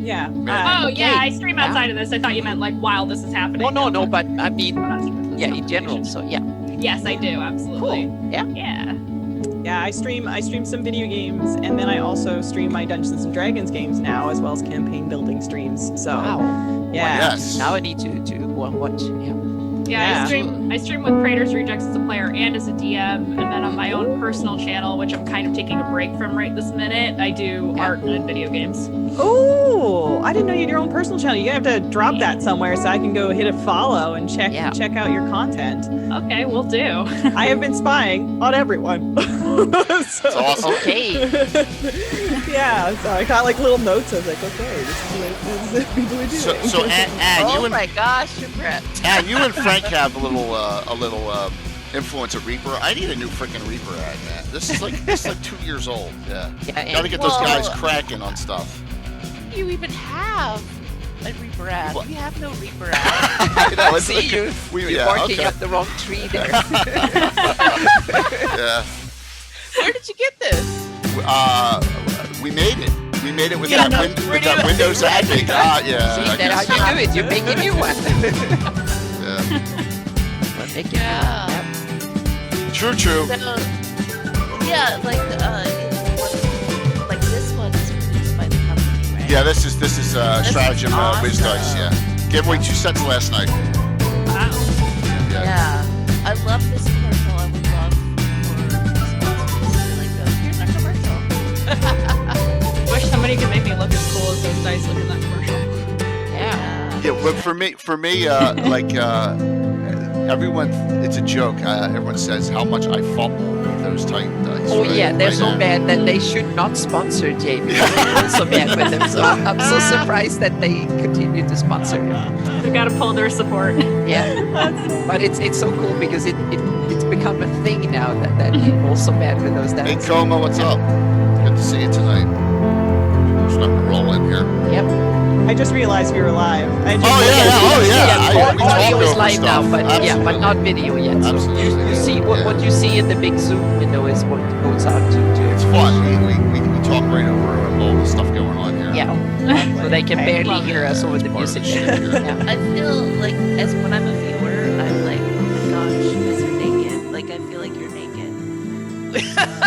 Yeah. Oh, Okay. yeah, I stream outside of this. I thought you meant like while this is happening. Oh, no, but I mean, yeah, in general. So yeah. Yes, I do. Absolutely. Cool. Yeah. Yeah. Yeah, I stream some video games, and then I also stream my Dungeons and Dragons games now, as well as campaign building streams. So Wow. yeah. Yes. Now I need to go and watch. Yeah. Yeah, Yeah. I stream with Praetor's Rejects as a player and as a DM, and then on my own personal channel, which I'm kind of taking a break from right this minute, I do art and video games. Oh, I didn't know you had your own personal channel. You're gonna have to drop that somewhere so I can go hit a follow and check out your content. Okay, we'll do. I have been spying on everyone. It's awesome. Okay. Yeah, so I got like little notes. I was like, okay, this is what people are doing. So Anne, Oh you and my gosh, Brett. Anne, you and Frank have a little influence at Reaper. I need a new freaking Reaper ad, man. This is like 2 years old. Yeah. Yeah, Gotta get those guys cracking on stuff. You even have a Reaper ad. What? We have no Reaper ad. You know, I it's see like- you. we- You're yeah, barking okay. up the wrong tree there. Yeah. Where did you get this? We made it. We made it with Yeah, that, no, with that Windows admin. Yeah. See, I that's guess. how you do it. You're making a new one. Yeah. But make it happen. True. So, yeah, like this one is produced by the company, right? Yeah, this is Stratagem awesome. Wiz Dice. Yeah. Gave away 2 sets last night. Wow. Yeah. Yeah. I love this commercial. I would love for sponsors to like go, here's our commercial. Wish somebody could make me look as cool as those dice look in that commercial. Yeah. Yeah, but for me, everyone, it's a joke. Everyone says how much I fumble with those Titan dice. Oh right? yeah, they're Right so now. bad that they should not sponsor Jamie. They're also bad with them, so I'm so surprised that they continue to sponsor him. They've got to pull their support. Yeah, but it's so cool because it's become a thing now that people are so bad with those Hey, dice. Coma, what's up? Good to see you tonight. Starting to roll in here. Yep. I just realized we were live. I just Yeah, we talk audio is over live stuff. now, but but Absolutely. not video yet. So Absolutely. you see Yeah. what you see in the big Zoom window is what goes out to. It's fun. We talk right over all the stuff going on here. Yeah, so they can I barely love hear us over the music. Yeah. I feel like as when I'm a viewer, I'm like, oh my gosh, you guys are naked. Like I feel like you're naked.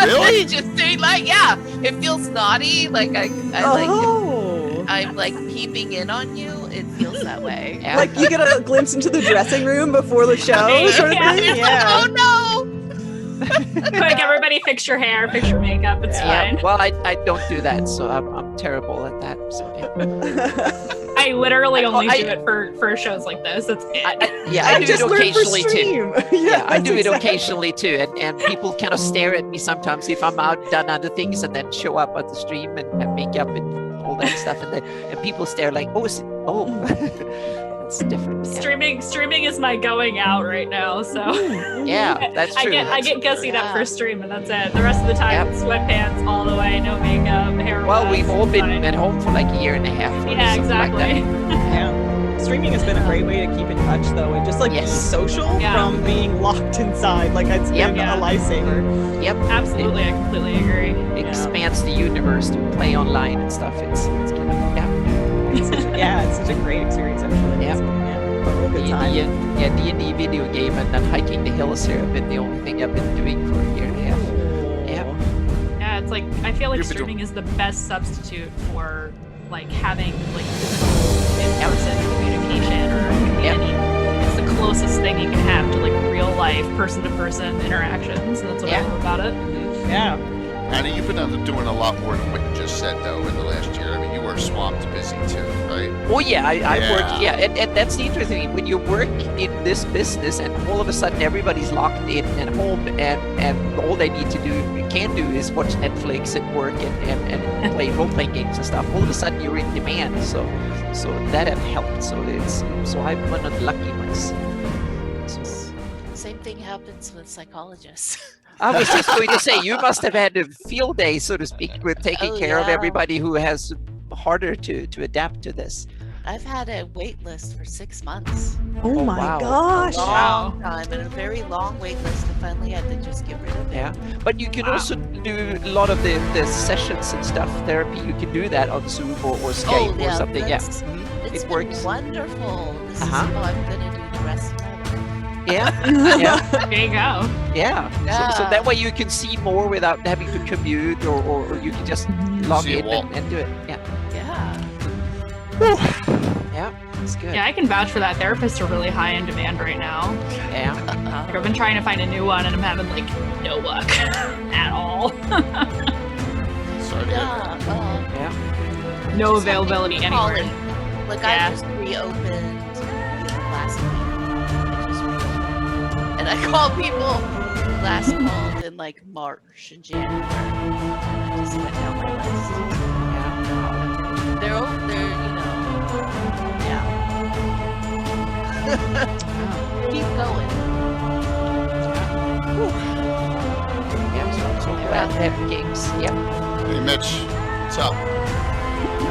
Really? You just say like, yeah, it feels naughty. Like I like Oh. I'm like peeping in on you. It feels that way. Yeah. Like you get a glimpse into the dressing room before the show, sort of Yeah. thing. It's Yeah. like, oh Quick, everybody fix your hair, fix your makeup. It's Yeah, fine. well, I don't do that, so I'm terrible at that. So yeah. I literally only I- do it for shows like this. That's it. I do it just learned for occasionally too. stream. Yeah, I that's do it exactly- occasionally too, and people kind of stare at me sometimes if I'm out done other things and then show up at the stream and make up and all that stuff, and people stare like, oh, that's different. Yeah. Streaming is my going out right now. So Yeah, that's true. I get gussied up for stream, and that's it. The rest of the time, Yep. sweatpants all the way, no makeup, hair. Well, wax, we've all been fine. at home for like a year and a half. Or Yeah, something like exactly. that. Yeah. Streaming has been a great way to keep in touch, though, and just like Yes. be social Yeah. from being locked inside. Like it's been Yeah. a lifesaver. Yep. Absolutely, I completely agree. It Yeah. expands the universe to play online and stuff. It's kind of Yeah, it's such a great experience. Actually. Yeah. Yeah, a real good time. D&D video game and then hiking the hills here have been the only thing I've been doing for a year and a half. Yeah. Yeah, it's like I feel like You've been streaming is the best substitute for like having like physical in-person communication or community. It's the closest thing you can have to like real life person-to-person interactions, and that's what I Yeah. love about it. Yeah. Anna, you've been doing a lot more than what you just said, though, in the last year. I mean, you were swamped busy, too, right? Oh yeah, I Yeah. work. Yeah, and that's the interesting thing. When you work in this business, and all of a sudden everybody's locked in at home, and all they need to can do is watch Netflix and work and play role playing games and stuff. All of a sudden you're in demand. So that have helped. So I'm one of the lucky ones. So, Same thing happens with psychologists. I was just going to say, you must have had a field day, so to speak, with taking Oh, care of yeah. everybody who has harder to adapt to this. I've had a wait list for 6 months. Oh, Oh, my wow. gosh. A long time, and a very long wait list, and finally had to just get rid of it. Yeah, but you can Wow. also do a lot of the sessions and stuff, therapy. You can do that on Zoom or Skype or something. Yeah, that's- It's it been works. wonderful. This Uh-huh. is how I'm gonna do the rest of my life. Yeah, yeah, There you go. yeah. So Yeah. that way you can see more without having to commute, or you can just log See a in wall. and do it. Yeah, Yeah. yeah, it's good. Yeah, I can vouch for that. Therapists are really high in demand right now. Yeah. Like, I've been trying to find a new one, and I'm having like no luck at all. Sorry to hear that. Yeah. Well, Yeah. No just have availability people call anywhere. it. Like Yeah. I just reopened last week. I just reopened. And I called people who last called in like March and January. I just went down my list. They're, you know, yeah. Keep going. Yeah, so glad to have gigs. Yep. Hey, Mitch, what's up?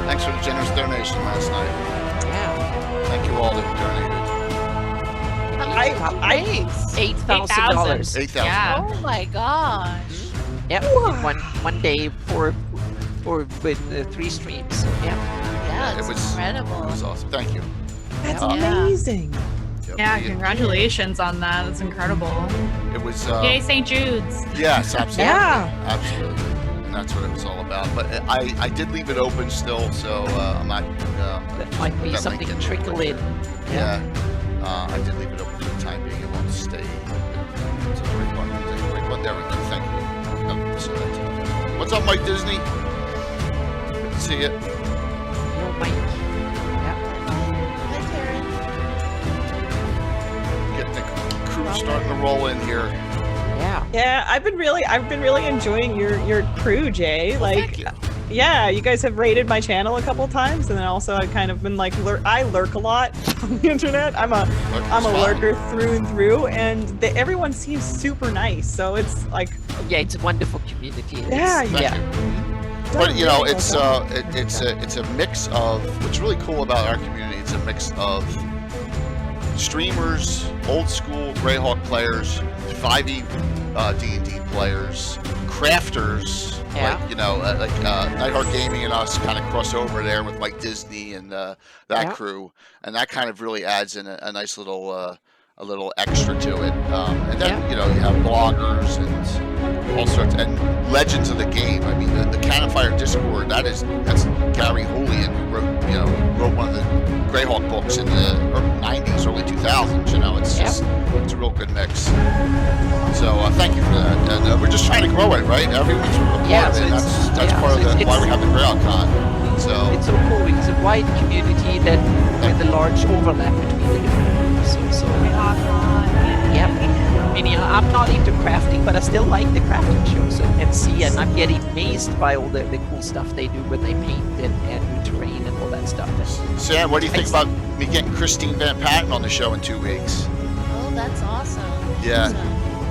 Thanks for the generous donation last night. Yeah. Thank you all that donated. How much I- did you I- raise? $8,000. 8,000. Yeah. Oh my gosh. Yep. One day for with 3 streams. Yeah. Yeah, it it's was- incredible. It was awesome. Thank you. That's Yeah. amazing. Yep. Yeah, It- congratulations on that. That's incredible. It was. Yay, St. Jude's. Yes, absolutely. Yeah. Absolutely. And that's what it was all about. But I did leave it open still, so I'm not. That might be that something link to trickle in. Yeah. I did leave it open for the time being. It won't stay open. It's a great button. It's a great button. There we go. Thank you. So that's it. What's up, Mike Disney? Good to see you. No mic. Yeah. Hi, Taryn. Getting the crew starting to roll in here. Yeah. Yeah, I've been really enjoying your crew, Jay. Like, Thank you. yeah, you guys have raided my channel a couple times, and then also I've kind of been like, I lurk a lot on the internet. I'm a lurker through and through, and everyone seems super nice. So it's like, Yeah, it's a wonderful community. Yeah, Thank yeah. you. But you know, it's a mix of what's really cool about our community. It's a mix of streamers, old school Greyhawk players, 5e D&D players, crafters, Yeah. like Nightheart Gaming and us kind of cross over there with Mike Disney and that Yeah. crew, and that kind of really adds in a nice little extra to it. And then Yeah. you know, you have bloggers and all sorts, and legends of the game. I mean, the Cannon Fire Discord, that's Gary Julian, who wrote one of the Greyhawk books in the 90s, early 2000s. You know, it's just it's a real good mix. So thank you for that, and we're just trying to grow it, right? Everyone's a part Yeah, of so it. it's- That's yeah, part so of it's- why we have the Greyhawk Con. So It's so cool because it's a wide community that with a large overlap between the different groups. So yeah. I mean, you know, I'm not into crafting, but I still like the crafting shows and see, and I'm getting amazed by all the cool stuff they do when they paint and do terrain and all that stuff. And Sam, what do you think Thanks. about me getting Christine Van Patten on the show in 2 weeks? Oh, that's awesome. Yeah. That's,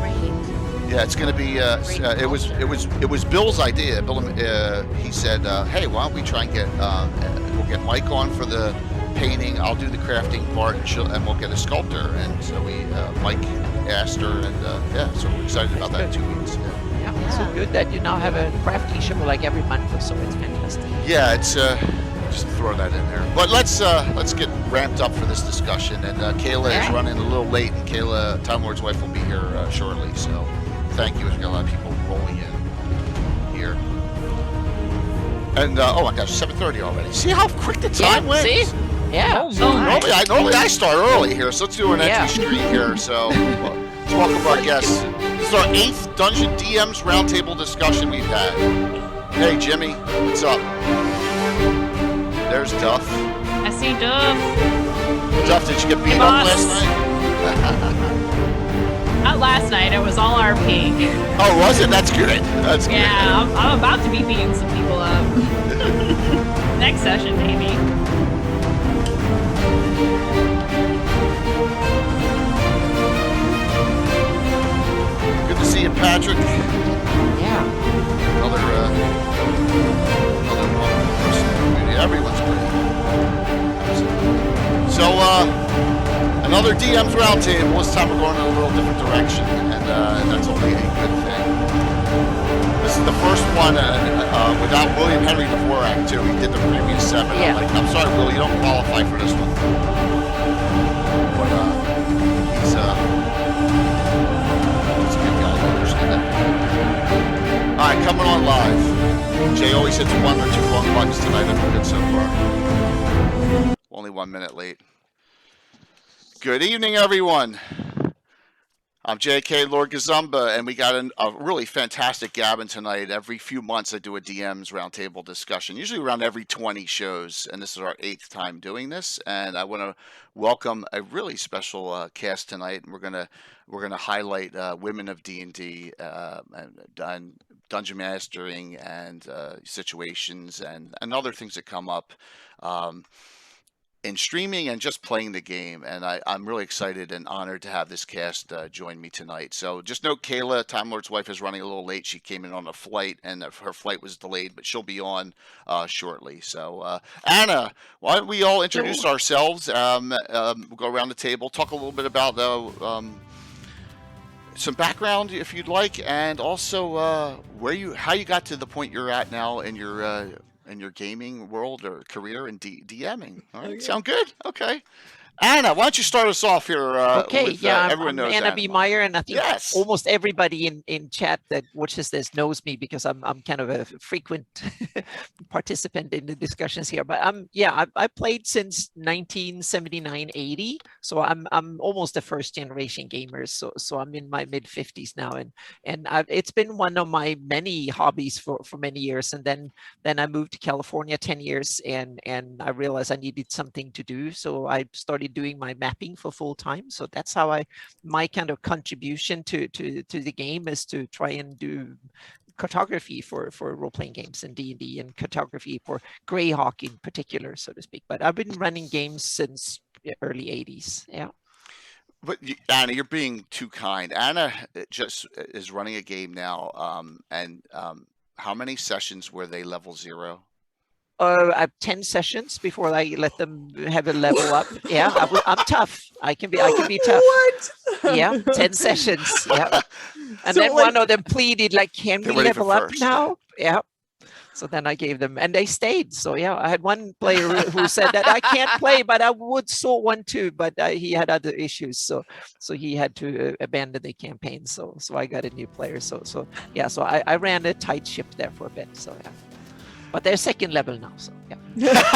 great. Yeah, it's going to be. It was Bill's idea. Bill, he said, "Hey, why don't we try and we'll get Mike on for the painting. I'll do the crafting part, and we'll get a sculptor." And so Mike asked her, and so we're excited about that in 2 weeks. yeah, it's so good that you now have a crafting show like every month or so. It's fantastic. Yeah, it's just throw that in there. But let's get ramped up for this discussion. And Kayla is Yeah. running a little late, and Time Lord's wife, will be here shortly. So thank you. We've got a lot of people rolling in here. And oh my gosh, 7:30 already. See how quick the time went? See? Yeah. So Normally I start early here, so let's do an Yeah. entry screen here. So let's welcome our guests. This is our 8th Dungeon DMs Roundtable discussion we've had. Hey Jimmy, what's up? There's Duff. I see Duff. Duff, did you get beat Hey, up boss. last night? Not last night. It was all RP. Oh, was it? That's good. That's good. Yeah, I'm about to be beating some people up. Next session, maybe. Good to see you, Patrick. Yeah. Another one person in the community. Everyone's great. Absolutely. So, another DM's Roundtable. This time we're going in a little different direction, and that's only a good thing. This is the first one without William Henry Dvorak, too. He did the previous 7. Yeah. I'm sorry, Will, you don't qualify for this one. But he's a good guy. I understand that. All right, coming on live. Jay always hits 1 or 2 wrong buttons tonight. I've been good so far. Only 1 minute late. Good evening, everyone. I'm JK Lord Gazumba, and we got a really fantastic Gabbin tonight. Every few months, I do a DM's roundtable discussion, usually around every 20 shows, and this is our 8th time doing this. And I want to welcome a really special cast tonight. And we're gonna highlight women of D&D and dungeon mastering and situations and other things that come up. In streaming and just playing the game, and I'm really excited and honored to have this cast join me tonight. So just note, Kayla, Time Lord's wife, is running a little late. She came in on a flight, and her flight was delayed, but she'll be on shortly. So Anna, why don't we all introduce ourselves? We'll go around the table, talk a little bit about some background, if you'd like, and also how you got to the point you're at now in your gaming world or career in DMing. All right, Okay. Sound good? Okay. Anna, why don't you start us off here? Everyone I'm knows Anna B. Meyer, and I think Yes. almost everybody in chat that watches this knows me because I'm kind of a frequent participant in the discussions here. But I played since 1979-80, so I'm almost a first generation gamer. So I'm in my mid 50s now, and it's been one of my many hobbies for many years. And then I moved to California 10 years, and I realized I needed something to do, so I started doing my mapping for full time. So that's how my kind of contribution to the game is to try and do cartography for role-playing games and D&D, and cartography for Greyhawk in particular, so to speak. But I've been running games since early 80s. Yeah. But Anna, you're being too kind. Anna just is running a game now, and how many sessions were they level 0? I have 10 sessions before I let them have a level up. Yeah, I'm tough. I can be tough. What? Yeah, 10 sessions. Yeah. And So, then like- one of them pleaded, like, can They're we ready for level up first. now? Yeah. So then I gave them, and they stayed. So yeah, I had one player who said that I can't play, but I would want to, but he had other issues. So he had to abandon the campaign. So I got a new player. So I ran a tight ship there for a bit. So yeah. But they're second level now, so yeah.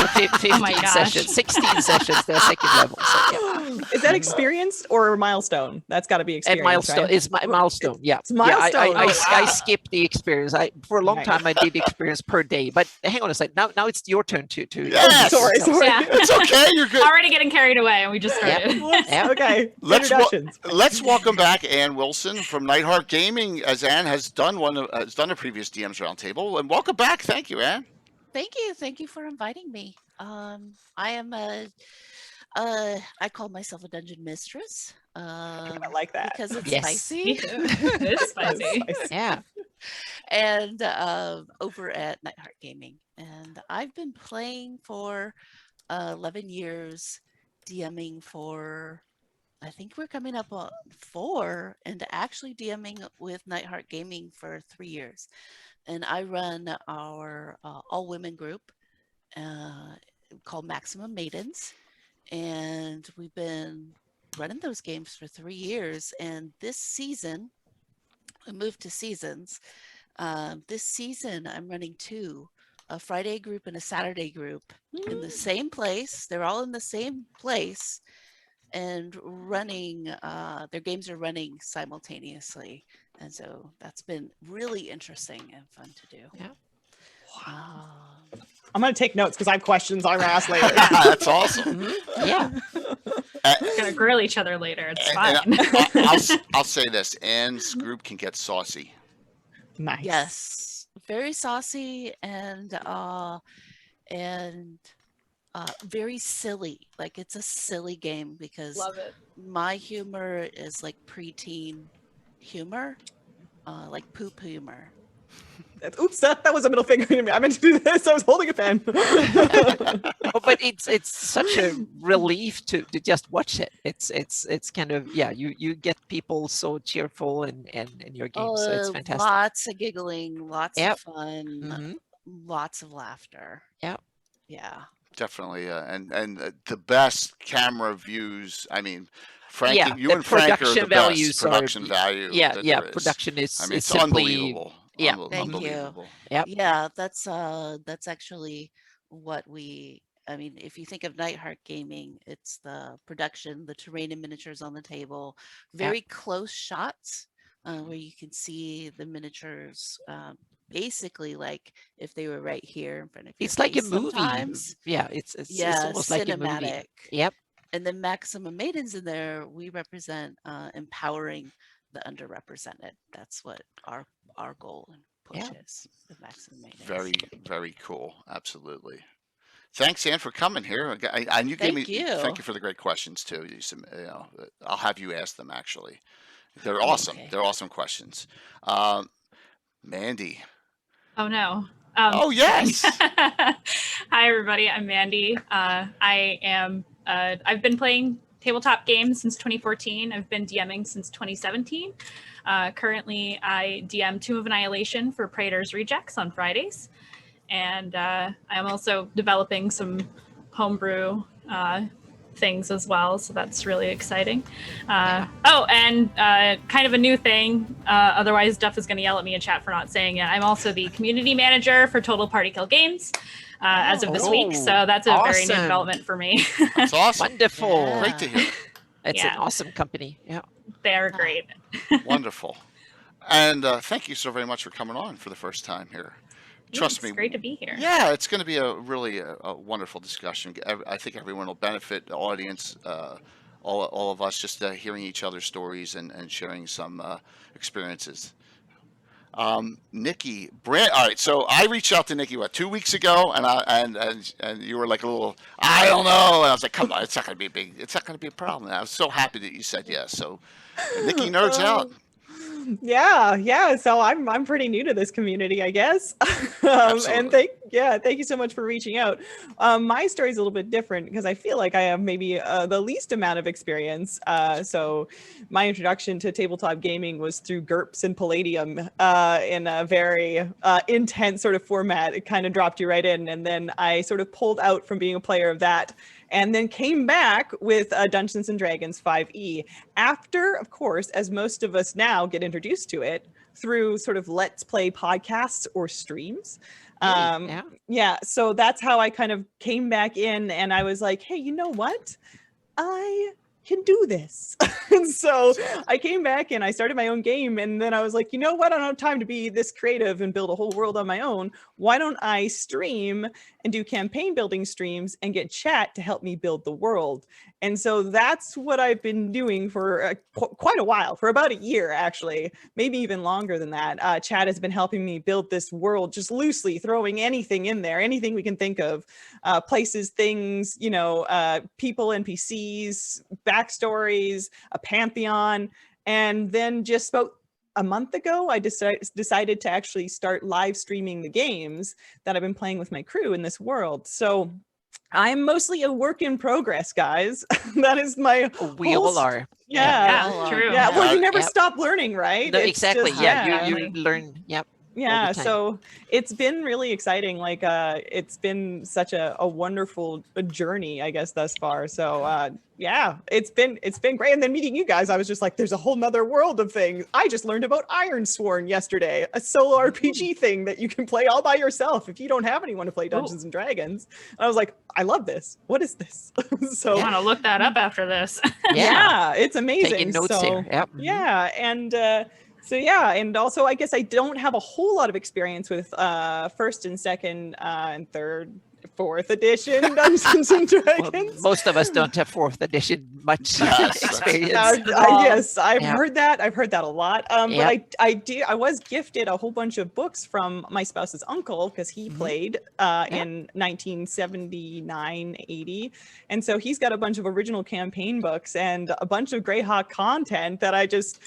15 Oh my gosh. sessions, 16 sessions, they're second level. So yeah. Is that experienced or milestone? That's got to be At experienced. milestone, right? it's milestone. Yeah, It's milestone. Yeah, I Wow. skipped the experience. For a long time I did experience per day. But hang on a second. Now it's your turn to. Yes. Sorry. Yeah. It's okay. You're good. Already getting carried away, and we just started. Whoops. Yeah. Okay. Let's Introductions. let's welcome back Ann Wilson from Nightheart Gaming, as Ann has done a previous DM's Roundtable, and welcome back. Thank you, Ann. Thank you for inviting me. I am I call myself a dungeon mistress. I like that. Because it's Yes. spicy. It's spicy. Yeah. And over at Nightheart Gaming. And I've been playing for 11 years, DMing for, I think we're coming up on 4, and actually DMing with Nightheart Gaming for 3 years. And I run our all-women group called Maximum Maidens. And we've been running those games for 3 years. And this season, we moved to seasons. This season, I'm running 2, a Friday group and a Saturday group in the same place. They're all in the same place and running, their games are running simultaneously. And so that's been really interesting and fun to do. Yeah. I'm going to take notes because I have questions I'm going to ask later. That's awesome. Yeah. We're gonna grill each other later. It's fine. I'll say this: Ann's group can get saucy. Nice. Yes, very saucy and very silly. Like, it's a silly game because Love it. my humor is like preteen humor, like poop humor. Oops, that was a middle finger to me. I meant to do this. I was holding a pen. But it's such a relief to just watch it. It's kind of, yeah, you get people so cheerful in your games, so it's fantastic. Lots of giggling, lots Yep. of fun, Mhm. lots of laughter. Yep. Yeah. Definitely, and the best camera views. I mean, Frank, Yeah, you the and Frank are production the values best are- production value. Yeah, that yeah, there is. production is I mean, it's simply, unbelievable. yeah. Thank you. Unbelievable. Yep. Yeah, that's actually what we, I mean, if you think of Nightheart Gaming, it's the production, the terrain and miniatures on the table, very close shots where you can see the miniatures basically like if they were right here in front of your It's like a face movie. sometimes. Yeah, it's Yeah, almost like a movie. cinematic. Yep. And then Maximum Maidens in there, we represent empowering the underrepresented. That's what our goal and push is with Maximum Maidens. Very, very cool. Absolutely. Thanks, Anne, for coming here. And you gave Thank you. Thank you for the great questions too. I'll have you ask them actually. They're awesome. Okay. They're awesome questions. Mandy. Oh no. Oh yes. Hi everybody, I'm Mandy. I am. I've been playing tabletop games since 2014. I've been DMing since 2017. Currently, I DM Tomb of Annihilation for Praetor's Rejects on Fridays, and I'm also developing some homebrew things as well, so that's really exciting. Oh, and kind of a new thing, otherwise Duff is going to yell at me in chat for not saying it. I'm also the community manager for Total Party Kill Games as of this week, so that's a very new Awesome. development for me. That's awesome. Wonderful. Yeah. Great to hear. It's Yeah. an awesome company. Yeah. They're great. Wonderful. And thank you so very much for coming on for the first time here. Trust It's me. great to be here. Yeah, it's going to be a really a wonderful discussion. I think everyone will benefit, the audience, all of us, just hearing each other's stories and sharing some experiences. Nikki, Brand. All right, so I reached out to Nikki 2 weeks ago, and you were like a little, I don't know, and I was like, come on, it's not going to be it's not going to be a problem. And I was so happy that you said yes. So Nikki nerds out. Yeah. So I'm pretty new to this community, I guess. And Absolutely. thank you so much for reaching out. My story is a little bit different because I feel like I have maybe the least amount of experience. So my introduction to tabletop gaming was through GURPS and Palladium in a very intense sort of format. It kind of dropped you right in, and then I sort of pulled out from being a player of that, and then came back with Dungeons and Dragons 5e after, of course, as most of us now get introduced to it through sort of Let's Play podcasts or streams. Yeah, so that's how I kind of came back in, and I was like, hey, you know what? I can do this. And so I came back and I started my own game, and then I was like, you know what? I don't have time to be this creative and build a whole world on my own. Why don't I stream and do campaign building streams and get chat to help me build the world? And so that's what I've been doing for quite a while, for about a year, actually, maybe even longer than that. Chat has been helping me build this world, just loosely throwing anything in there, anything we can think of, places, things, people, NPCs, backstories, a pantheon. And then just about a month ago, I decided to actually start live streaming the games that I've been playing with my crew in this world. So I'm mostly a work in progress, guys. That is my We whole all are. Yeah, true. Yeah, well, you never Yep. stop learning, right? No, It's exactly. just- Yeah, you learn. Yep. Yeah, time. so it's been really exciting. Like, it's been such a wonderful journey, I guess, thus far. So, yeah, it's been great. And then meeting you guys, I was just like, there's a whole nother world of things. I just learned about Ironsworn yesterday, a solo RPG thing that you can play all by yourself if you don't have anyone to play Dungeons and Dragons. And I was like, I love this. What is this? So I want to look that up after this. yeah, it's amazing. Taking notes so, here. Yep. Yeah, and so yeah, and also I guess I don't have a whole lot of experience with first and second and third, fourth edition Dungeons and Well, Dragons. most of us don't have fourth edition much Yes, experience. Yes, I've Yeah. heard that. I've heard that a lot. Yep. But I was gifted a whole bunch of books from my spouse's uncle because he played in 1979, 80. And so he's got a bunch of original campaign books and a bunch of Greyhawk content that I just,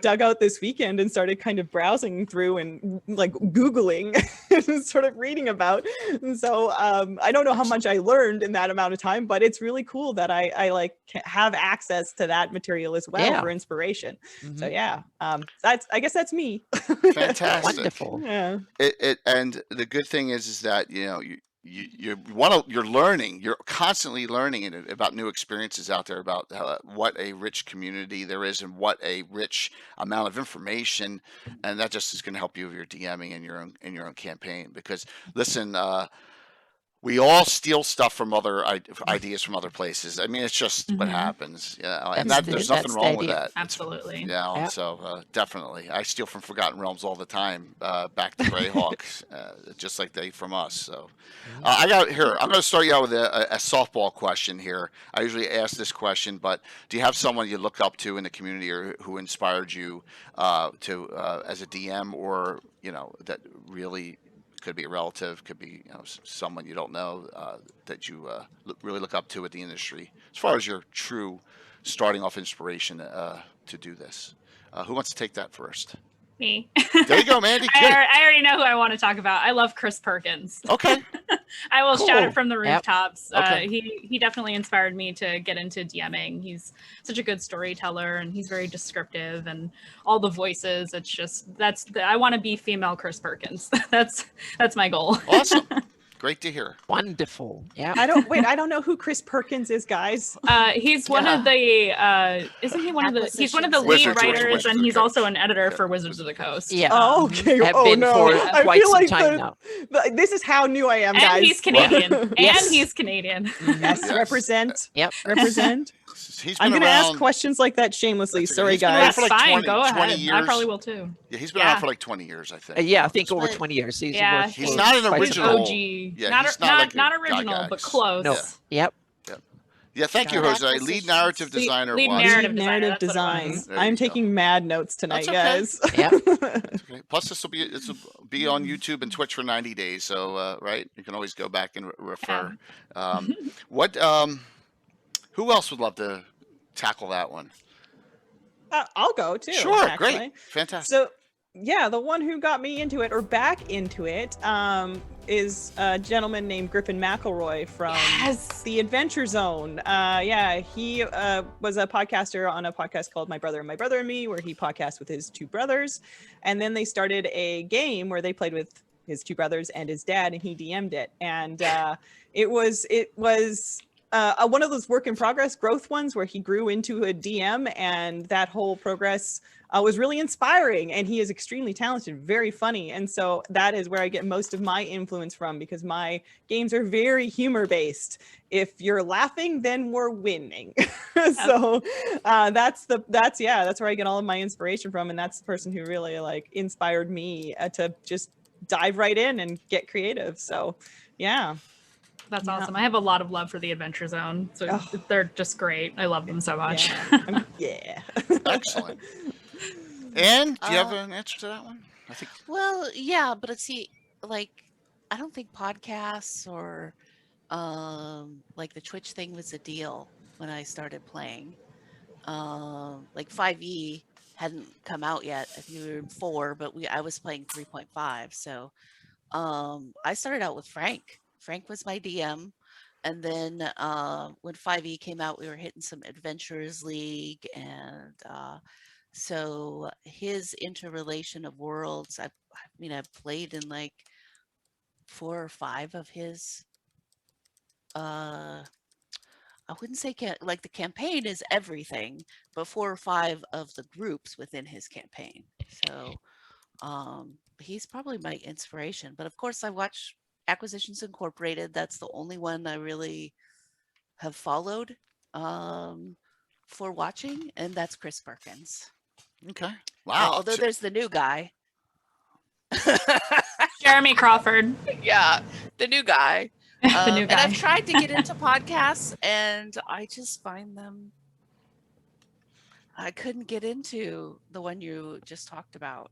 dug out this weekend and started kind of browsing through and like Googling and sort of reading about. And so I don't know how much I learned in that amount of time, but it's really cool that I like have access to that material as well for inspiration. So yeah, I guess that's me. Fantastic. Wonderful. Yeah. And the good thing is that you're learning, you're constantly learning about new experiences out there, about what a rich community there is and what a rich amount of information, and that just is going to help you with your DMing and your own campaign. Because listen, we all steal stuff from other ideas from other places. I mean, it's just what happens, and there's nothing wrong with that. Absolutely. So definitely, I steal from Forgotten Realms all the time. Back to Greyhawk, just like they from us. So I got here. I'm going to start you out with a softball question here. I usually ask this question, but do you have someone you look up to in the community or who inspired you to as a DM, or that really could be a relative, could be someone you don't know that you really look up to at the industry, as far as your true starting off inspiration to do this? Who wants to take that first? Me. There you go, Mandy. I already know who I want to talk about. I love Chris Perkins. Okay. I will shout Cool. it from the rooftops. Okay. He definitely inspired me to get into DMing. He's such a good storyteller, and he's very descriptive, and all the voices. It's just I want to be female Chris Perkins. That's my goal. Awesome. Great to hear. Wonderful. Yeah. I don't know who Chris Perkins is, guys. He's one of the isn't he one of the he's one of the lead Wizards writers, and he's of the also an editor for Wizards of the Coast. Yeah. Oh, okay. Have Oh been no. for I quite feel some like time now. this is how new I am, And guys. he's Canadian. Yes. And he's Canadian. Yes, Yes. Represent. Yep. Represent. He's I'm been going to ask around. questions like that shamelessly. That's okay. Sorry, He's been around guys. for That's like fine. 20 Go ahead. 20 I years. probably will too. Yeah, he's been around for like 20 years, I think. Yeah, I think over But- 20 years. He's Yeah, worked He's for not an quite some original. time. OG. Yeah, not he's not like a not original, Gygax. but close. No. Yep. Yeah, thank you, Got Jose. Lead acquisitions. narrative designer. lead was. narrative Narrative designer, that's what it design. was. There you I'm go. taking mad notes tonight, That's okay. guys. Yep. Okay. Plus, this will be on YouTube and Twitch for 90 days. So, right, you can always go back and refer. What? Who else would love to tackle that one? I'll go too. Sure, actually. great, fantastic. So, yeah, the one who got me into it or back into it is a gentleman named Griffin McElroy from the Adventure Zone. He was a podcaster on a podcast called My Brother and Me, where he podcasts with his two brothers. And then they started a game where they played with his two brothers and his dad, and he DM'd it. And it was one of those work in progress growth ones where he grew into a DM, and that whole progress was really inspiring. And he is extremely talented, very funny. And so that is where I get most of my influence from, because my games are very humor based. If you're laughing, then we're winning. So that's where I get all of my inspiration from. And that's the person who really inspired me to just dive right in and get creative. So yeah. That's Yeah. awesome. I have a lot of love for the Adventure Zone. So Oh. they're just great. I love them so much. Yeah. Excellent. And do you have an answer to that one? I think. Well, yeah, but see, I don't think podcasts or the Twitch thing was a deal when I started playing. 5e hadn't come out yet. I think we were in 4, but I was playing 3.5. So I started out with Frank. Frank was my DM. And then when 5e came out, we were hitting some Adventurers League, and so his interrelation of worlds, I've played in 4 or 5 of his. I wouldn't say the campaign is everything, but 4 or 5 of the groups within his campaign. So he's probably my inspiration. But of course, I watch Acquisitions Incorporated. That's the only one I really have followed for watching, and that's Chris Perkins. Okay. Wow. Although there's the new guy. Jeremy Crawford. Yeah, the new guy. The new And guy. I've tried to get into podcasts, and I just find them. I couldn't get into the one you just talked about.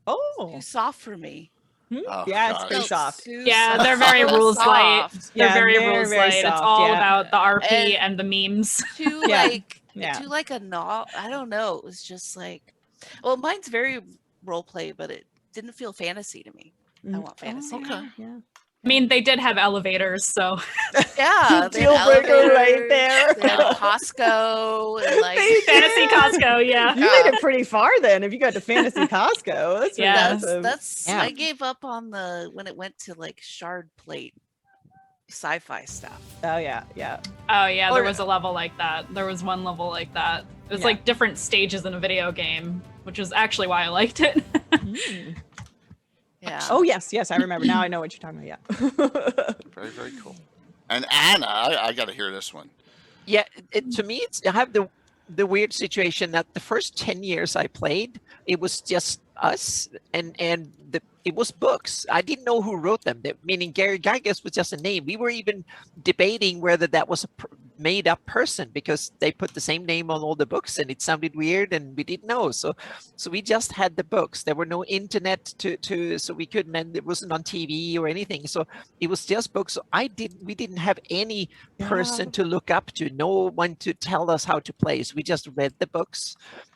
Oh. Too soft for me. Oh, Yeah, it's gosh. pretty soft. Too Yeah, they're very rules light. soft. They're Yeah, very they're rules very light. It's soft, all yeah. about the RP And- and the memes. Too Yeah. to a novel. I don't know. It was just well, mine's very role play, but it didn't feel fantasy to me. I want fantasy. Okay. Yeah. I mean, they did have elevators, so Yeah, they Deal had breaker right elevators, there. They had Costco and like They fantasy did. Costco, yeah. You made it pretty far then. If you got to Fantasy Costco, that's pretty Yeah. awesome. that's Yeah. I gave up on when it went to like shard plate sci-fi stuff. Oh yeah, yeah. Oh yeah, Or- there was a level like that. There was one level like that. It was Yeah. like different stages in a video game, which is actually why I liked it. Yeah. Oh yes, yes, I remember. Now I know what you're talking about. Yeah. Very, very cool. And Anna, I got to hear this one. Yeah, to me, I have the weird situation that the first 10 years I played, it was just us, and it was books. I didn't know who wrote them. Meaning Gary Gygax was just a name. We were even debating whether that was a made-up person because they put the same name on all the books, and it sounded weird, and we didn't know. So we just had the books. There were no internet to so we couldn't, and it wasn't on TV or anything. So it was just books. So we didn't have any person to look up to, no one to tell us how to play. So we just read the books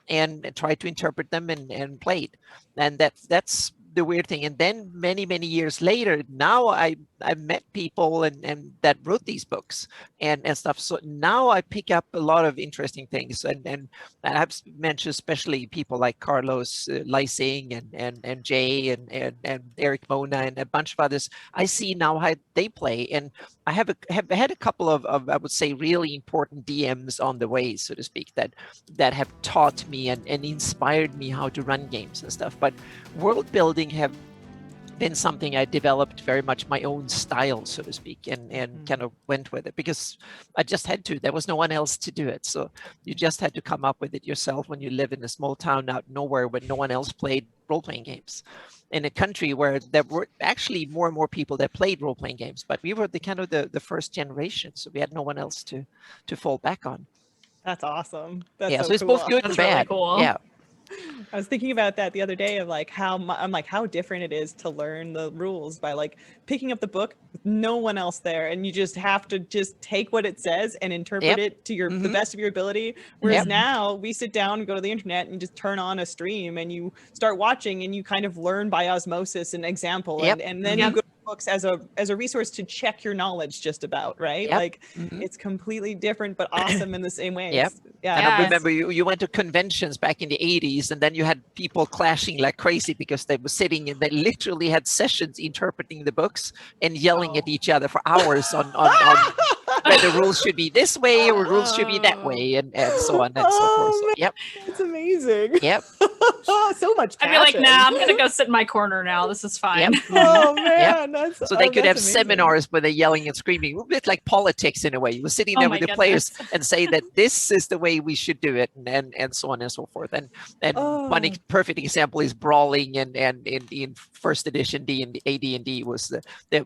and tried to interpret them and played. And that's the weird thing. And then many years later, now I met people and that wrote these books and stuff. So now I pick up a lot of interesting things, and I've mentioned especially people like Carlos Lysing and Jay and Eric Mona and a bunch of others. I see now how they play, and I have had a couple of I would say really important DMs on the way, so to speak, that have taught me and inspired me how to run games and stuff. But world building have been something I developed very much my own style, so to speak, and kind of went with it because I just had to. There was no one else to do it. So you just had to come up with it yourself when you live in a small town out nowhere where no one else played role-playing games. In a country where there were actually more and more people that played role-playing games, but we were the first generation, so we had no one else to fall back on. That's awesome. That's Yeah, so so it's cool. both good and That's really bad. cool. Yeah. I was thinking about that the other day of like how how different it is to learn the rules by like picking up the book with no one else there, and you just have to just take what it says and interpret it to the best of your ability. Whereas now we sit down and go to the internet and just turn on a stream and you start watching and you kind of learn by osmosis and example, and then you go to books as a resource to check your knowledge just about, right? Like it's completely different but awesome in the same way. Yep. Yeah. And I remember you went to conventions back in the 80s, and then you had people clashing like crazy because they were sitting and they literally had sessions interpreting the books and yelling at each other for hours on whether rules should be this way or rules should be that way, and so on and so forth. So, yep. That's amazing. Yep. So much I'd be like, passion. nah, I'm gonna go sit in my corner now. This is fine. Yep. Oh man, that's So they could have that's amazing. seminars where they're yelling and screaming, a bit like politics in a way. You were sitting there Oh with my the players goodness. and say that this is the way we should do it, and so on and so forth. And one perfect example is brawling, and in first edition AD&D was the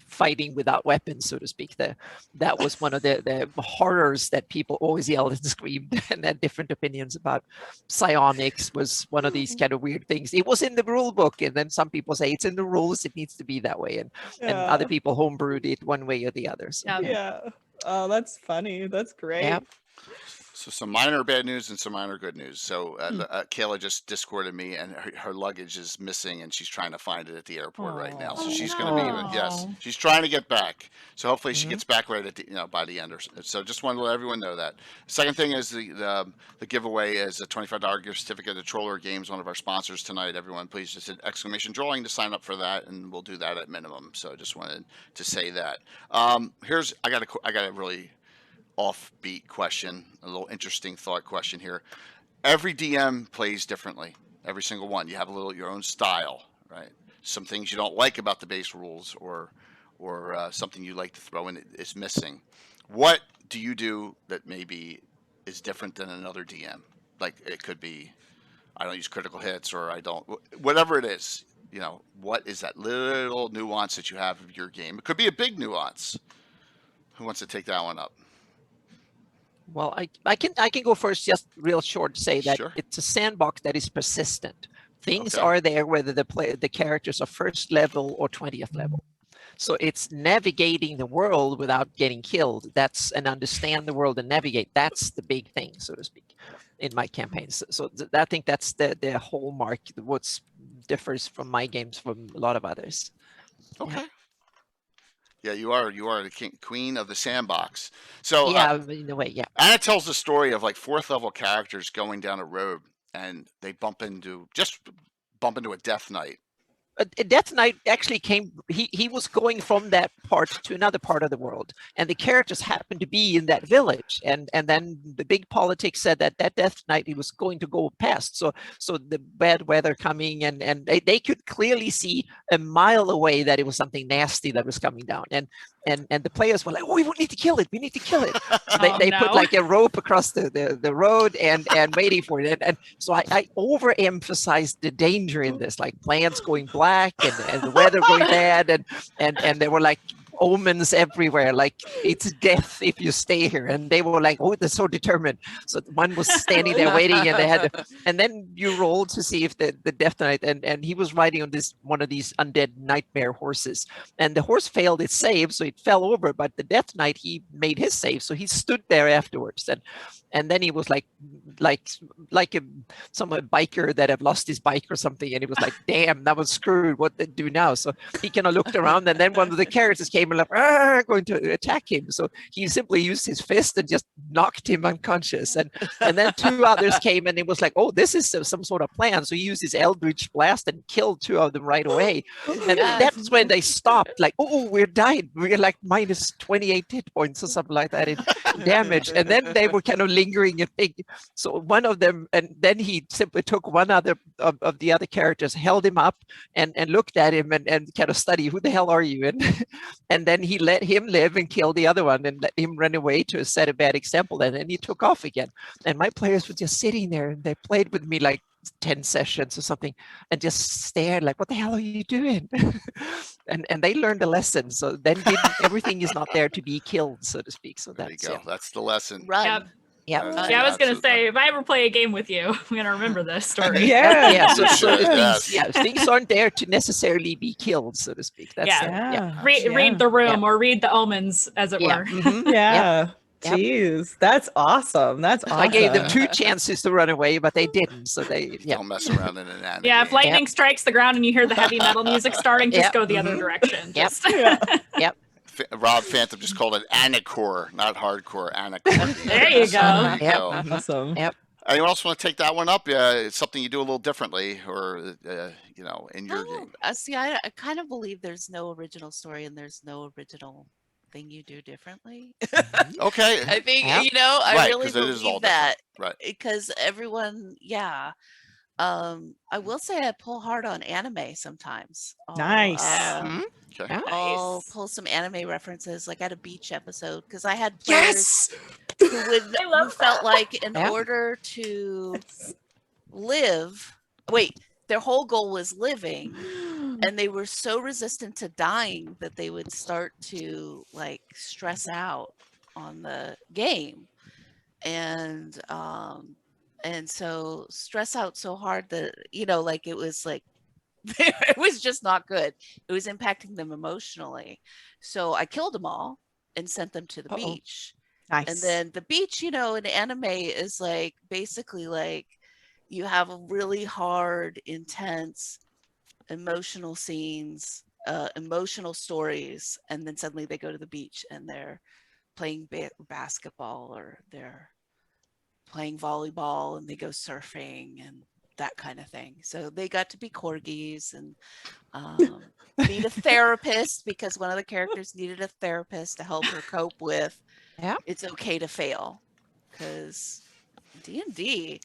fighting without weapons, so to speak. That was one of the horrors that people always yelled and screamed and had different opinions about. Psionics was one of these kind of weird things. It was in the rule book, and then some people say it's in the rules, it needs to be that way, and other people homebrewed it one way or the other. So, Yeah. Oh, that's funny. That's great. Yeah. So some minor bad news and some minor good news. So Kayla just Discorded me, and her luggage is missing, and she's trying to find it at the airport right now. So she's going to be she's trying to get back. So hopefully she gets back right at the, by the end. So just wanted to let everyone know that. Second thing is the giveaway is a $25 gift certificate to Troller Games, one of our sponsors tonight. Everyone, please just hit exclamation drawing to sign up for that, and we'll do that at minimum. So just wanted to say that. I got a really offbeat question, a little interesting thought question here. Every DM plays differently, every single one. You have a little your own style, right? Some things you don't like about the base rules, or something you like to throw in is missing. What do you do that maybe is different than another DM? Like it could be, I don't use critical hits, or I don't, whatever it is. What is that little nuance that you have of your game? It could be a big nuance. Who wants to take that one up? Well, I can go first, just real short, to say that Sure. it's a sandbox that is persistent. Things Okay. are there whether the characters are first level or 20th level. So it's navigating the world without getting killed. That's and understand the world and navigate. That's the big thing, so to speak, in my campaigns. So I think that's the hallmark. What differs from my games from a lot of others. Okay. Yeah, you are. You are the queen of the sandbox. So Yeah, in a way, yeah. Anna tells the story of like fourth level characters going down a road and they bump into a death knight. Death Knight actually came. He was going from that part to another part of the world, and the characters happened to be in that village. And then the big politics said that Death Knight he was going to go past. So the bad weather coming, and they could clearly see a mile away that it was something nasty that was coming down. And the players were like, "Oh, we need to kill it. We need to kill it." So they put like a rope across the road and waiting for it. And so I overemphasized the danger in this, like plants going black and the weather going bad, and there were like omens everywhere, like it's death if you stay here. And they were like, oh, they're so determined. So one was standing there waiting, and they had and then you rolled to see if the Death Knight, and he was riding on one of these undead nightmare horses, and the horse failed its save, so it fell over. But the Death Knight, he made his save, so he stood there afterwards, and then he was like some biker that have lost his bike or something, and he was like, damn, that was screwed, what to do now? So he kind of looked around, and then one of the characters came and like, going to attack him. So he simply used his fist and just knocked him unconscious. And then two others came, and it was like, oh, this is some sort of plan. So he used his Eldritch Blast and killed two of them right away. And that's when they stopped, like, oh, we're dying. We're like minus 28 hit points or something like that in damage. And then they were kind of lingering and big. So one of them, and then he simply took one other of the other characters, held him up and looked at him and kind of studied, who the hell are you? And then he let him live and kill the other one and let him run away to set a bad example. And then he took off again. And my players were just sitting there, and they played with me like 10 sessions or something and just stared like, what the hell are you doing? and they learned a lesson. So then everything is not there to be killed, so to speak. So there you go. That's the lesson. Run. Yep. Yeah. Yeah, I was gonna say, if I ever play a game with you, I'm gonna remember this story. Yeah. So Yes. things aren't there to necessarily be killed, so to speak. That's Read the room or read the omens, as it were. Mm-hmm. Yeah. Yep. Jeez, that's awesome. That's awesome. I gave them 2 chances to run away, but they didn't. So they don't mess around in an anime. Yeah, if lightning strikes the ground and you hear the heavy metal music starting, just go the other direction. Just Yep. Rob Phantom just called it Anacore, not hardcore. Anacore. There you go. Yep. Awesome. Yep. Anyone else want to take that one up? It's something you do a little differently, or in your game. See, I kind of believe there's no original story and there's no original thing you do differently. Okay. I think Yep. I really believe that, right? Because everyone, I will say I pull hard on anime sometimes. Nice. Okay. I'll pull some anime references, like at a beach episode, because I had players who felt like in order to live, their whole goal was living, and they were so resistant to dying that they would start to like stress out on the game, and so stress out so hard that it was like it was just not good. It was impacting them emotionally. So I killed them all and sent them to the beach. Nice. And then the beach, in anime is like basically like you have a really hard, intense, emotional scenes, emotional stories, and then suddenly they go to the beach and they're playing basketball, or they're playing volleyball, and they go surfing and that kind of thing. So they got to be corgis and need a therapist, because one of the characters needed a therapist to help her cope with it's okay to fail, because D&D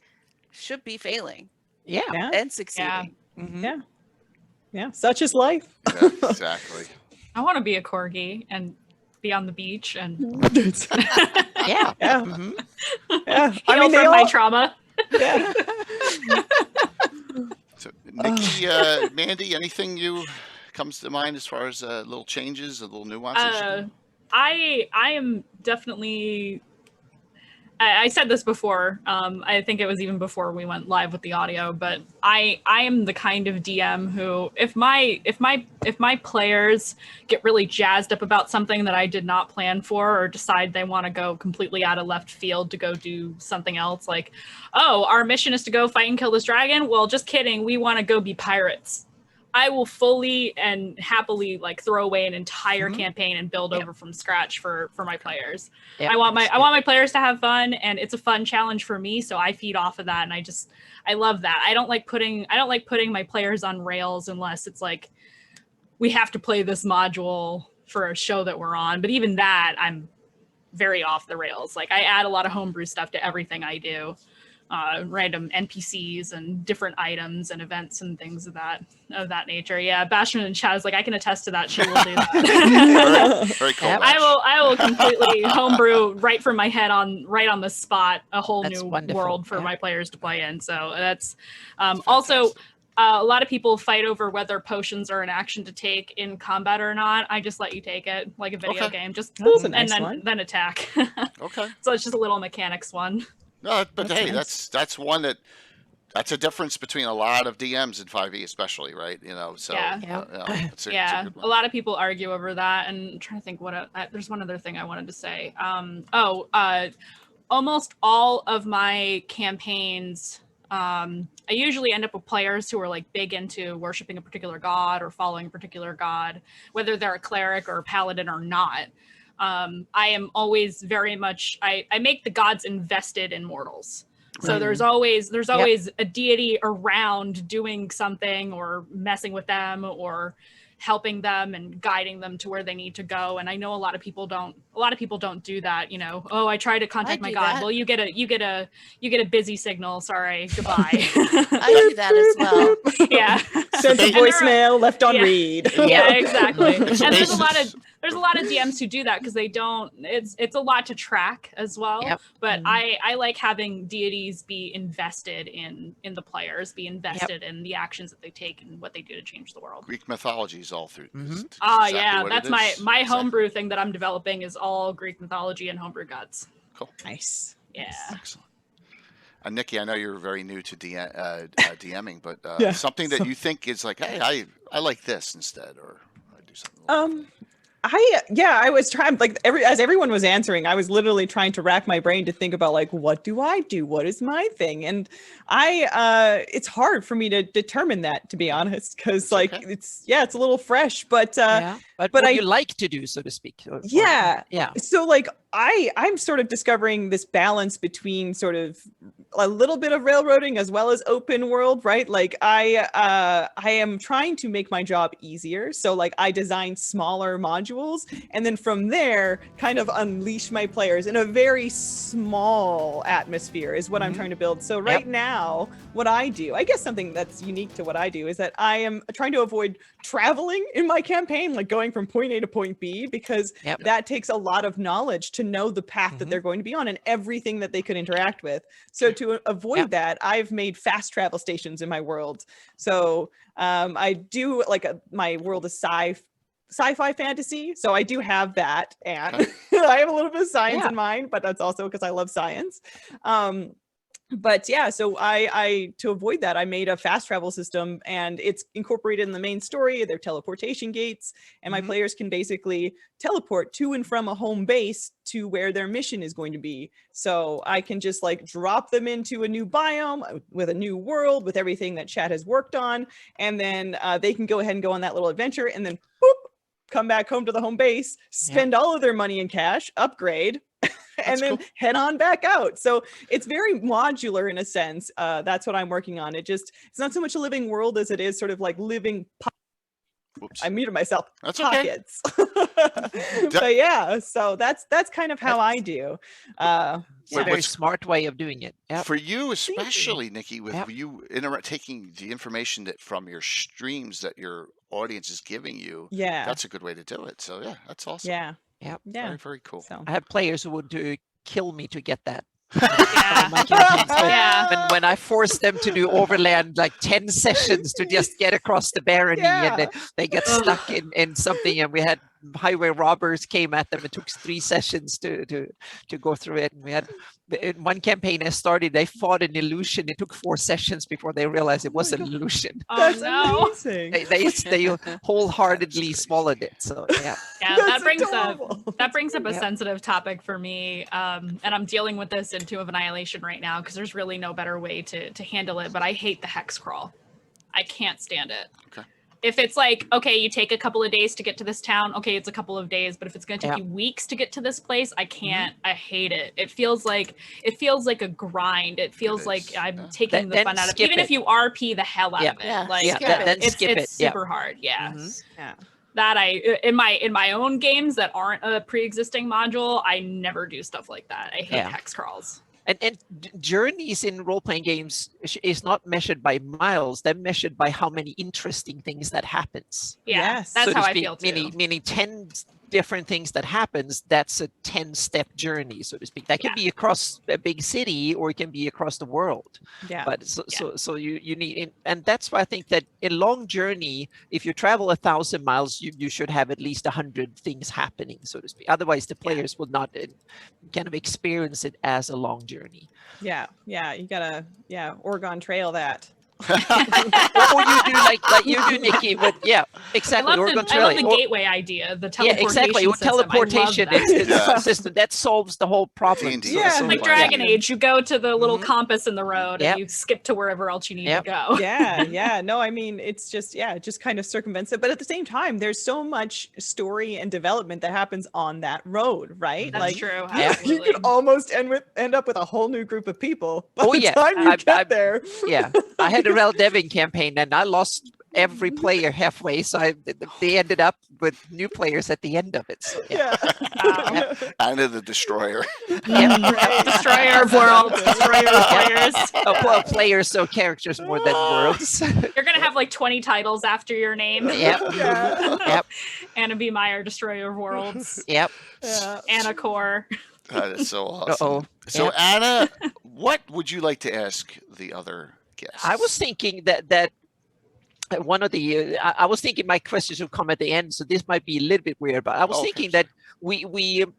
should be failing and succeeding. Yeah, such is life. Yeah, exactly. I want to be a corgi and be on the beach and Yeah. Mm-hmm. heal from my trauma. Yeah. So, Nikki, Mandy, anything comes to mind as far as little changes, little nuances? I am definitely. I said this before. I think it was even before we went live with the audio. But I am the kind of DM who, if my players get really jazzed up about something that I did not plan for, or decide they want to go completely out of left field to go do something else, like, oh, our mission is to go fight and kill this dragon. Well, just kidding. We want to go be pirates. I will fully and happily like throw away an entire campaign and build over from scratch for my players. I want my players to have fun, and it's a fun challenge for me, so I feed off of that, and I love that. I don't like putting my players on rails unless it's like we have to play this module for a show that we're on. But even that, I'm very off the rails. Like I add a lot of homebrew stuff to everything I do. Random NPCs and different items and events and things of that nature. Yeah, Bastion and Chad is like, I can attest to that. She will do that. Very cool. I will completely homebrew right from my head right on the spot a whole That's new wonderful. world for my players to play in. So that's also a lot of people fight over whether potions are an action to take in combat or not. I just let you take it like a video game. Just That's a boop, nice and one. then attack. Okay. So it's just a little mechanics one. No, but That's hey, nice. that's one that's a difference between a lot of DMs in 5e, especially, right? You know, so Yeah. it's a good A one. lot of people argue over that, and I'm trying to think there's one other thing I wanted to say. Almost all of my campaigns, I usually end up with players who are like big into worshiping a particular god or following a particular god, whether they're a cleric or a paladin or not. I am always very much, I make the gods invested in mortals. So there's always a deity around doing something or messing with them or helping them and guiding them to where they need to go. And I know a lot of people don't do that, you know. Oh, I try to contact my do god. that. Well, you get a busy signal. Sorry, goodbye. I do that as well. Yeah. Sent a And there are- voicemail, left on yeah. read. Yeah, exactly. And there's a basis. lot of DMs who do that because they don't. It's a lot to track as well. Yep. But I like having deities be invested in the players, be invested in the actions that they take and what they do to change the world. Greek mythology is all through. Yeah, what that's it my is. my Exactly. homebrew thing that I'm developing is all Greek mythology and homebrew gods. Cool. Nice. Yeah. Excellent. Nikki, I know you're very new to DMing, but Yeah, something that so- you think is like, hey, I like this instead, or I do something. I was trying, like, as everyone was answering, I was literally trying to rack my brain to think about, like, what do I do? What is my thing? And it's hard for me to determine that, to be honest, because like okay. it's a little fresh, but but what you like to do, so to speak. Yeah. Yeah. So like I'm sort of discovering this balance between sort of a little bit of railroading as well as open world, right? Like I am trying to make my job easier. So like I design smaller modules and then from there kind of unleash my players in a very small atmosphere is what I'm trying to build. So right now, what I do, I guess something that's unique to what I do is that I am trying to avoid traveling in my campaign, like going from point A to point B, because that takes a lot of knowledge to know the path that they're going to be on and everything that they could interact with. So to avoid that, I've made fast travel stations in my world. So I do like my world is sci-fi fantasy, so I do have that, and I have a little bit of science in mind, but that's also because I love science. But yeah, so I to avoid that, I made a fast travel system, and it's incorporated in the main story. They're teleportation gates, and my players can basically teleport to and from a home base to where their mission is going to be. So I can just like drop them into a new biome with a new world with everything that Chad has worked on, and then they can go ahead and go on that little adventure, and then boop, come back home to the home base, spend all of their money in cash, upgrade, and then head on back out. So it's very modular in a sense. That's what I'm working on. It's not so much a living world as it is sort of like living I muted myself. That's pockets. But yeah, so that's kind of how I do. It's a very smart way of doing it. For you, especially, Nikki, with you taking the information from your streams that your audience is giving you, that's a good way to do it. So yeah, that's awesome. Yeah. Very, very cool. So. I have players who would kill me to get that. When I forced them to do overland like 10 sessions to just get across the barony, and they get stuck in something, and we had highway robbers came at them. It took 3 sessions to go through it. And we had in one campaign I started, they fought an illusion. It took 4 sessions before they realized it was an illusion. That's amazing. They wholeheartedly swallowed it. So that brings up a sensitive topic for me, and I'm dealing with this in 2 of Annihilation right now because there's really no better way to handle it. But I hate the hex crawl. I can't stand it. if it's like, okay, you take a couple of days to get to this town, okay, it's a couple of days, but if it's going to take you weeks to get to this place, I can't. I hate it. It feels like a grind. It feels like I'm taking the fun out of it. Even if you RP the hell out of it. Yeah, Like it's super hard. Yeah. Yeah. That in my own games that aren't a pre-existing module, I never do stuff like that. I hate hex crawls. And journeys in role-playing games is not measured by miles. They're measured by how many interesting things that happens. Yeah, that's how I feel too. Meaning 10 different things that happens, that's a 10-step journey, so to speak. That can be across a big city, or it can be across the world. Yeah. But so you need, and that's why I think that a long journey, if you travel 1,000 miles, you should have at least 100 things happening, so to speak. Otherwise, the players will not kind of experience it as a long journey. Yeah. You gotta Oregon Trail that. Or you do like you do, Nikki, but exactly. I love the gateway idea, the teleportation exactly. With teleportation, it's a system that solves the whole problem. Like Dragon Age, you go to the little compass in the road and you skip to wherever else you need to go. No, I mean, it's just, it just kind of circumvents it. But at the same time, there's so much story and development that happens on that road, right? That's true. You could almost end up with a whole new group of people by the time you get there. I had a Rel Devin campaign and I lost every player halfway, so they ended up with new players at the end of it. So, And the destroyer. Destroyer of worlds, destroyer of players. Players, so characters more than worlds. You're gonna have like 20 titles after your name. Anna B. Meyer, Destroyer of Worlds. Anna Core. That is so awesome. So Anna, what would you like to ask the other guests? I was thinking that one of the I was thinking my questions would come at the end, so this might be a little bit weird, but I was thinking that we've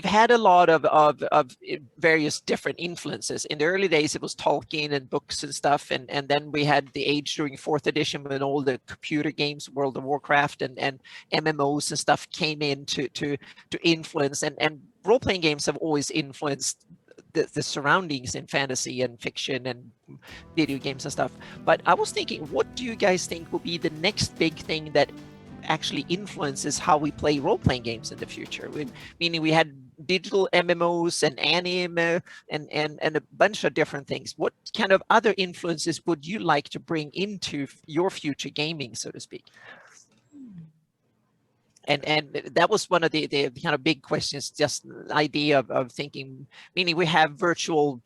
had a lot of various different influences. In the early days, it was Tolkien and books and stuff, and then we had the age during 4th edition when all the computer games, World of Warcraft and MMOs and stuff came in to influence, and role-playing games have always influenced the surroundings in fantasy and fiction and video games and stuff. But I was thinking, what do you guys think will be the next big thing that actually influences how we play role-playing games in the future? Meaning we had digital MMOs and anime and a bunch of different things. What kind of other influences would you like to bring into your future gaming, so to speak? And that was one of the kind of big questions, just the idea of thinking, meaning we have virtual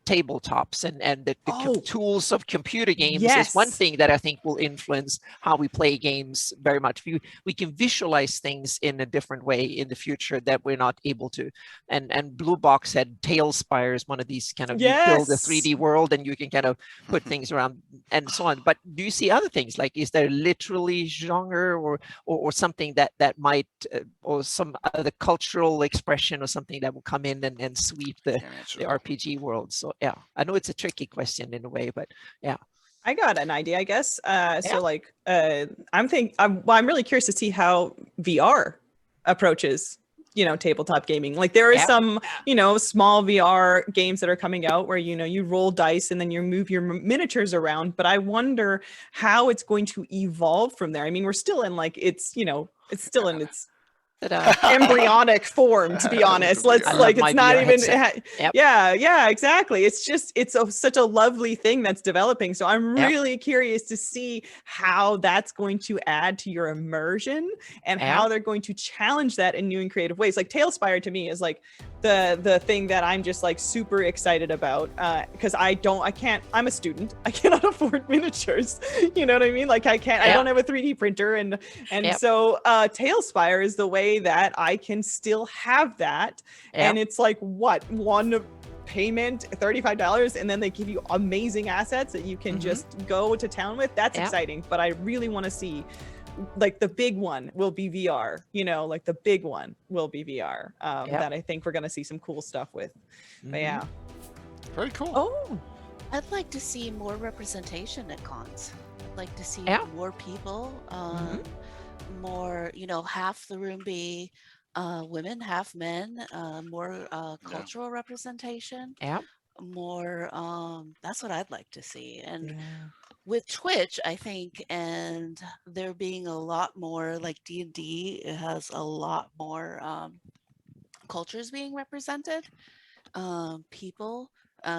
tabletops and the tools of computer games is one thing that I think will influence how we play games very much. We can visualize things in a different way in the future that we're not able to. And Blue Box had Tailspires, one of these kind of you build a 3D world and you can kind of put things around and so on. But do you see other things? Like, is there literally genre or something that might or some other cultural expression or something that will come in and sweep the RPG world? So I know it's a tricky question in a way, but I got an idea, I guess. So like, I'm really curious to see how VR approaches, tabletop gaming. Like there is some, small VR games that are coming out where, you roll dice and then you move your miniatures around. But I wonder how it's going to evolve from there. I mean, we're still in like, it's still in its embryonic form, to be honest. It's not even exactly. It's such a lovely thing that's developing, so I'm really curious to see how that's going to add to your immersion and how they're going to challenge that in new and creative ways. Like Tailspire to me is like the thing that I'm just like super excited about, because I'm a student, I cannot afford miniatures, you know what I mean? Like I don't have a 3D printer, and so Tailspire is the way that I can still have that. And it's like one payment, $35, and then they give you amazing assets that you can just go to town with. That's exciting, but I really want to see like the big one will be VR, like the big one will be VR, that I think we're going to see some cool stuff with. But very cool. Oh, I'd like to see more representation at cons. I'd like to see more people, more, half the room be women, half men, more cultural representation, more, that's what I'd like to see. And with Twitch, I think, and there being a lot more like D&D, it has a lot more cultures being represented, people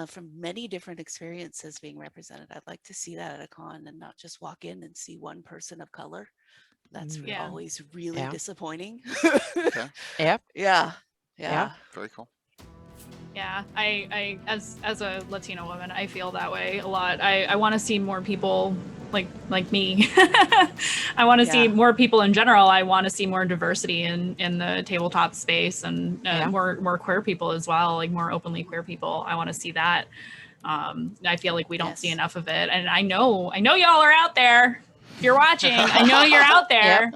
from many different experiences being represented. I'd like to see that at a con and not just walk in and see one person of color. That's Yeah. always really disappointing. Okay. Yep. Yeah. Very cool. Yeah, I as a Latino woman, I feel that way a lot. I want to see more people like me. I want to see more people in general. I want to see more diversity in the tabletop space and more queer people as well, like more openly queer people. I want to see that. I feel like we don't see enough of it, and I know y'all are out there. If you're watching, I know you're out there.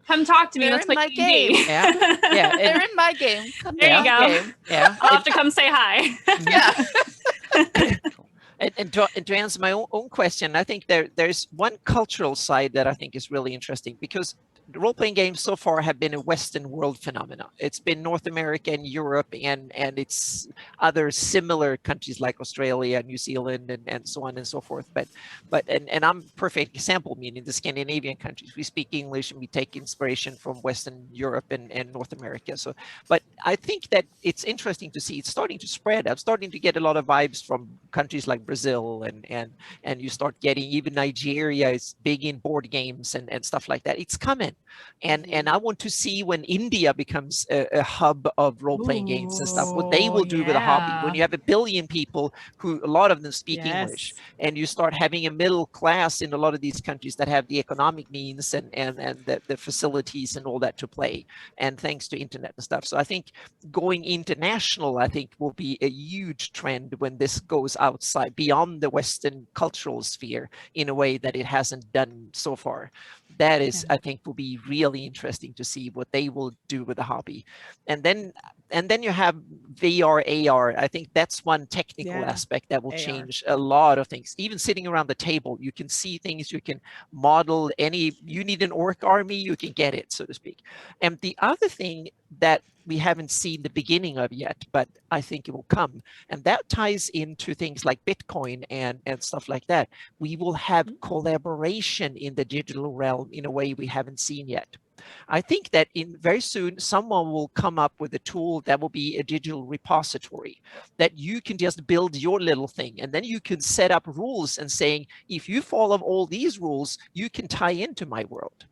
Come talk to me. Let's play D&D. They're in my game. Come there you go. game. I'll have to come say hi. And to answer my own question, I think there's one cultural side that I think is really interesting, because the role-playing games so far have been a Western world phenomenon. It's been North America and Europe and it's other similar countries like Australia, New Zealand, and so on and so forth. But I'm a perfect example, meaning the Scandinavian countries. We speak English and we take inspiration from Western Europe and North America. So, but I think that it's interesting to see it's starting to spread. I'm starting to get a lot of vibes from countries like Brazil and you start getting even Nigeria is big in board games and stuff like that. It's coming. And I want to see when India becomes a hub of role-playing games and stuff, what they will do with a hobby. When you have 1 billion people who a lot of them speak English, and you start having a middle class in a lot of these countries that have the economic means and the facilities and all that to play, and thanks to internet and stuff. So I think going international, I think, will be a huge trend when this goes outside beyond the Western cultural sphere in a way that it hasn't done so far. That is, I think, will be really interesting to see what they will do with the hobby. And then you have VR, AR. I think that's one technical aspect that will change a lot of things. Even sitting around the table, you can see things, you can model you need an orc army, you can get it, so to speak. And the other thing that we haven't seen the beginning of yet, but I think it will come, and that ties into things like Bitcoin and stuff like that. We will have collaboration in the digital realm in a way we haven't seen yet. I think that very soon someone will come up with a tool that will be a digital repository that you can just build your little thing, and then you can set up rules and saying, if you follow all these rules, you can tie into my world.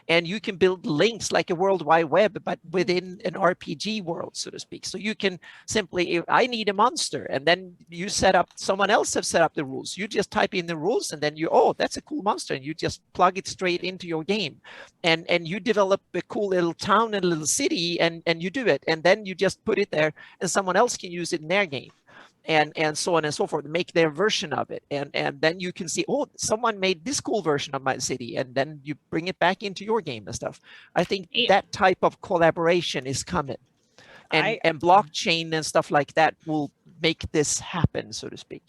And you can build links like a World Wide Web, but within an RPG world, so to speak. So you can simply, I need a monster, and then you someone else have set up the rules. You just type in the rules, and then that's a cool monster, and you just plug it straight into your game. And you develop a cool little town and a little city, and you do it. And then you just put it there, and someone else can use it in their game. And so on and so forth, make their version of it. And then you can see, someone made this cool version of my city, and then you bring it back into your game and stuff. I think that type of collaboration is coming. And blockchain and stuff like that will make this happen, so to speak.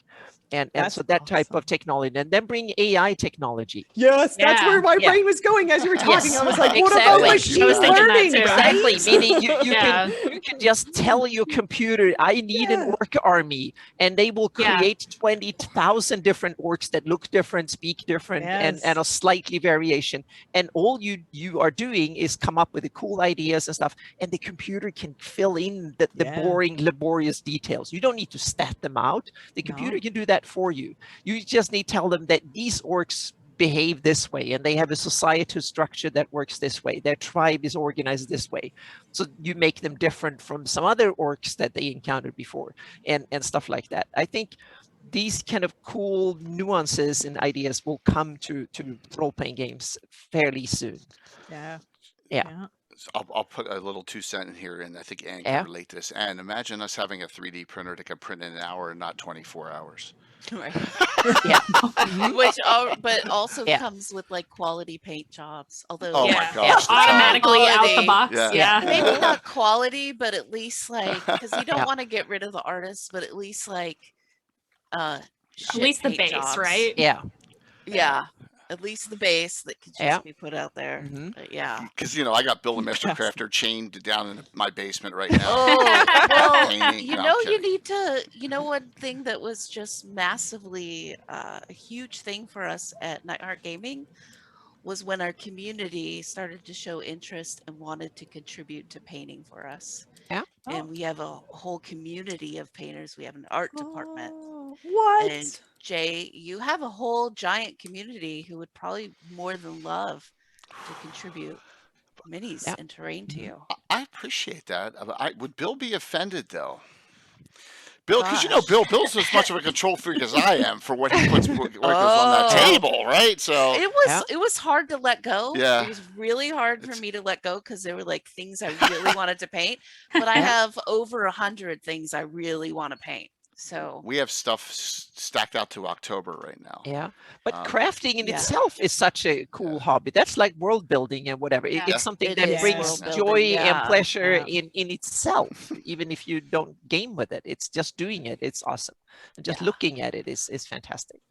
And so that type of technology, and then bring AI technology. Yes, that's where my brain was going as you were talking. I was like, what about machine learning? Exactly. Meaning you can just tell your computer, I need an orc army, and they will create 20,000 different orcs that look different, speak different, and a slightly variation. And all you are doing is come up with the cool ideas and stuff, and the computer can fill in the boring, laborious details. You don't need to stat them out. The computer can do that for you. You just need to tell them that these orcs behave this way, and they have a societal structure that works this way. Their tribe is organized this way. So you make them different from some other orcs that they encountered before, and stuff like that. I think these kind of cool nuances and ideas will come to role-playing games fairly soon. Yeah. I'll put a little 2 cent in here, and I think Anne can relate to this. And imagine us having a 3D printer that can print in an hour and not 24 hours. Right. But also comes with like quality paint jobs. Although my gosh, automatically out the box. Maybe not quality, but at least like, because you don't want to get rid of the artists, but at least like at least the base, jobs. right? Yeah. At least the base that could just be put out there. But because I got Bill the Master Crafter chained down in my basement right now. Well, you need to one thing that was just massively a huge thing for us at Nightheart Gaming was when our community started to show interest and wanted to contribute to painting for us. Yeah. And we have a whole community of painters. We have an art department. What? And Jay, you have a whole giant community who would probably more than love to contribute minis and terrain to you. I appreciate that. Would Bill be offended though? Bill, because Gosh. Bill's as much of a control freak as I am for what he puts, what goes on that table, right? So it was hard to let go. Yeah. It was really hard for me to let go because there were like things I really wanted to paint. But I have over 100 things I really want to paint. So we have stuff stacked out to October right now. Yeah, but crafting in yeah. itself is such a cool hobby. That's like world building and whatever. Yeah. It's something It that is brings world joy building, yeah. and pleasure Yeah. in itself, even if you don't game with it. It's just doing it. It's awesome. And just Yeah. looking at it is fantastic.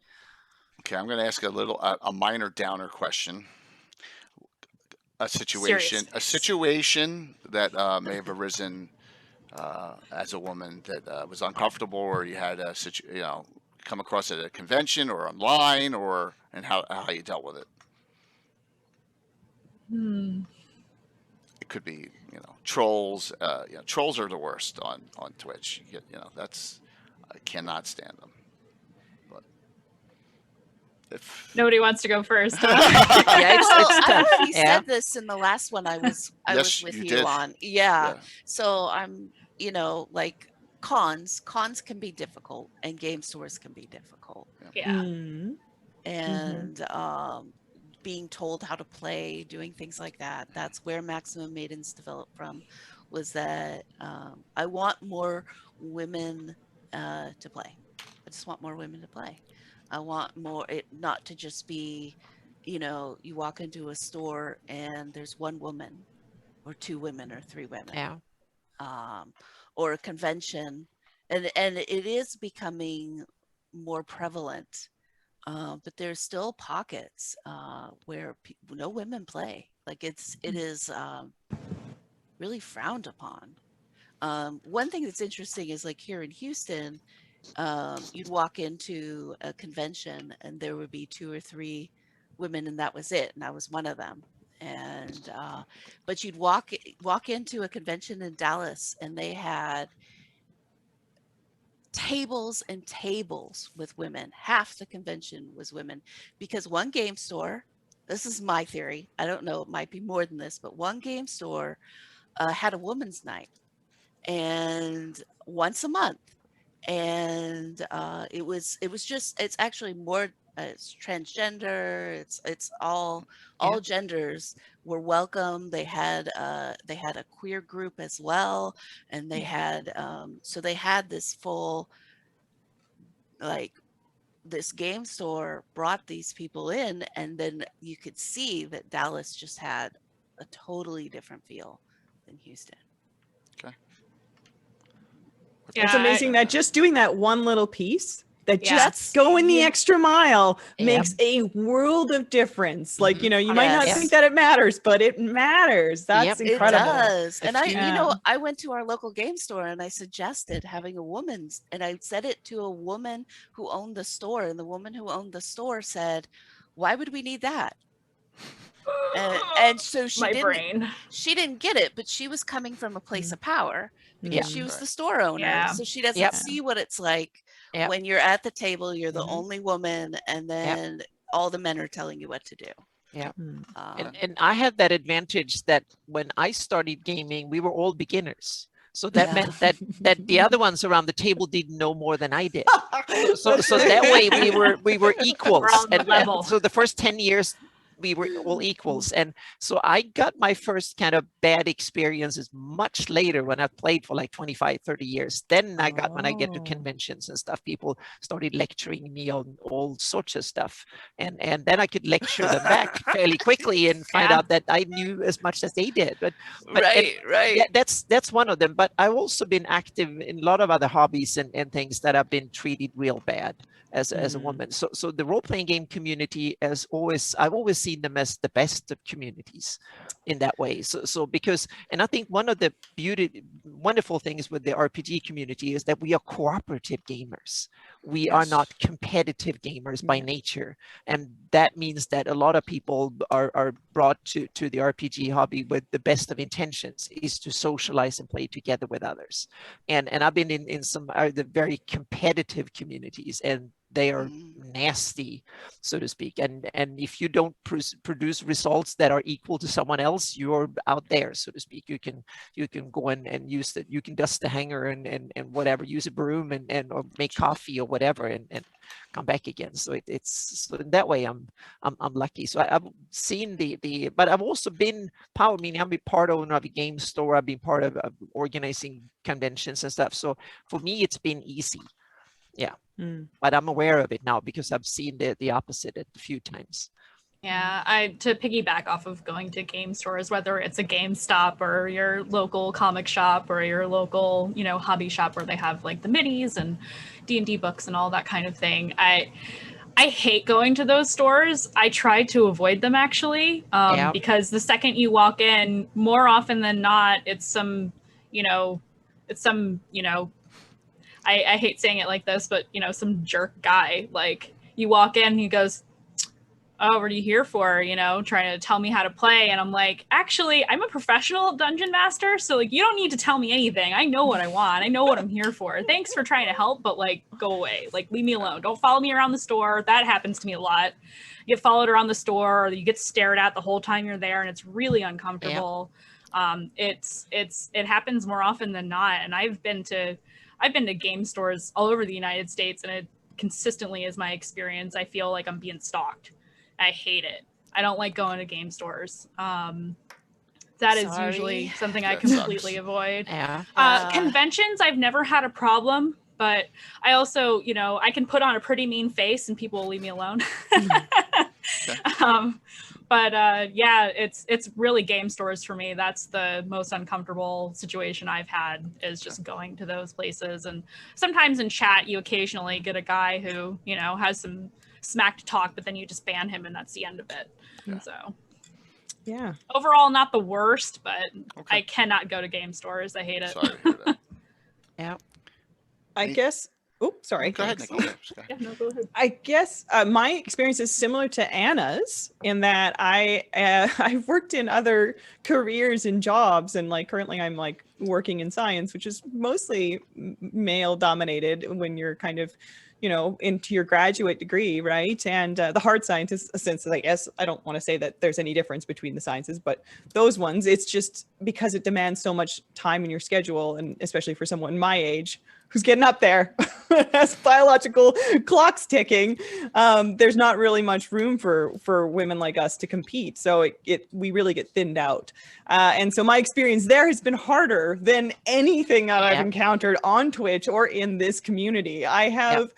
Okay, I'm going to ask a minor downer question. A situation that may have arisen as a woman that was uncomfortable, or you had come across at a convention or online, and how you dealt with it. It could be trolls. Trolls are the worst on Twitch. I cannot stand them. But if Nobody wants to go first. Yeah, Well, I don't know if you Yeah. said this in the last one I was Yes, with you you did. on. Yeah. So I'm, like cons can be difficult and game stores can be difficult. Yeah. Mm. And being told how to play, doing things like that. That's where Maximum Maidens developed from, was that I want more women to play. I just want more women to play. I want it not to just be, you walk into a store and there's one woman or two women or three women. Yeah. Or a convention. And it is becoming more prevalent. But there's still pockets where no women play. Like it is really frowned upon. One thing that's interesting is like here in Houston, you'd walk into a convention and there would be 2 or 3 women and that was it. And I was one of them. And but you'd walk into a convention in Dallas and they had tables and tables with women. Half the convention was women because one game store, this is my theory, I don't know, it might be more than this, but one game store had a women's night and once a month. And it's actually more, it's transgender, it's all genders were welcome. They had a queer group as well, and they had so they had this full, like, this game store brought these people in, and then you could see that Dallas just had a totally different feel than Houston. It's amazing that just doing that one little piece, that Yeah. just going the Yeah. extra mile Yeah. makes a world of difference. Like, you might not Yes. think that it matters, but it matters. That's Yep. incredible. It does. And Yeah. I went to our local game store and I suggested having a woman's, and I said it to a woman who owned the store, and the woman who owned the store said, "Why would we need that?" And so My brain. she didn't get it, but she was coming from a place of power because she was the store owner. Yeah. So she doesn't Yep. see what it's like Yep. when you're at the table, you're the Mhm. only woman, and then all the men are telling you what to do. Yeah. Mm. And I had that advantage that when I started gaming, we were all beginners. So that Yeah. meant that the other ones around the table didn't know more than I did. So that way we were equals. We're on the And level. so the first 10 years we were all equals. And so I got my first kind of bad experiences much later when I played for like 25, 30 years. Then when I get to Oh. conventions and stuff, people started lecturing me on all sorts of stuff. And then I could lecture them back fairly quickly and find Yeah. out that I knew as much as they did. But Right. yeah, that's one of them. But I've also been active in a lot of other hobbies and things that have been treated real bad as a woman. So the role-playing game community I've always seen them as the best of communities in that way. So because, and I think one of the wonderful things with the RPG community is that we are cooperative gamers. We are not competitive gamers by nature. And that means that a lot of people are brought to the RPG hobby with the best of intentions, is to socialize and play together with others. And I've been in some the very competitive communities, and they are nasty, so to speak. And if you don't produce results that are equal to someone else, you're out there, so to speak. You can go in and use that. You can dust the hanger and whatever, use a broom and or make coffee or whatever, and come back again. So it's so in that way I'm lucky. So I've seen but I've also been meaning I've been part owner of a game store. I've been part of organizing conventions and stuff. So for me, it's been easy. Yeah. But I'm aware of it now because I've seen the opposite a few times. Yeah, to piggyback off of going to game stores, whether it's a GameStop or your local comic shop or your local, hobby shop where they have like the minis and D&D books and all that kind of thing. I hate going to those stores. I try to avoid them actually, because the second you walk in, more often than not, I hate saying it like this, but some jerk guy, like you walk in, he goes, "Oh, what are you here for?" Trying to tell me how to play. And I'm like, actually, I'm a professional dungeon master. So like, you don't need to tell me anything. I know what I want. I know what I'm here for. Thanks for trying to help, but like, go away. Like, leave me alone. Don't follow me around the store. That happens to me a lot. You get followed around the store, or you get stared at the whole time you're there, and it's really uncomfortable. It happens more often than not. And I've been to game stores all over the United States, and it consistently is my experience. I feel like I'm being stalked. I hate it. I don't like going to game stores. That is usually something I completely avoid. Conventions, I've never had a problem, but I also, I can put on a pretty mean face and people will leave me alone. It's really game stores for me. That's the most uncomfortable situation I've had, is just going to those places. And sometimes in chat, you occasionally get a guy who, has some smack to talk, but then you just ban him and that's the end of it. So overall, not the worst, but I cannot go to game stores. I hate it. Sorry to hear that. I guess. Oh, sorry. Go ahead, Nicole. No, go ahead. I guess my experience is similar to Anna's in that I've worked in other careers and jobs, and like currently I'm like working in science, which is mostly male dominated when you're kind of into your graduate degree, right? And the hard sciences, since I guess I don't want to say that there's any difference between the sciences, but those ones, it's just because it demands so much time in your schedule, and especially for someone my age who's getting up there, has biological clocks ticking, there's not really much room for women like us to compete. So we really get thinned out. And so my experience there has been harder than anything that I've encountered on Twitch or in this community. I have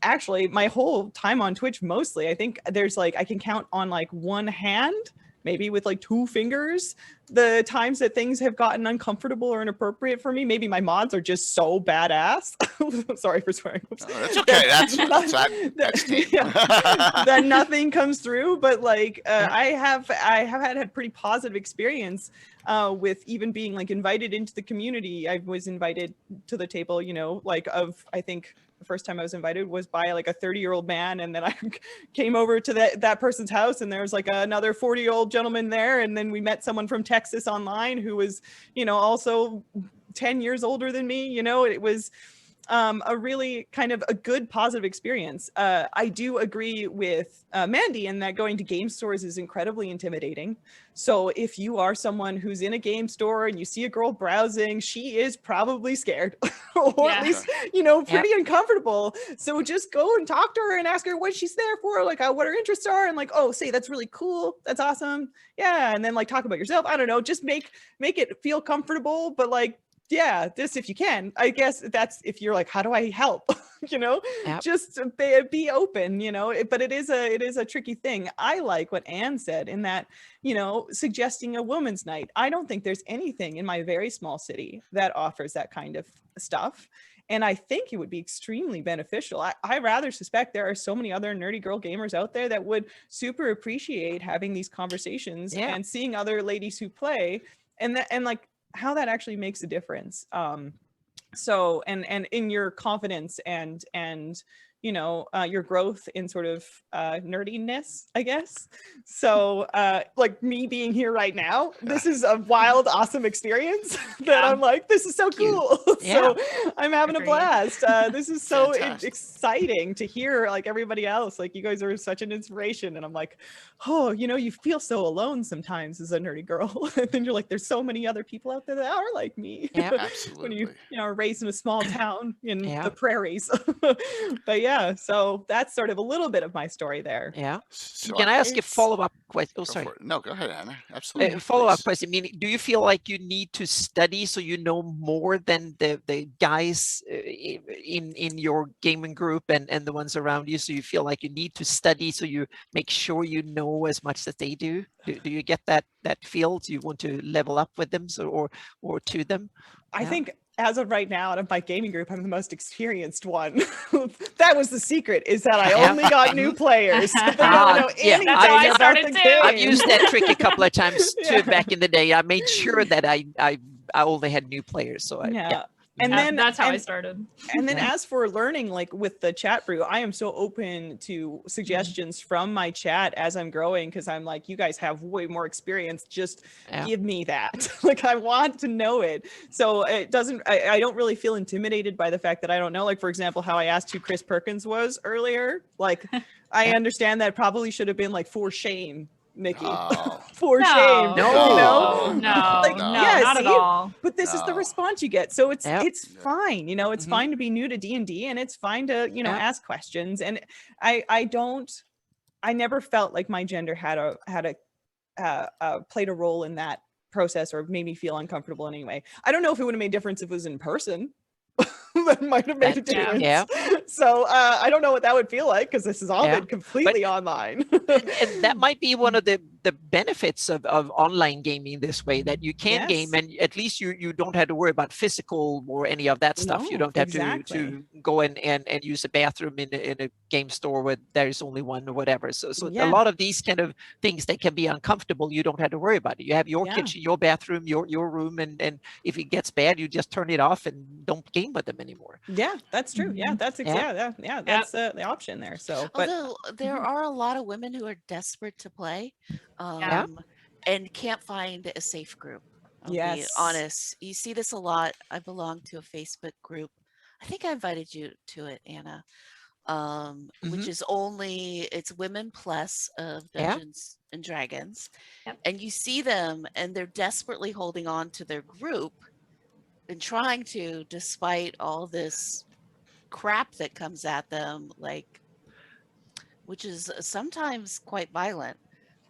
actually my whole time on Twitch, mostly, I think there's like, I can count on like one hand, maybe with like two fingers, the times that things have gotten uncomfortable or inappropriate for me. Maybe my mods are just so badass. Sorry for swearing. No, that's okay. That nothing comes through. But like, I have had pretty positive experience with even being like invited into the community. I was invited to the table, I think the first time I was invited was by like a 30-year-old man, and then I came over to that person's house, and there was like another 40-year-old gentleman there, and then we met someone from Texas online who was, also 10 years older than me. It was a really kind of a good positive experience. I do agree with Mandy in that going to game stores is incredibly intimidating. So if you are someone who's in a game store and you see a girl browsing, she is probably scared or at least, pretty uncomfortable. So just go and talk to her and ask her what she's there for, like what her interests are, and like, oh, say that's really cool. That's awesome. Yeah. And then like talk about yourself. I don't know, just make it feel comfortable, but like, this if you can. I guess that's if you're like, how do I help? you know, Yep. just be open, you know. But it is a tricky thing. I like what Anne said in that, you know, suggesting a woman's night. I don't think there's anything in my very small city that offers that kind of stuff. And I think it would be extremely beneficial. I rather suspect there are so many other nerdy girl gamers out there that would super appreciate having these conversations and seeing other ladies who play, and like how that actually makes a difference. So and in your confidence and you know, your growth in sort of nerdiness, I guess. So like me being here right now, this is a wild, awesome experience that I'm like, this is so cool. So I'm having a blast. This is so exciting to hear, like, everybody else. Like, you guys are such an inspiration. And I'm like, oh, you know, you feel so alone sometimes as a nerdy girl. And then you're like, there's so many other people out there that are like me. Yeah, absolutely. When you know, are raised in a small town in the prairies. But yeah, so that's sort of a little bit of my story there. Yeah. So Can I ask a follow-up question? Oh, sorry. No, go ahead, Anna. Absolutely. Follow-up please. question. Meaning, do you feel like you need to study so you know more than the guys in your gaming group and the ones around you? So you feel like you need to study so you make sure you know as much as they do? Do you get that feel? Do you want to level up with them, so or to them? I think as of right now, out of my gaming group, I'm the most experienced one. That was the secret, is that I only got new players. They don't know anything That's how I about started the too. game. I've used that trick a couple of times too Yeah. back in the day. I made sure that I only had new players. So And then that's how I started. And then as for learning, like with the chat brew, I am so open to suggestions from my chat as I'm growing, because I'm like, you guys have way more experience. Just give me that. Like, I want to know it. So it doesn't, I don't really feel intimidated by the fact that I don't know. Like, for example, how I asked who Chris Perkins was earlier. Like, I understand that probably should have been like, for shame, Nikki. For shame. No. You know? No, Like, no, yeah, not see? at all. But this is the response you get. So it's fine. You know, it's Mhm. fine to be new to D&D, and it's fine to, you know, ask questions. And I never felt like my gender had played a role in that process or made me feel uncomfortable in any way. I don't know if it would have made a difference if it was in person. That might have made a difference. So I don't know what that would feel like, because this has all been completely online. And that might be one of the benefits of online gaming this way, that you can game, and at least you don't have to worry about physical or any of that stuff. You don't have to go and use a bathroom in a game store where there's only one or whatever. So a lot of these kind of things that can be uncomfortable, you don't have to worry about it. You have your kitchen, your bathroom, your room, and if it gets bad, you just turn it off and don't game with them anymore. Yeah, that's true. Yeah, that's that's the option there. So, but although there are a lot of women who are desperate to play, and can't find a safe group. I'll be honest. You see this a lot. I belong to a Facebook group. I think I invited you to it, Anna. Which is it's women plus of Dungeons and Dragons, and you see them, and they're desperately holding on to their group and trying to, despite all this crap that comes at them, like, which is sometimes quite violent,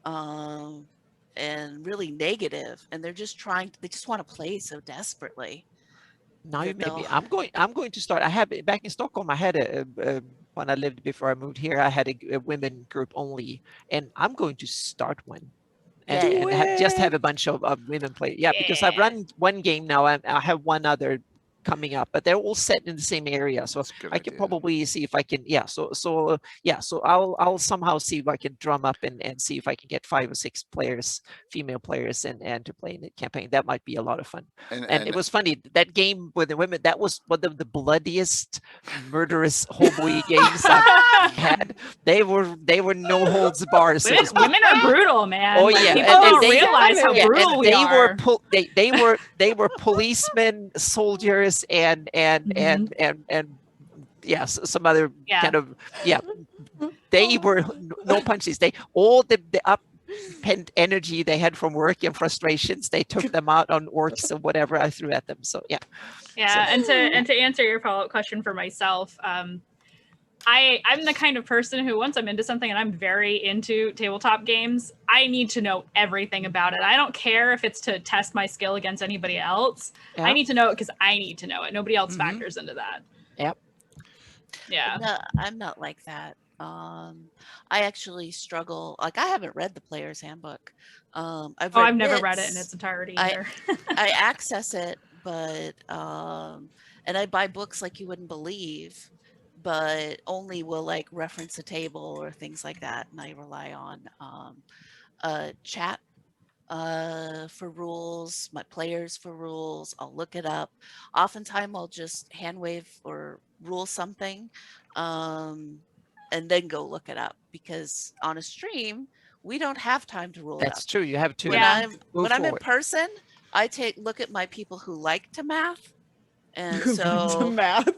and really negative, and they just want to play so desperately. Now I'm going to start. I have back in Stockholm. I had a when I lived before I moved here. I had a women group only, and I'm going to start one. And just have a bunch of women play. Because I've run one game now. I have one other coming up, but they're all set in the same area, so I can probably see if I can so I'll somehow see if I can drum up and see if I can get 5 or 6 players, female players, and to play in the campaign. That might be a lot of fun. And it was funny, that game with the women, that was one of the bloodiest, murderous hoboy games I've had. They were no holds bars. Women are brutal, man. Oh, like, yeah. People don't realize how brutal we are. They were policemen, soldiers, and some other kind of they were no punches. They all the up-pent energy they had from work and frustrations, they took them out on orcs or whatever I threw at them. So and to answer your follow-up question for myself, I'm the kind of person who, once I'm into something and I'm very into tabletop games, I need to know everything about it. I don't care if it's to test my skill against anybody else. I need to know it because I need to know it. Nobody else factors into that. Yeah. No, I'm not like that. I actually struggle. Like, I haven't read the Player's Handbook. I've Oh, read I've never read it in bits. its entirety I either. I access it, but and I buy books like you wouldn't believe, but only will like reference a table or things like that, and I rely on chat for rules, my players for rules. I'll look it up. Oftentimes I'll just hand wave or rule something, um, and then go look it up, because on a stream we don't have time to rule it up. That's true. You have to When Yeah. I'm move when I'm in forward. person, I look at my people who like to math, and To so math.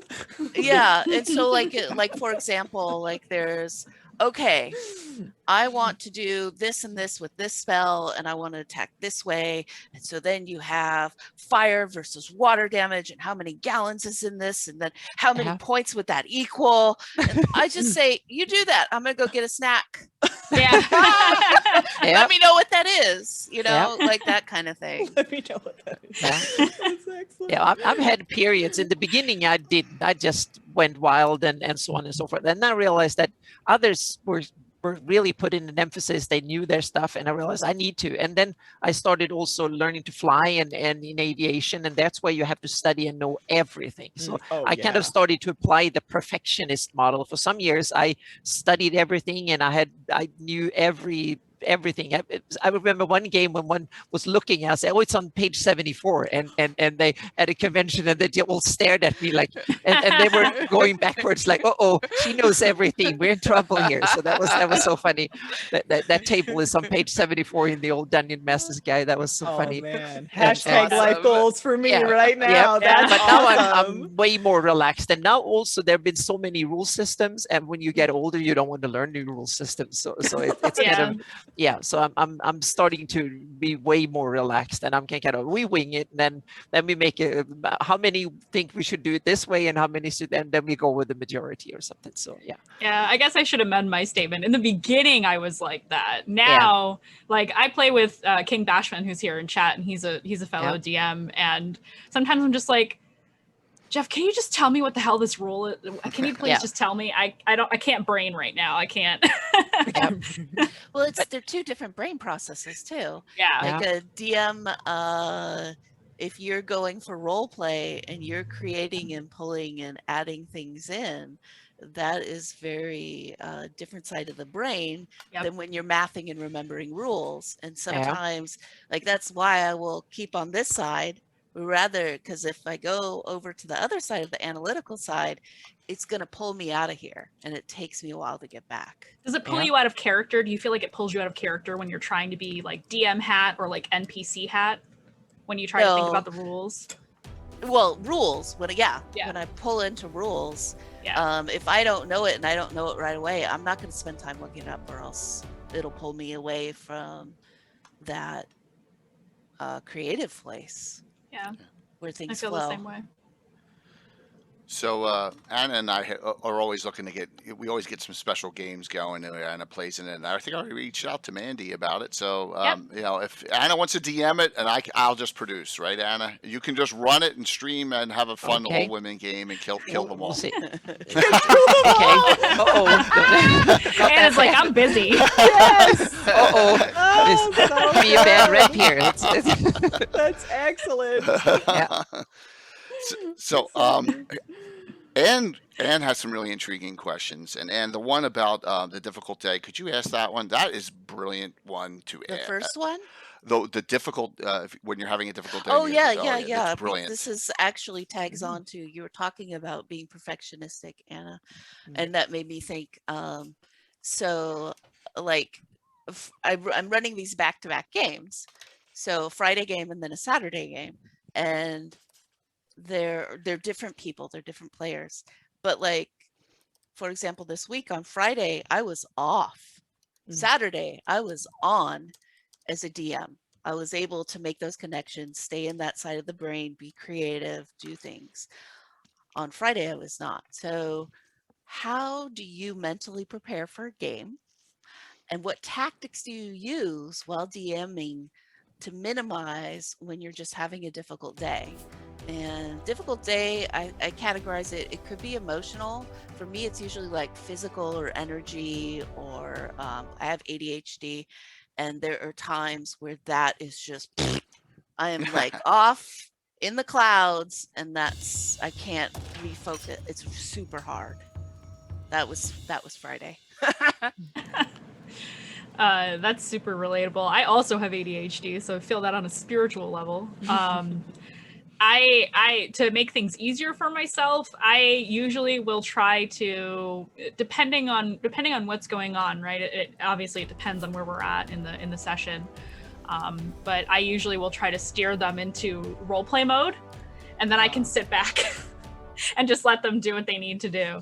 yeah, and so like for example, like there's okay, I want to do this and this with this spell, and I want to attack this way. And so then you have fire versus water damage, and how many gallons is in this, and then how many points would that equal? And I just say, you do that. I'm gonna go get a snack. Yeah. Let me know what that is. You know, Yep. like that kind of thing. Let me know what that is. Yeah. That's excellent. Yeah, I've had periods. In the beginning, I didn't. I just went wild and so on and so forth. And I realized that others were really putting an emphasis. They knew their stuff, and I realized I need to. And then I started also learning to fly and in aviation, and that's where you have to study and know everything. So I kind of started to apply the perfectionist model. For some years, I studied everything, and I knew everything. I remember one game when one was looking, I said, "Oh, it's on page 74," and they at a convention, and they all stared at me like, and they were going backwards like, "Oh, she knows everything. We're in trouble here." So that was so funny. That table is on page 74 in the old Dungeon Masters guide. That was so funny. Man. And- Hashtag life goals for me right now. Yeah, That's but now awesome. I'm way more relaxed, and now also there have been so many rule systems, and when you get older, you don't want to learn new rule systems. So it's kind of So I'm starting to be way more relaxed, and I'm kind of we wing it, and then we make it. How many think we should do it this way, and how many should, and then we go with the majority or something. So yeah. Yeah, I guess I should amend my statement. In the beginning, I was like that. Now, like I play with King Bashman, who's here in chat, and he's a fellow DM. And sometimes I'm just like, Jeff, can you just tell me what the hell this rule is? Can you please just tell me? I can't brain right now. I can't. Well, they're two different brain processes too. Yeah. Like a DM, if you're going for role play and you're creating and pulling and adding things in, that is very different side of the brain than when you're mathing and remembering rules. And sometimes, like that's why I will keep on this side rather, because if I go over to the other side of the analytical side, it's going to pull me out of here, and it takes me a while to get back. Does it pull you out of character? Do you feel like it pulls you out of character when you're trying to be like DM hat or like NPC hat when you try to think about the rules? Well, rules, when I pull into rules, if I don't know it and I don't know it right away, I'm not going to spend time looking it up, or else it'll pull me away from that creative place. Yeah, where things I feel flow. the same way. So Anna and I are always looking to we always get some special games going, and Anna plays in it. And I think I reached out to Mandy about it. So, you know, if Anna wants to DM it, and I'll just produce, right, Anna? You can just run it and stream and have a fun all women game and kill them all. We'll see. And it's like, I'm busy. Yes. This could be a bad rep here. That's excellent. So Anne has some really intriguing questions, and the one about the difficult day. Could you ask that one? That is a brilliant one to The add. first one? The difficult when you're having a difficult day. Oh yeah. It's brilliant. This is actually tags on to you were talking about being perfectionistic, Anna, and that made me think. So like, I'm running these back-to-back games, so a Friday game and then a Saturday game, and they're different people, they're different players. But like, for example, this week on Friday, I was off. Saturday, I was on as a DM. I was able to make those connections, stay in that side of the brain, be creative, do things. On Friday, I was not. So how do you mentally prepare for a game? And what tactics do you use while DMing to minimize when you're just having a difficult day? And difficult day, I categorize it. It could be emotional. For me, it's usually like physical or energy, or I have ADHD, and there are times where that is just I am like off in the clouds, and I can't refocus. It's super hard. That was Friday. That's super relatable. I also have ADHD, so I feel that on a spiritual level. I to make things easier for myself, I usually will try to, depending on what's going on, right? It obviously it depends on where we're at in the session, but I usually will try to steer them into roleplay mode, and then I can sit back and just let them do what they need to do.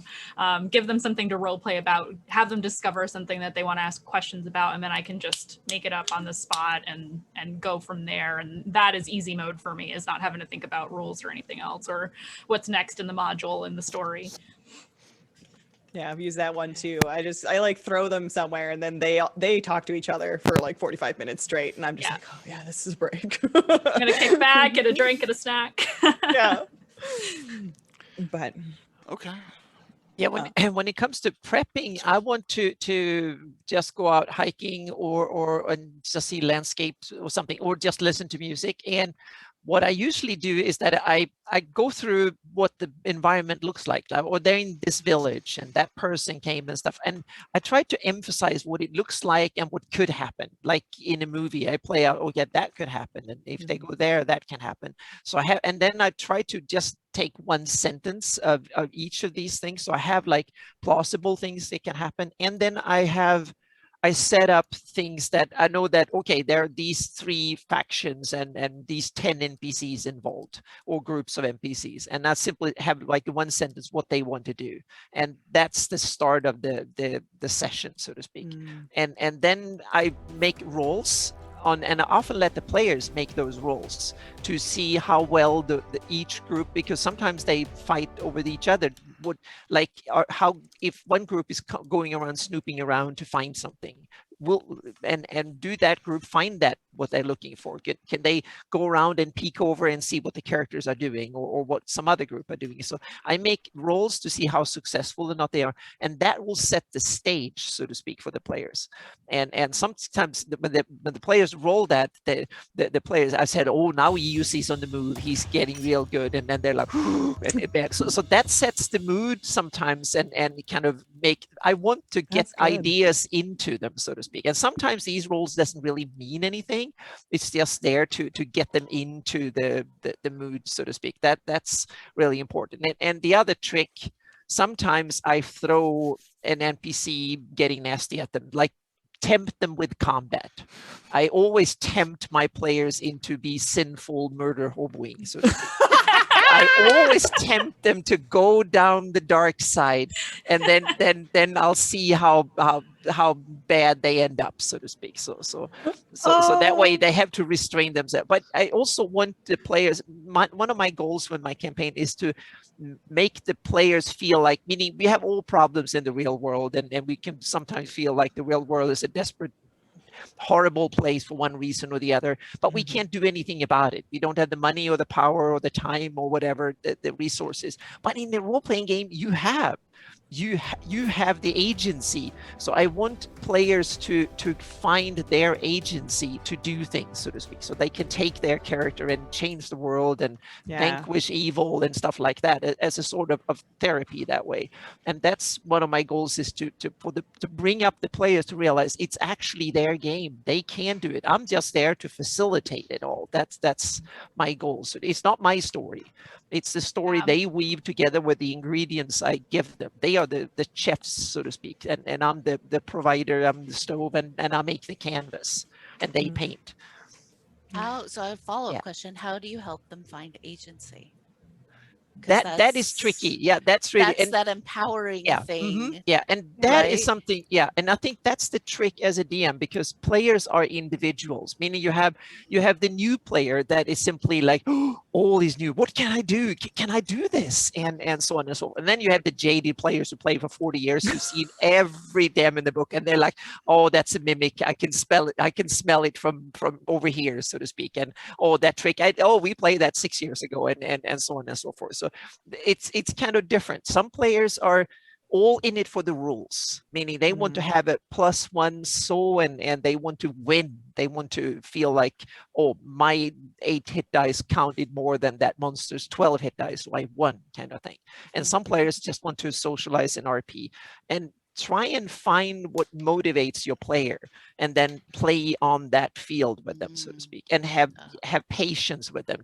Give them something to role play about, have them discover something that they want to ask questions about, and then I can just make it up on the spot and go from there. And that is easy mode for me, is not having to think about rules or anything else, or what's next in the module in the story. Yeah, I've used that one too. I like throw them somewhere, and then they talk to each other for like 45 minutes straight, and I'm just like, oh yeah, this is a break. I'm gonna kick back, get a drink, get a snack. Yeah. But Okay. Yeah, when it comes to prepping, I want to just go out hiking or and just see landscapes or something, or just listen to music. And what I usually do is that I go through what the environment looks like, or they're in this village and that person came and stuff. And I try to emphasize what it looks like and what could happen. Like in a movie, I play out, oh yeah, that could happen. And if they go there, that can happen. So and then I try to just take one sentence of each of these things. So I have like plausible things that can happen. And then I set up things that I know that, okay, there are these 3 factions and these 10 NPCs involved, or groups of NPCs. And I simply have like one sentence what they want to do. And that's the start of the session, so to speak. And then I make roles and I often let the players make those roles to see how well the each group, because sometimes they fight over each other, would like, or how, if one group is going around snooping around to find something, and do that group find that what they're looking for? Can they go around and peek over and see what the characters are doing, or what some other group are doing? So I make roles to see how successful or not they are, and that will set the stage, so to speak, for the players. And sometimes when the players roll that, the players, I said, oh, now Yusi's on the move, he's getting real good, and then they're like, so that sets the mood sometimes, and kind of I want to get ideas into them, so to speak. And sometimes these roles doesn't really mean anything. It's just there to get them into the mood, so to speak. That's really important. And the other trick, sometimes I throw an NPC getting nasty at them, like tempt them with combat. I always tempt my players into the sinful murder hoboing, so to speak. I always tempt them to go down the dark side, and then I'll see how bad they end up, so to speak. So that way they have to restrain themselves. But I also want the players. One of my goals with my campaign is to make the players feel like, meaning we have all problems in the real world, and we can sometimes feel like the real world is a desperate, horrible place for one reason or the other, but we can't do anything about it. We don't have the money or the power or the time or whatever, the resources. But in the role-playing game, you have the agency. So I want players to find their agency to do things, so to speak, so they can take their character and change the world and vanquish evil and stuff like that, as a sort of therapy that way. And that's one of my goals, is to bring up the players to realize it's actually their game. They can do it. I'm just there to facilitate it all. That's my goal. So it's not my story. It's the story they weave together with the ingredients I give them. They are the chefs, so to speak, and I'm the provider. I'm the stove, and I make the canvas, and they paint. So I have a follow-up question. How do you help them find agency? That is tricky. Yeah, that's really That's that empowering thing. Yeah, and that is right? something. Yeah, and I think that's the trick as a DM, because players are individuals. Meaning you have the new player that is simply like, oh, all is new. What can I do? Can I do this? And so on and so on. And then you have the jaded players who play for 40 years, who've seen every DM in the book, and they're like, oh, that's a mimic. I can spell it. I can smell it from over here, so to speak. And oh, that trick. We played that 6 years ago, and so on and so forth. So it's kind of different. Some players are all in it for the rules, meaning they want to have a +1 so, and they want to win. They want to feel like, oh, my 8 hit dice counted more than that monster's 12 hit dice, so I won, kind of thing. And some players just want to socialize in RP and try and find what motivates your player, and then play on that field with them, so to speak, and have patience with them.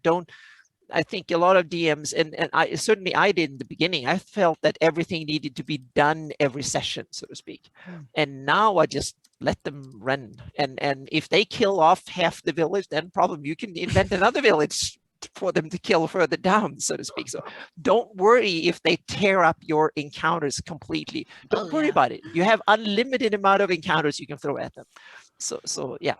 I think a lot of DMs, and I did in the beginning, I felt that everything needed to be done every session, so to speak. And now I just let them run. And if they kill off half the village, then problem, you can invent another village for them to kill further down, so to speak. So don't worry if they tear up your encounters completely. Don't worry about it. You have unlimited amount of encounters you can throw at them. So yeah.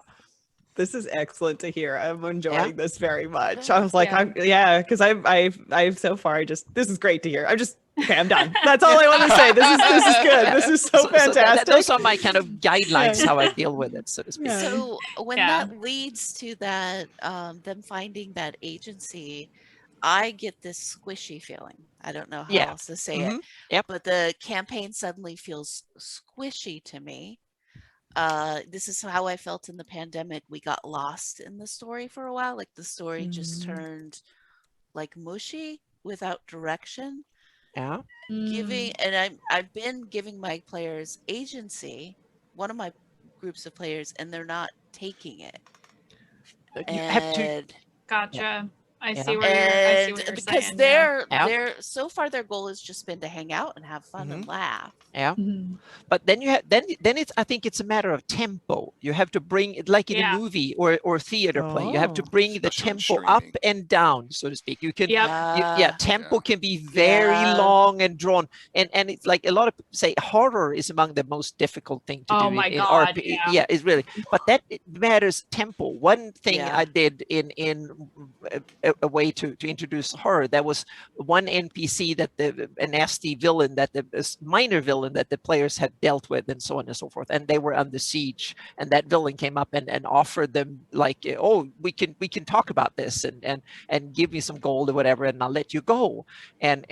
This is excellent to hear. I'm enjoying this very much. I was like, because I've so far this is great to hear. I'm done. That's all I want to say. This is good. This is so fantastic. Those are my kind of guidelines how I deal with it, so to speak. So when that leads to that, them finding that agency, I get this squishy feeling. I don't know how else to say it. Yep. But the campaign suddenly feels squishy to me. This is how I felt in the pandemic. We got lost in the story for a while. Like the story just turned like mushy without direction. Yeah. I've been giving my players agency, one of my groups of players, and they're not taking it. You have to. Gotcha. I see where you're because saying. they're so far their goal has just been to hang out and have fun and laugh. Yeah. But then I think it's a matter of tempo. You have to bring it like in a movie or theater play. You have to bring the tempo up and down, so to speak. You can tempo can be very long and drawn. And it's like a lot of people say horror is among the most difficult thing to do in RP. Yeah, it's really. But that matters tempo. One thing I did in a way to introduce horror, that was one NPC that a nasty villain, that this minor villain that the players had dealt with, and so on and so forth, and they were under siege, and that villain came up and offered them like, oh, we can talk about this and give me some gold or whatever, and I'll let you go. And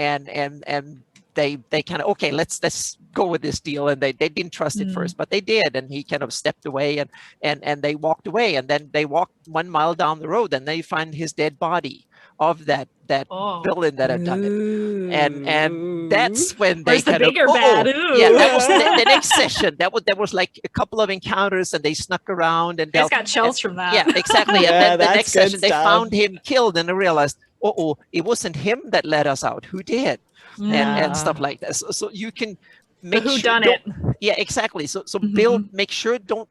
they kind of, okay, let's go with this deal. And they didn't trust it first, but they did. And he kind of stepped away and they walked away. And then they walked 1 mile down the road and they find his dead body of that villain that had done it. And that's when they kind of, that was the next session. That was like a couple of encounters, and they snuck around and I got chills from that. Yeah, exactly. And then the next session they found him killed, and they realized, it wasn't him that let us out. Who did? And stuff like that. So you can make who done it. Yeah, exactly. So build, make sure don't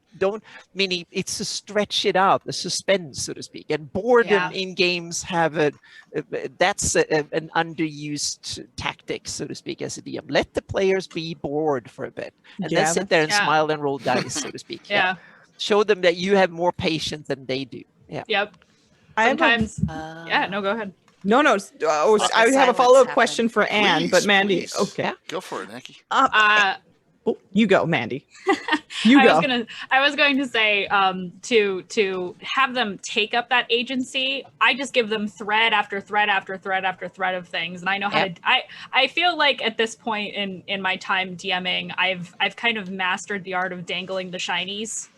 meaning it's to stretch it out, the suspense, so to speak. And boredom in games have that's an underused tactic, so to speak, as a DM. Let the players be bored for a bit, and then sit there and smile and roll dice, so to speak. Show them that you have more patience than they do. Yep. Sometimes. No, go ahead. No. I have a follow-up question for Anne, but Mandy. Please. Okay. Go for it, Nikki. You go, Mandy. You go. I was going to say to have them take up that agency. I just give them thread after thread after thread after thread of things, and I know how to. I feel like at this point in my time DMing, I've kind of mastered the art of dangling the shinies.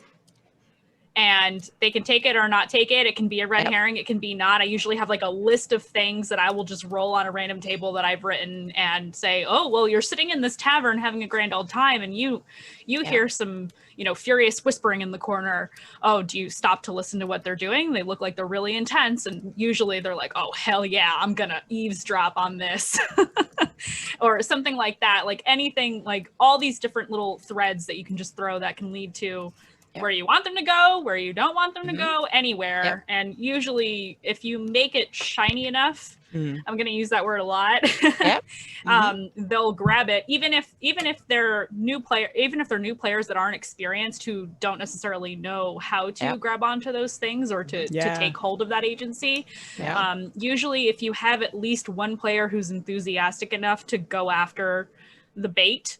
And they can take it or not take it. It can be a red herring. It can be not. I usually have like a list of things that I will just roll on a random table that I've written and say, oh, well, you're sitting in this tavern having a grand old time, and you hear some, furious whispering in the corner. Oh, do you stop to listen to what they're doing? They look like they're really intense. And usually they're like, oh, hell yeah, I'm going to eavesdrop on this. Or something like that. Like anything, like all these different little threads that you can just throw that can lead to Yep. where you want them to go, where you don't want them to Mhm. go, anywhere. Yep. And usually, if you make it shiny enough, Mm. I'm going to use that word a lot. Yep. They'll grab it, even if they're new players that aren't experienced, who don't necessarily know how to Yep. grab onto those things or to Yeah. take hold of that agency. Yeah. Usually, if you have at least one player who's enthusiastic enough to go after the bait,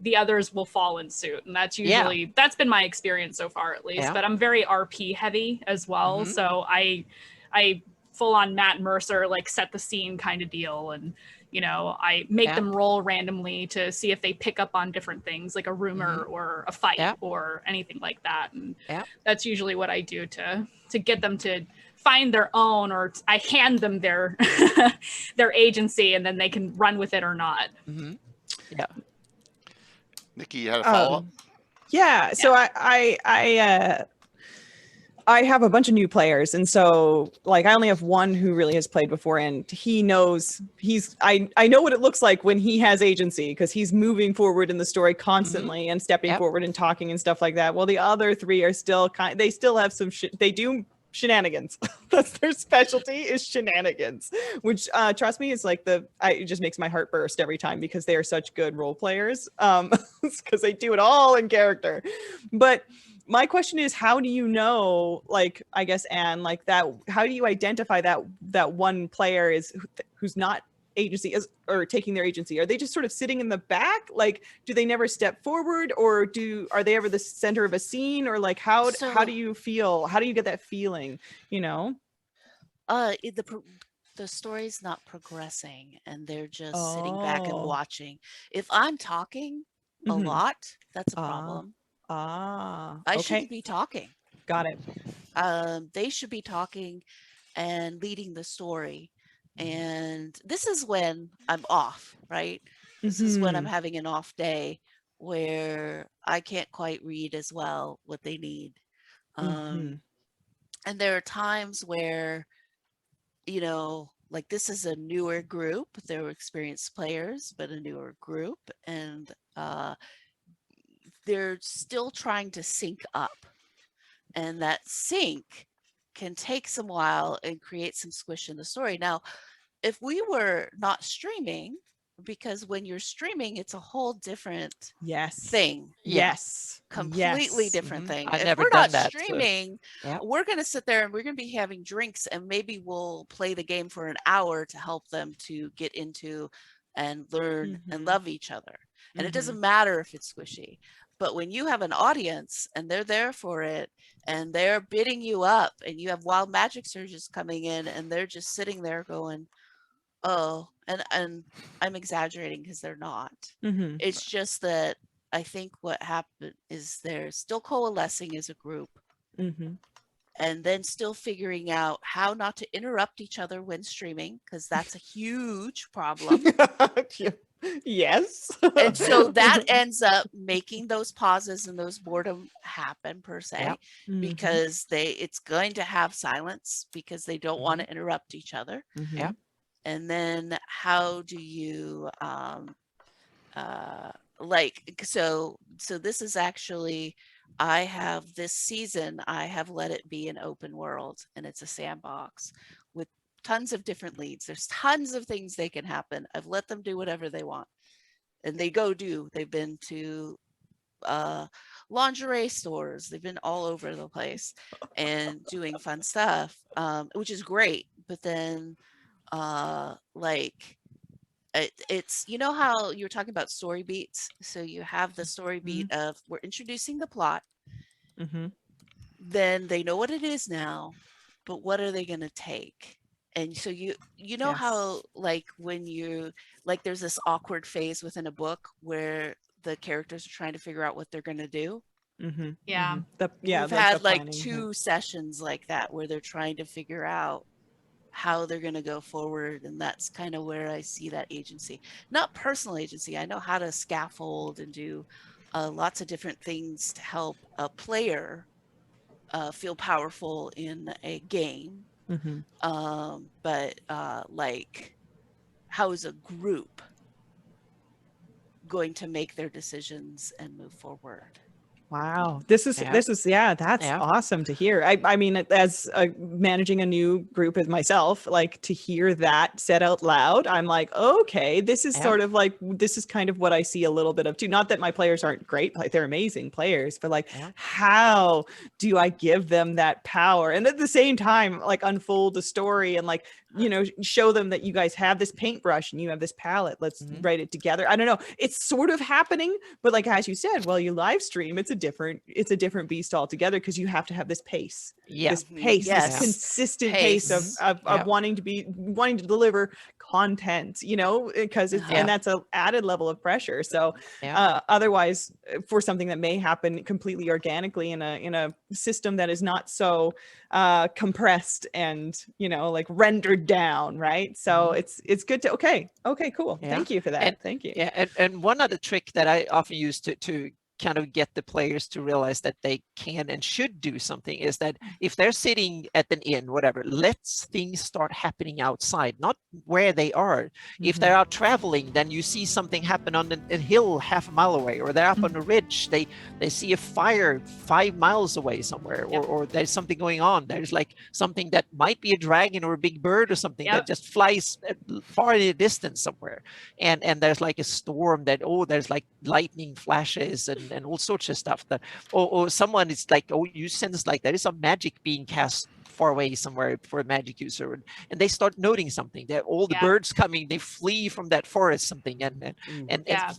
the others will fall in suit, and that's usually that's been my experience so far, at least. Yeah. But I'm very RP heavy as well, Mhm. so I full on Matt Mercer, like set the scene kind of deal, and I make Yeah. them roll randomly to see if they pick up on different things, like a rumor or a fight Yeah. or anything like that, and Yeah. that's usually what I do to get them to find their own, or I hand them their their agency, and then they can run with it or not. Mhm. Yeah. Nikki, you had a follow up? Yeah. So I have a bunch of new players, and so like I only have one who really has played before, and he knows I know what it looks like when he has agency, because he's moving forward in the story constantly and stepping Yep. forward and talking and stuff like that. Well, the other three are still they still have some shit. They do shenanigans. That's their specialty, is shenanigans, which trust me, is like it just makes my heart burst every time, because they are such good role players, because they do it all in character. But my question is, how do you know, like, I guess, Anne, like that, how do you identify that one player who's not agency or taking their agency? Are they just sort of sitting in the back? Like, do they never step forward, or are they ever the center of a scene? Or like, how do you feel? How do you get that feeling, The story's not progressing, and they're just sitting back and Oh. watching. If I'm talking a Mhm. lot, that's a problem. I I shouldn't be talking. Got it. They should be talking and leading the story. And this is when I'm off, right? This is when I'm Mhm. having an off day where I can't quite read as well what they need. Mhm. And there are times where, like this is a newer group. They're experienced players, but a newer group. And they're still trying to sync up. And that sync can take some while and create some squish in the story. Now, if we were not streaming, because when you're streaming, it's a whole different Yes. thing. Yeah. Yes. Completely Yes. different thing. I've If never we're done not that, so- streaming, Yeah. we're going to sit there and we're going to be having drinks, and maybe we'll play the game for an hour to help them to get into and learn and Mhm. love each other. And it Mhm. doesn't matter if it's squishy. But when you have an audience and they're there for it and they're bidding you up, and you have wild magic surges coming in and they're just sitting there going, oh, and I'm exaggerating because they're not. Mhm. It's just that I think what happened is they're still coalescing as a group, Mhm. and then still figuring out how not to interrupt each other when streaming, because that's a huge problem. Yes. And so that ends up making those pauses and those boredom happen, per se. Yep. Mhm. Because it's going to have silence because they don't want to interrupt each other. Mhm. Yeah. And then how do you so this is actually, I have this season, I have let it be an open world, and it's a sandbox with tons of different leads. There's tons of things they can happen. I've let them do whatever they want, and they've been to lingerie stores, they've been all over the place and doing fun stuff, which is great. But then it's how you're talking about story beats. So you have the story beat of, we're introducing the plot, Mhm. then they know what it is now, but what are they going to take? And so you know how, Yes. like, when you, like, there's this awkward phase within a book where the characters are trying to figure out what they're going to do. Mhm. Yeah. Mhm. We've had like 2 sessions like that where they're trying to figure out how they're going to go forward. And that's kind of where I see that agency, not personal agency. I know how to scaffold and do lots of different things to help a player feel powerful in a game. Mhm. But like, how is a group going to make their decisions and move forward? Wow, this is that's Yeah. awesome to hear. I mean, as managing a new group as myself, like to hear that said out loud, I'm like, okay, this is sort of like, this is kind of what I see a little bit of too. Not that my players aren't great, like they're amazing players, but like, how do I give them that power and at the same time like unfold a story and like, you know, show them that you guys have this paintbrush and you have this palette, let's write it together. I don't know, it's sort of happening, but like as you said, well, you live stream, it's a different beast altogether, because you have to have this pace, this consistent pace of wanting to deliver content, you know, because it's and that's a added level of pressure. So otherwise, for something that may happen completely organically in a system that is not so compressed and, you know, like rendered down, right? So it's good to okay, cool. Thank you for that. Thank you. And one other trick that I often use to kind of get the players to realize that they can and should do something is that if they're sitting at an inn, whatever, let's things start happening outside, not where they are. If they're out traveling, then you see something happen on a hill half a mile away, or they're up on a ridge, they see a fire 5 miles away somewhere, or there's something going on. There's like something that might be a dragon or a big bird or something that just flies far in the distance somewhere. And there's like a storm that, there's like lightning flashes and all sorts of stuff that, or someone is like, you sense like there is some magic being cast far away somewhere for a magic user, and they start noting something, that all the birds coming, they flee from that forest, something, and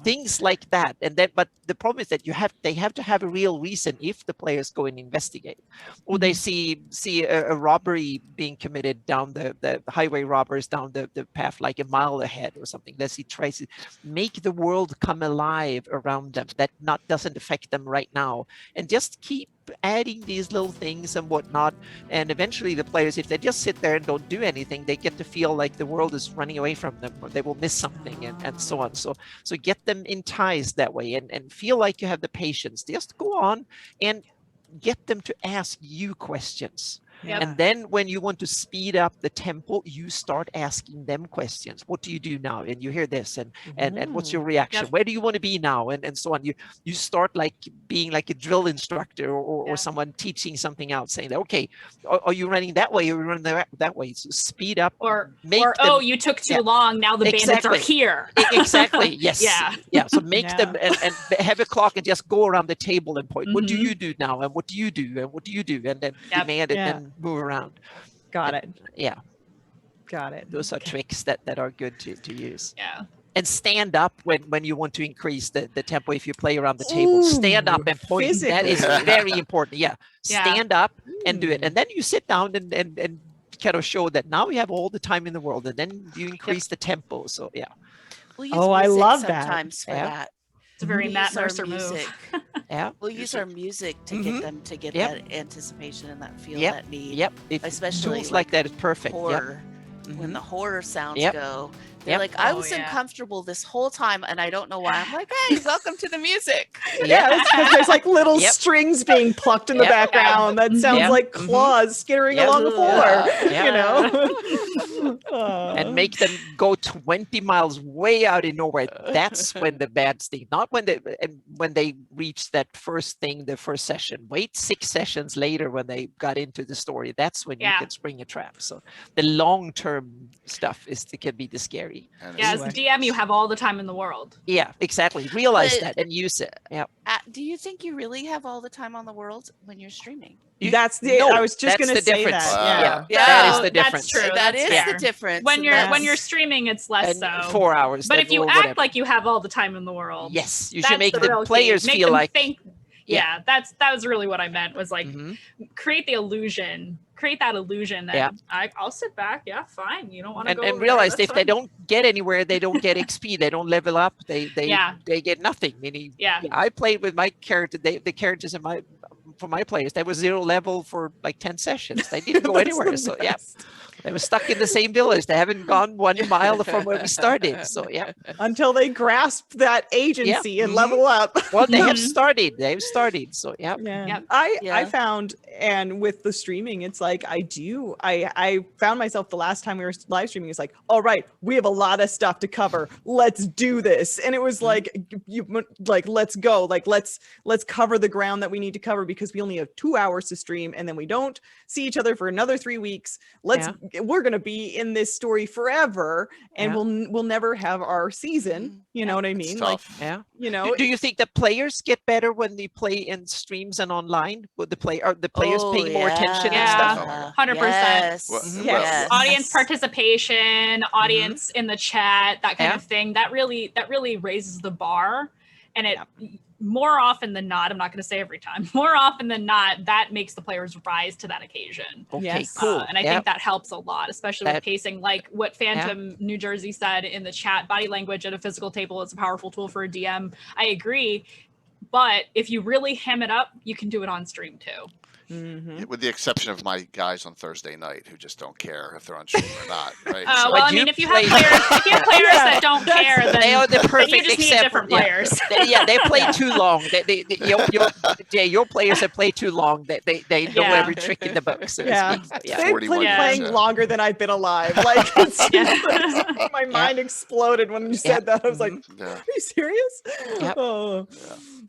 things like that. And then, but the problem is that they have to have a real reason if the players go and investigate, or they see a robbery being committed down the highway, robbers down the path like a mile ahead or something. Let's see, tries to make the world come alive around them that doesn't affect them right now, and just keep adding these little things and whatnot. And eventually the players, if they just sit there and don't do anything, they get to feel like the world is running away from them, or they will miss something, and so on. So get them enticed that way, and feel like you have the patience. Just go on and get them to ask you questions. And then when you want to speed up the tempo, you start asking them questions. What do you do now? And you hear this, and what's your reaction? Where do you want to be now? And so on. You start like being like a drill instructor, or someone teaching something out, saying that, okay, are you running that way, or are you running that way? So speed up, or you took too long, now the bandits are here. Exactly. Yes. So make them and have a clock and just go around the table and point. What do you do now? And what do you do? And what do you do? And then demand it and move around. Got it. Those are tricks that are good to use. And stand up when you want to increase the tempo. If you play around the table, stand up and point. Physically. That is very important. Stand up and do it, and then you sit down and kind of show that now we have all the time in the world, and then you increase the tempo. So we'll use I love sometimes that. for that. It's a very Matt Mercer move. We'll use our music to get them to get that anticipation and that feel, that need. Especially tools like that is perfect. Horror. When the horror sounds go, they're like, I was uncomfortable this whole time, and I don't know why. I'm like, hey, welcome to the music. Because there's like little strings being plucked in the background. That sounds like claws skittering along the floor. You know, and make them go 20 miles way out in nowhere. That's when the bad thing. Not when they reach that first thing, the first session. Wait 6 sessions later when they got into the story. That's when you can spring a trap. So the long-term stuff can be the scary. As a DM, you have all the time in the world. Yeah, exactly. Realize that and use it. Do you think you really have all the time on the world when you're streaming? I was just going to say difference. that. That is the difference. That's true. That is the difference. When you're streaming, it's less so. 4 hours. But if you act like you have all the time in the world, yes, you should make the players feel like. That was really what I meant. Was like create the illusion. Create that illusion that I'll sit back. Yeah, fine. You don't want to go. And realize if they don't get anywhere, they don't get XP. They don't level up. They get nothing. Meaning, I played with my character. The characters for my players, they were 0 level for like 10 sessions. They didn't go anywhere. So They were stuck in the same village. They haven't gone 1 mile from where we started. So yeah. Until they grasp that agency and level up. Well, they have started. They've started. So yeah. Yeah. Yep. I Yeah. found, and with the streaming, it's like I found myself the last time we were live streaming, it's like, all right, we have a lot of stuff to cover. Let's do this. And it was like, let's go. Like, let's cover the ground that we need to cover because we only have 2 hours to stream and then we don't see each other for another 3 weeks. We're going to be in this story forever and we'll never have our season. You know what I mean? It's Like, tough. Yeah. you know, Do you think the players get better when they play in streams and online? Would the players paying more attention and Yeah. stuff? 100%. Yes. Well, Yes. Audience participation, audience in the chat, that kind of thing. That really raises the bar, and it more often than not, I'm not going to say every time, more often than not, that makes the players rise to that occasion. Okay, Yes. cool. And I think that helps a lot, especially with That- pacing. Like what Phantom New Jersey said in the chat, body language at a physical table is a powerful tool for a DM. I agree. But if you really hem it up, you can do it on stream too. With the exception of my guys on Thursday night who just don't care if they're on stream or not, right? Well, But I you mean, if you play- have players that don't care, then They are the then perfect you just need different example. players. They play too long. Your players have played too long. They know every trick in the book. So to Yeah. speak. Yeah. They've 41 been playing years, longer than I've been alive. Like, my mind exploded when you said that. I was like, Yeah. are you serious? Yep. Oh.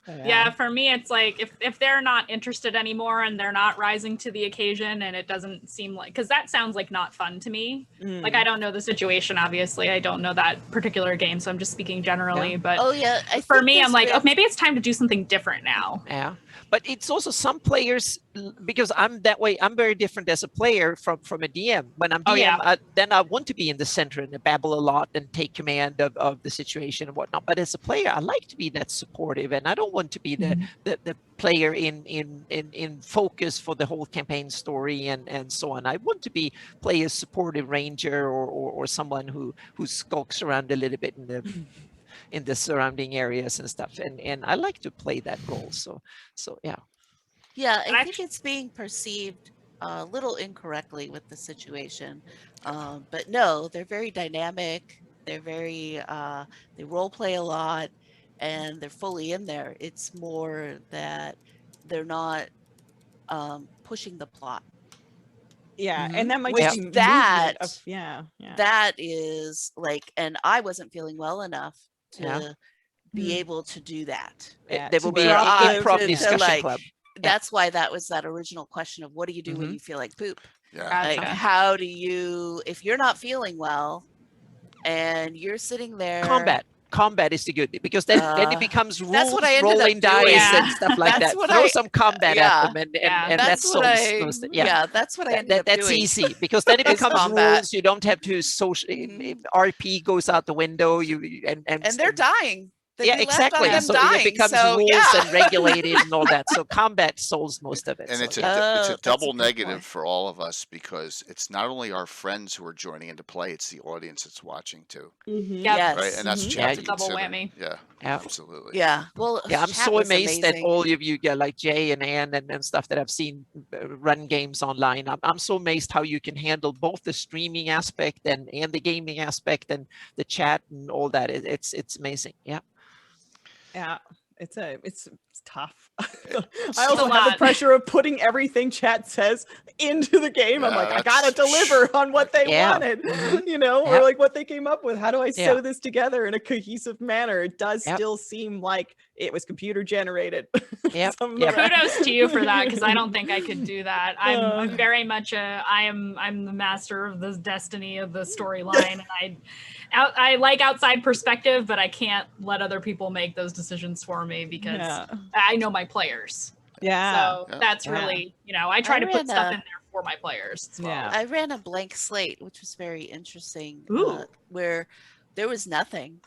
Yeah, for me, it's like if they're not interested anymore and they're not rising to the occasion, and it doesn't seem like, because that sounds like not fun to me. Like, I don't know the situation, obviously. I don't know that particular game, so I'm just speaking generally. But Oh yeah. for me, I'm like, oh, maybe it's time to do something different now. Yeah, but it's also some players, because I'm that way. I'm very different as a player from a DM. When I'm DM, then I want to be in the center and babble a lot and take command of the situation and whatnot. But as a player, I like to be that supportive, and I don't want to be the player in focus for the whole campaign story and so on. I want to play a supportive ranger or someone who skulks around a little bit in the surrounding areas and stuff, and I like to play that role. So yeah. Yeah, I think it's being perceived a little incorrectly with the situation. But no, they're very dynamic. They're very, they role play a lot and they're fully in there. It's more that they're not pushing the plot. Yeah, and that might Which just be that- movement of, yeah. That is like, and I wasn't feeling well enough to be able to do that. Yeah, There to will be an drive improv to, discussion like, club. That's why that was that original question of what do you do when you feel like poop? Yeah. Like, Gotcha. how do you, if you're not feeling well and you're sitting there, Combat is the good, because then it becomes rules, that's what I ended up rolling doing. dice Yeah. and stuff like That's that. what Throw I- some combat yeah. at them, and that that's what solves I, most. that's what I ended up That's doing. easy, because then it is becomes combat. rules. You don't have to social. RP goes out the window. And And they're dying. yeah, We left on exactly. them So dying, it becomes so, rules yeah. and regulated and all that. So combat solves most of it. And so, it's a yeah. it's a that's a double good negative point. for all of us because it's not only our friends who are joining into play, it's the audience that's watching too, Yep. Yes. right? And that's what you Yeah, have to it's a double consider. whammy. Yeah, Yeah. absolutely. Yeah. Well, Yeah, I'm chat so was amazed that amazing. all of you, like Jay and Ann and stuff that I've seen run games online. I'm so amazed how you can handle both the streaming aspect and the gaming aspect and the chat and all that. It's amazing. Yeah. Yeah, it's tough. It's I also a have the lot. pressure of putting everything chat says into the game. I'm Yeah, like, I that's- gotta deliver on what they Yeah. wanted, you know, Yeah. or like what they came up with. How do I sew Yeah. this together in a cohesive manner? It does Yep. still seem like it was computer generated. Yep. Some of Yep. the- Kudos to you for that, because I don't think I could do that. I'm Uh. very much I'm the master of the destiny of the storyline, and I like outside perspective, but I can't let other people make those decisions for me because Yeah. I know my players. Yeah. So Yeah. that's Yeah. really, I try I to put ran stuff a- in there for my players as well. Yeah. I ran a blank slate, which was very interesting, Ooh. where there was nothing.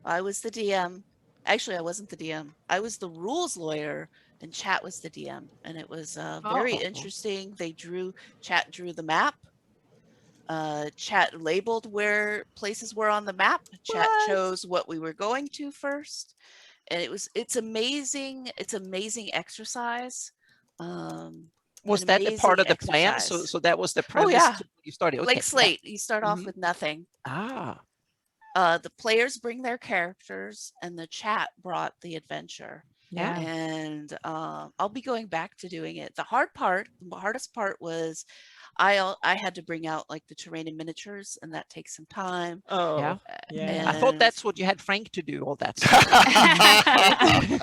I was the DM. Actually, I wasn't the DM. I was the rules lawyer, and chat was the DM. And it was very Oh. interesting. Chat drew the map. Chat labeled where places were on the map. Chat What? chose what we were going to first. And it's amazing. It's amazing exercise. Was an that a part of the amazing plan? exercise. So that was the Oh premise yeah, to when you started. Okay. blank slate. You start off Mhm. with nothing. Ah, The players bring their characters, and the chat brought the adventure. yeah. And I'll be going back to doing it. The hardest part was I had to bring out like the terrain and miniatures, and that takes some time. Yeah. Oh, yeah. I thought And that's what you had Frank to do, all that stuff.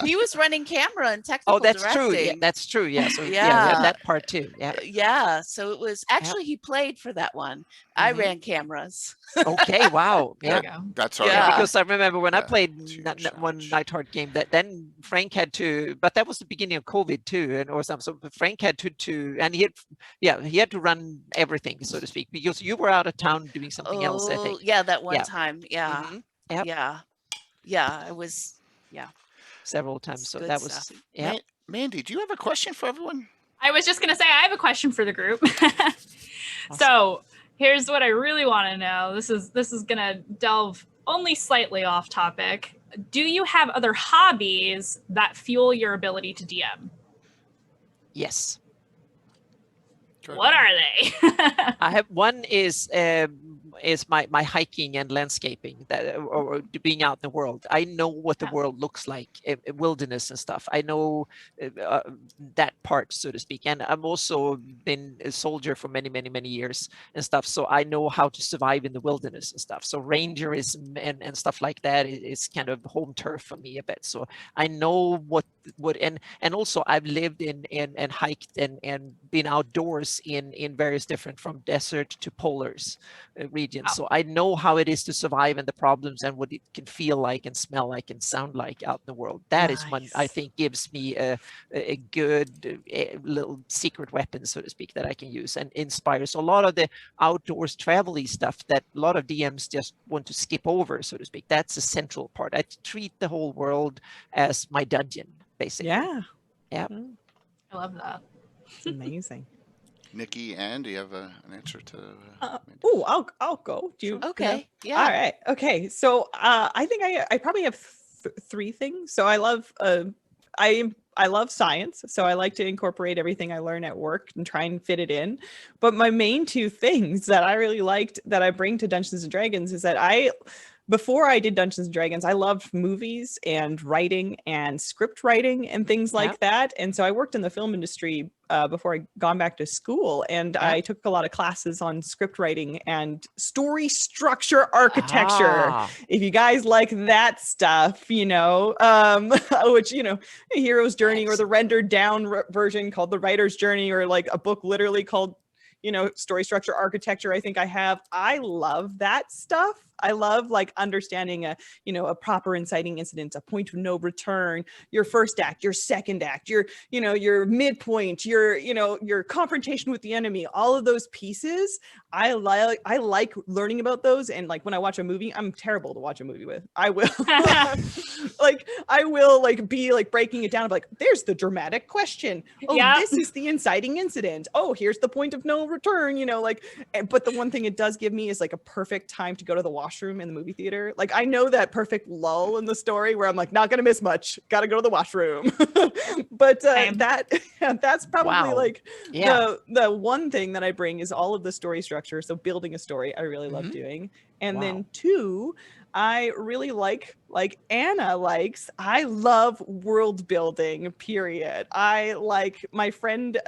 he was running camera and Oh, technical that's true. Yeah, directing. that's true. Yeah. So yeah, we Yeah. have that part too. Yeah. Yeah, so it was actually he played for that one. I Mhm. ran cameras. Okay. Wow. There Yeah. we go. That's all Yeah. right. Because I remember when I Yeah, played it's a huge one challenge. Nightheart game, that then Frank had to, but that was the beginning of COVID too, and or something. So Frank had to, and he had to run everything, so to speak, because you were out of town doing something else, I Oh, think. yeah, that one Yeah. time. Yeah. Mhm. Yep. Yeah. Yeah, I was Several times. it's So good that was, stuff. yeah. Mandy, do you have a question for everyone? I was just gonna say I have a question for the group. So here's what I really want to know. This is gonna delve only slightly off topic. Do you have other hobbies that fuel your ability to DM? Yes. Good. What are they? I have one is my hiking and landscaping, that or being out in the world. I know what the Yeah. world looks like, wilderness and stuff. I know that part, so to speak. And I'm also been a soldier for many years and stuff, so I know how to survive in the wilderness and stuff. So rangerism and stuff like that is kind of home turf for me a bit. So I know what and also I've lived in and hiked and been outdoors in various different, from desert to polars regions. Wow. So I know how it is to survive and the problems and what it can feel like and smell like and sound like out in the world. That is one I Nice. think gives me a good little secret weapon, so to speak, that I can use and inspires a lot of the outdoors travel-y stuff that a lot of DMs just want to skip over, so to speak. That's a central part. I treat the whole world as my dungeon, basically. Yeah. Yeah. I love that. It's amazing. Nikki, Ann, do you have an answer to? Oh, I'll go. Do you? Okay. Yeah. Yeah. All right. Okay. So I think I probably have three things. So I love I love science, so I like to incorporate everything I learn at work and try and fit it in. But my main two things that I really liked that I bring to Dungeons and Dragons is that before I did Dungeons and Dragons, I loved movies and writing and script writing and things like that. And so I worked in the film industry before I gone back to school, and I took a lot of classes on script writing and story structure architecture. If you guys like that stuff, which, a hero's journey or the rendered down version called the writer's journey, or like a book literally called, story structure architecture. I love that stuff. I love like understanding a proper inciting incident, a point of no return, your first act, your second act, your midpoint, your confrontation with the enemy, all of those pieces. I like learning about those. And like when I watch a movie, I'm terrible to watch a movie with. I will be like breaking it down, like, there's the dramatic question. Oh, this is the inciting incident. Oh, here's the point of no return, but the one thing it does give me is like a perfect time to go to the washroom in the movie theater. Like, I know that perfect lull in the story where I'm like, not gonna miss much, gotta go to the washroom. But that's probably the one thing that I bring is all of the story structure. So building a story I really love doing. And then two, I really like Anna likes, I love world building, period. I like my friend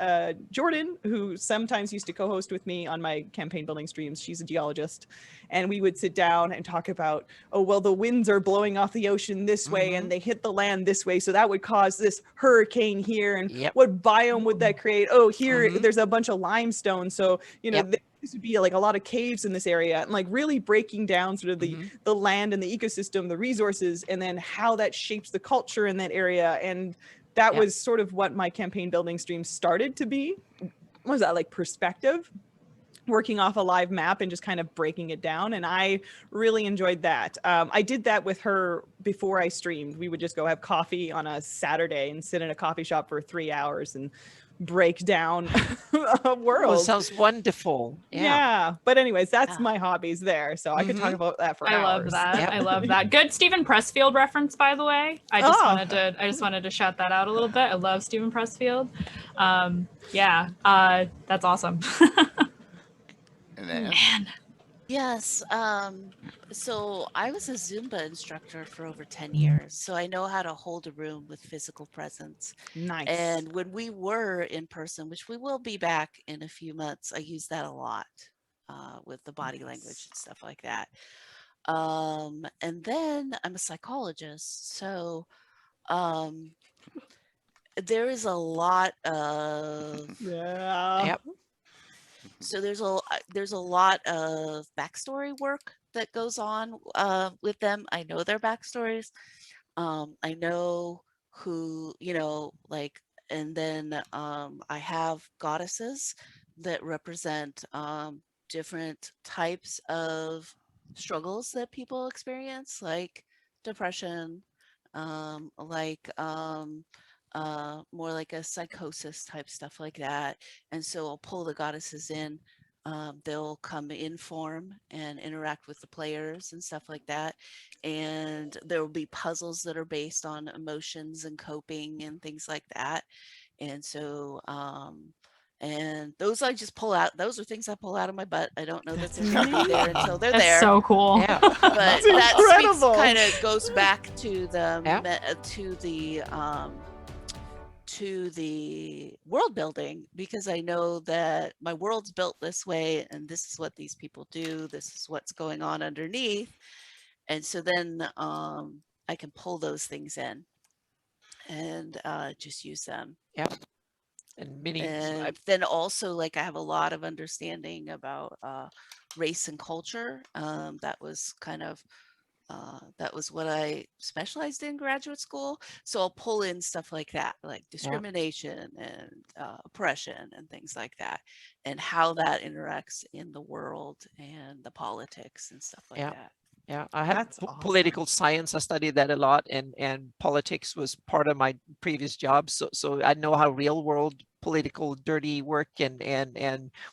Jordan, who sometimes used to co-host with me on my campaign building streams. She's a geologist, and we would sit down and talk about, the winds are blowing off the ocean this way and they hit the land this way, so that would cause this hurricane here, and what biome would that create? Oh, here there's a bunch of limestone, so this would be like a lot of caves in this area, and like really breaking down sort of the land and the ecosystem, the resources, and then how that shapes the culture in that area. And that was sort of what my campaign building stream started to be. Was that like perspective, working off a live map and just kind of breaking it down. And I really enjoyed that. I did that with her before I streamed. We would just go have coffee on a Saturday and sit in a coffee shop for 3 hours and break down a Oh, world. sounds wonderful. Yeah. But anyways, that's Yeah. my hobbies there. So I could talk about that for I hours. love that. Yep. I love that. Good Stephen Pressfield reference, by the way. I just wanted to shout that out a little bit. I love Stephen Pressfield. That's awesome. And then Man. Yes. So I was a Zumba instructor for over 10 years. So I know how to hold a room with physical presence. Nice. And when we were in person, which we will be back in a few months, I use that a lot with the body language and stuff like that. And then I'm a psychologist. So there is a lot of Yeah. Yep. so there's a lot of backstory work that goes on with them. I know their backstories. I know who, like, and then I have goddesses that represent different types of struggles that people experience, like depression, more like a psychosis type stuff like that. And so I'll pull the goddesses in. They'll come in form and interact with the players and stuff like that. And there will be puzzles that are based on emotions and coping and things like that. And so, and those I just pull out. Those are things I pull out of my butt. I don't know that they're going to be there until they're That's there. so cool. Yeah. But That's that incredible. kind of goes back to the Yeah. to the world building, because I know that my world's built this way and this is what these people do, this is what's going on underneath. And so then I can pull those things in and just use them. Yep. And many. And then also, like, I have a lot of understanding about race and culture. That was kind of that was what I specialized in graduate school. So I'll pull in stuff like that, like discrimination and oppression and things like that, and how that interacts in the world and the politics and stuff like that. Yeah, I have That's awesome. political science. I studied that a lot, and politics was part of my previous job. So I know how real world political dirty work and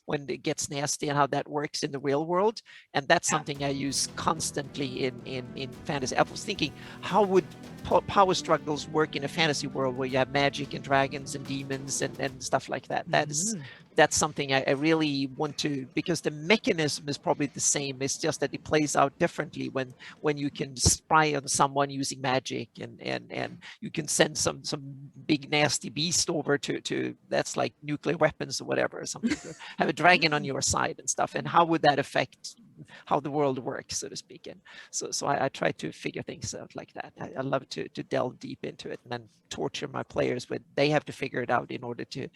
when it gets nasty and how that works in the real world. And that's something I use constantly in fantasy. I was thinking, how would power struggles work in a fantasy world where you have magic and dragons and demons and stuff like that? That's something I really want to, because the mechanism is probably the same. It's just that it plays out differently when you can spy on someone using magic and you can send some big nasty beast over to that's like nuclear weapons or whatever, or something. Have a dragon on your side and stuff. And how would that affect how the world works, so to speak? And so I try to figure things out like that. I love to delve deep into it and then torture my players, but they have to figure it out in order to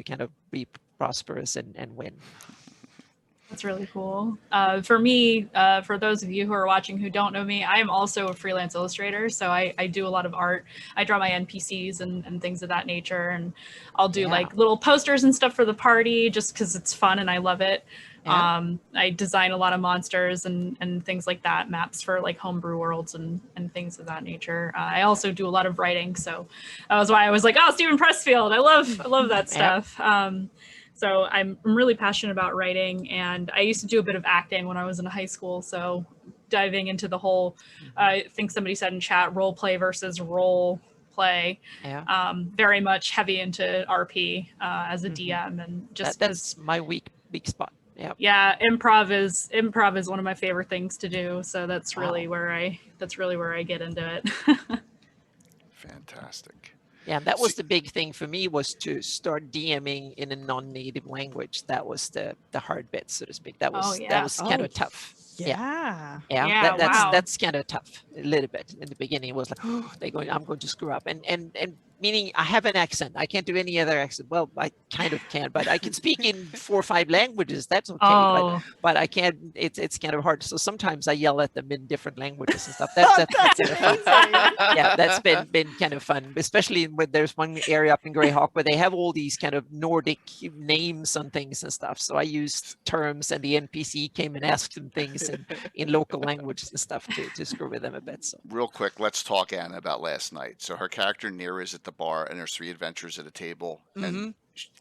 kind of be prosperous and win. That's really cool. For me, for those of you who are watching who don't know me, I am also a freelance illustrator. So I do a lot of art. I draw my NPCs and things of that nature. And I'll do like little posters and stuff for the party just because it's fun and I love it. I design a lot of monsters and things like that, maps for like homebrew worlds and things of that nature. I also do a lot of writing. So that was why I was like, oh, Stephen Pressfield. I love that stuff. So I'm really passionate about writing, and I used to do a bit of acting when I was in high school. So diving into the whole, I think somebody said in chat, role play versus role play, very much heavy into RP as a DM, and just that's my weak spot. Yeah, improv is one of my favorite things to do. So that's really where I get into it. Fantastic. Yeah, that was the big thing for me, was to start DMing in a non-native language. That was the hard bit, so to speak. That was kind of tough. That's kind of tough a little bit in the beginning. It was like, oh, I'm going to screw up, and meaning I have an accent. I can't do any other accent. Well, I kind of can, but I can speak in 4 or 5 languages. That's okay. But I can't. It's kind of hard. So sometimes I yell at them in different languages and stuff. That's kind of fun. Yeah, that's been kind of fun, especially when there's one area up in Greyhawk where they have all these kind of Nordic names and things and stuff. So I used terms, and the NPC came and asked them things in local languages and stuff to screw with them a bit. So real quick, let's talk, Anna, about last night. So her character Nira is a at the bar, and there's 3 adventurers at a table, Mhm. and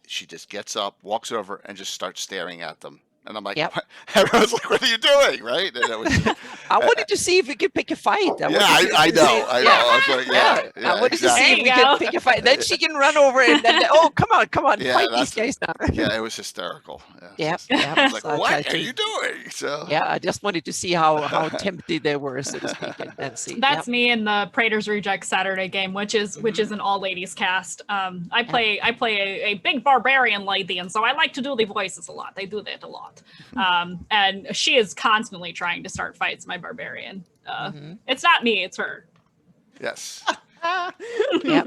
she just gets up, walks over, and just starts staring at them. And I'm like, Yep. what? Everyone's like, what are you doing? Right? And it was, I wanted to see if we could pick a fight. yeah, I know. I was like, Yeah, I wanted to see if we could pick a fight. Then she can run over and then, oh, come on, Yeah, fight these guys now. Yeah, it was hysterical. Yeah, I was like, so what I are you doing? So Yeah, I just wanted to see how tempted they were, so to speak, and see. That's me in the Praetor's Reject Saturday game, which is an all ladies cast. I play a big barbarian lady, and so I like to do the voices a lot. They do that a lot, and she is constantly trying to start fights. My barbarian. It's not me. It's her. yes. Yeah,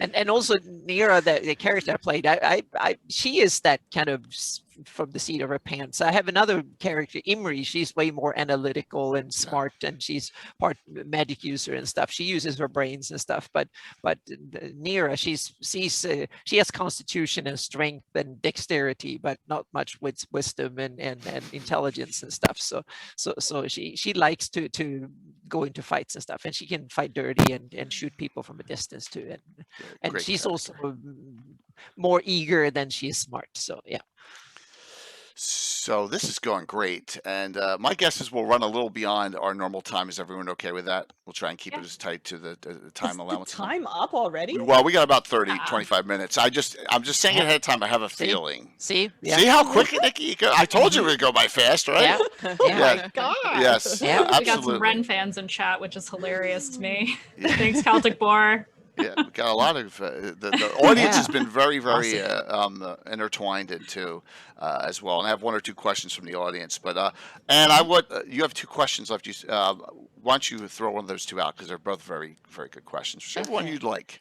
and also Nira, the character I played, she is that kind of from the seat of her pants. I have another character, Imri. She's way more analytical and smart, and she's part magic user and stuff. She uses her brains and stuff. But Nira, she has constitution and strength and dexterity, but not much with wisdom and intelligence and stuff. So she likes to go into fights and stuff, and she can fight dirty and shoot people from a distance too. And Great she's character. also more eager than she is smart. So yeah. So this is going great, and my guess is we'll run a little beyond our normal time. Is everyone okay with that? We'll try and keep it as tight to the time Is the allowance. time up already? Well, we got about 25 minutes. I'm just saying it ahead of time. I have a See? feeling. See? Yeah. See how quick, Nikki? You go? I told you it would go by fast, right? Yeah. Oh Yeah. my god. Yes. Yeah. We got some Absolutely. Ren fans in chat, which is hilarious to me. Yeah. Thanks, Celtic Boar. Yeah, we got a lot of the audience has Yeah. been very intertwined into as well. And I have 1 or 2 questions from the audience, but and I would you have 2 questions left. Why don't you throw one of those 2 out, because they're both very good questions. Whichever one Okay. you'd like.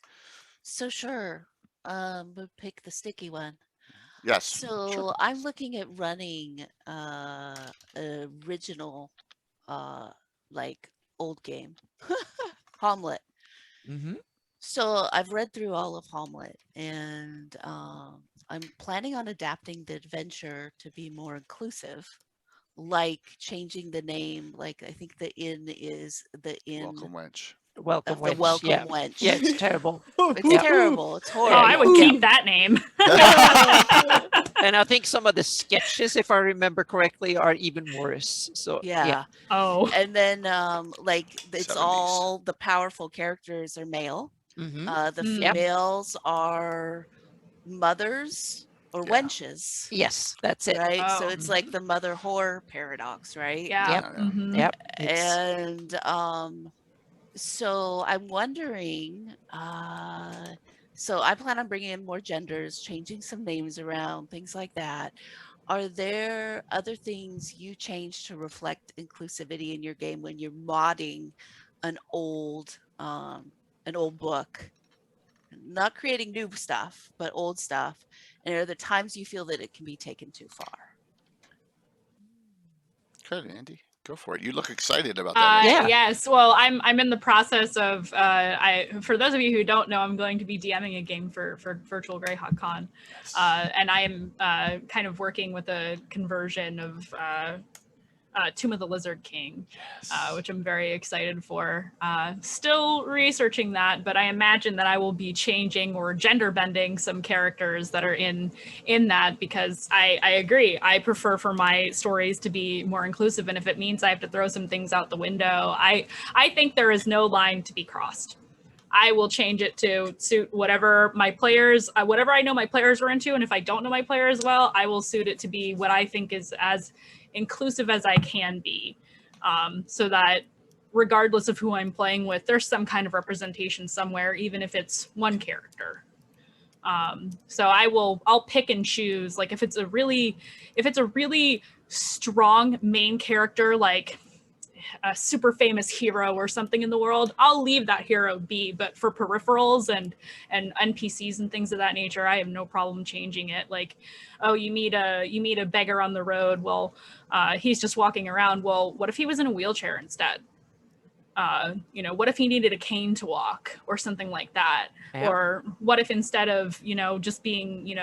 So sure, we'll pick the sticky one. Yes. So sure. I'm looking at running original, like old game, Hamlet. Mm-hmm. So I've read through all of Hamlet, and I'm planning on adapting the adventure to be more inclusive, like changing the name. Like I think the inn is the inn Welcome, wench. Welcome, of the wench. welcome Yeah. wench. Yeah, it's terrible. It's Yeah. terrible. It's Oh, horrible. I would Yeah. keep that name. And I think some of the sketches, if I remember correctly, are even worse. So Yeah. Oh, And then like it's 70s. all the powerful characters are male. Mhm. The Yep. females are mothers or Yeah. wenches. Yes, that's it. Right. So Oh. it's like the mother whore paradox, right? yeah. Yep. Mhm. Yep. It's, And so I'm wondering, so I plan on bringing in more genders, changing some names around, things like that. Are there other things you change to reflect inclusivity in your game when you're modding an old book? Not creating new stuff, but old stuff. And are there times you feel that it can be taken too far? Good, Andy. Go for it. You look excited about that. Yeah. Yes. Well, I'm in the process of for those of you who don't know, I'm going to be DMing a game for Virtual Greyhawk Con, and I am kind of working with a conversion of Tomb of the Lizard King, which I'm very excited for. Still researching that, but I imagine that I will be changing or gender bending some characters that are in that, because I agree. I prefer for my stories to be more inclusive, and if it means I have to throw some things out the window, I think there is no line to be crossed. I will change it to suit whatever my players, whatever I know my players are into, and if I don't know my players well, I will suit it to be what I think is as inclusive as I can be, so that regardless of who I'm playing with, there's some kind of representation somewhere, even if it's one character. So I'll pick and choose. Like if it's a really strong main character, like a super famous hero or something in the world, I'll leave that hero be. But for peripherals and NPCs and things of that nature, I have no problem changing it. Like, oh, you meet a beggar on the road. Well, he's just walking around. Well, what if he was in a wheelchair instead? What if he needed a cane to walk or something like that? Yeah. Or what if instead of, just being,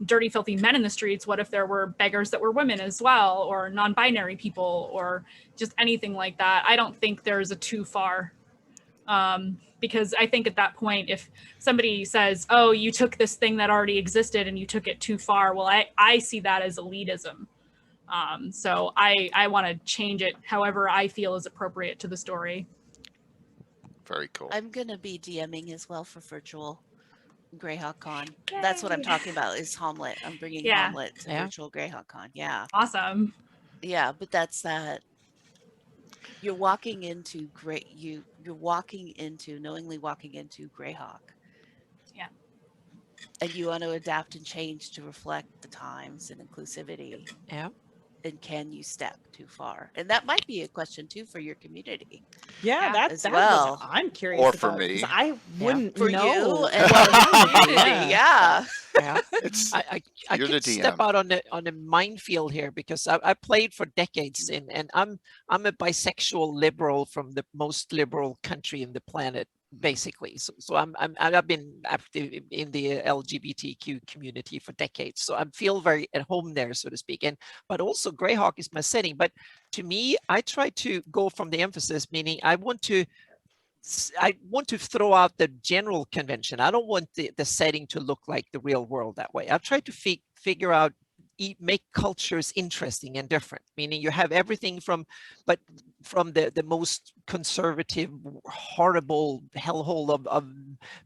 dirty, filthy men in the streets, what if there were beggars that were women as well, or non-binary people, or just anything like that? I don't think there's a too far because I think at that point, if somebody says, oh, you took this thing that already existed and you took it too far, well, I see that as elitism. So I want to change it however I feel is appropriate to the story. Very cool. I'm gonna be DMing as well for virtual Greyhawk Con. That's what I'm talking about is Hamlet. I'm bringing Hamlet to virtual Greyhawk Con. Yeah. Awesome. Yeah, but that's that. You're walking into knowingly walking into Greyhawk. Yeah. And you want to adapt and change to reflect the times and inclusivity. Yeah. And can you step too far? And that might be a question too for your community. Yeah, as that's well. what I'm curious Or about. for me. 'Cause I wouldn't For know. you and the community. Yeah. Yeah. It's I You're the could step DM. out on the minefield here because I played for decades and I'm a bisexual liberal from the most liberal country in the planet, basically. So I've been active in the LGBTQ community for decades. So I feel very at home there, so to speak. But also Greyhawk is my setting. But to me, I try to go from the emphasis, meaning I want to throw out the general convention. I don't want the setting to look like the real world that way. I've tried to figure out, make cultures interesting and different, meaning you have everything from the most conservative, horrible hellhole of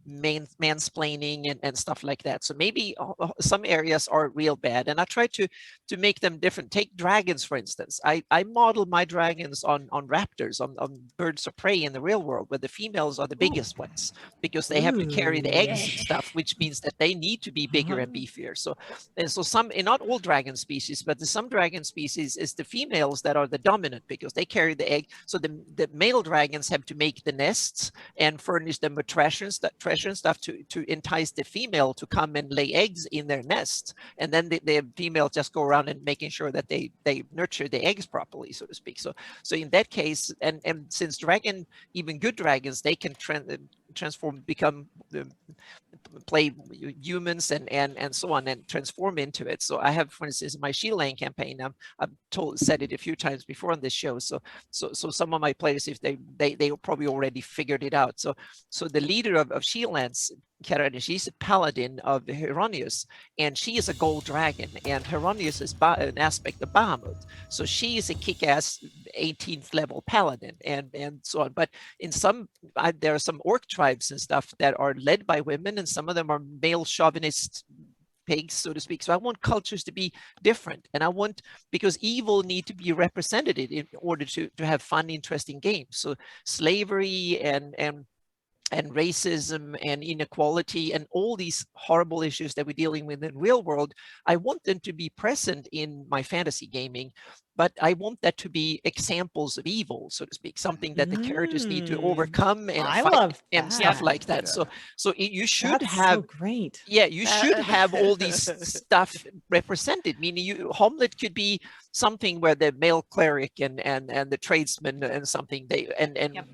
mansplaining and stuff like that. So maybe some areas are real bad, and I try to make them different. Take dragons, for instance. I model my dragons on raptors, on birds of prey in the real world, where the females are the biggest ones because they have to carry the eggs and stuff, which means that they need to be bigger and beefier. So some, in not all dragon species, but some dragon species is the females that are the dominant because they carry the egg. So the male dragons have to make the nests and furnish them with treasure and stuff to entice the female to come and lay eggs in their nests. And then the female just go around and making sure that they nurture the eggs properly, so to speak. So in that case, and since even good dragons, they can transform, become play humans and so on, and transform into it. So I have, for instance, my Shield Lane campaign, I've said it a few times before on this show. So some of my players, if they probably already figured it out. So the leader of Shieldlands, Karani, she's a paladin of Hieronymus, and she is a gold dragon, and Hieronymus is an aspect of Bahamut. So she is a kick-ass 18th level paladin and so on. But in there are some orc tribes and stuff that are led by women, and some of them are male chauvinist pigs, so to speak. So I want cultures to be different, and because evil need to be represented in order to have fun, interesting games. So slavery and racism and inequality and all these horrible issues that we're dealing with in real world, I want them to be present in my fantasy gaming, but I want that to be examples of evil, so to speak, something that the characters need to overcome and fight and stuff like that. Yeah. So you should That's have so great. Yeah, you should have all these stuff represented, meaning Hamlet could be something where the male cleric and the tradesman and something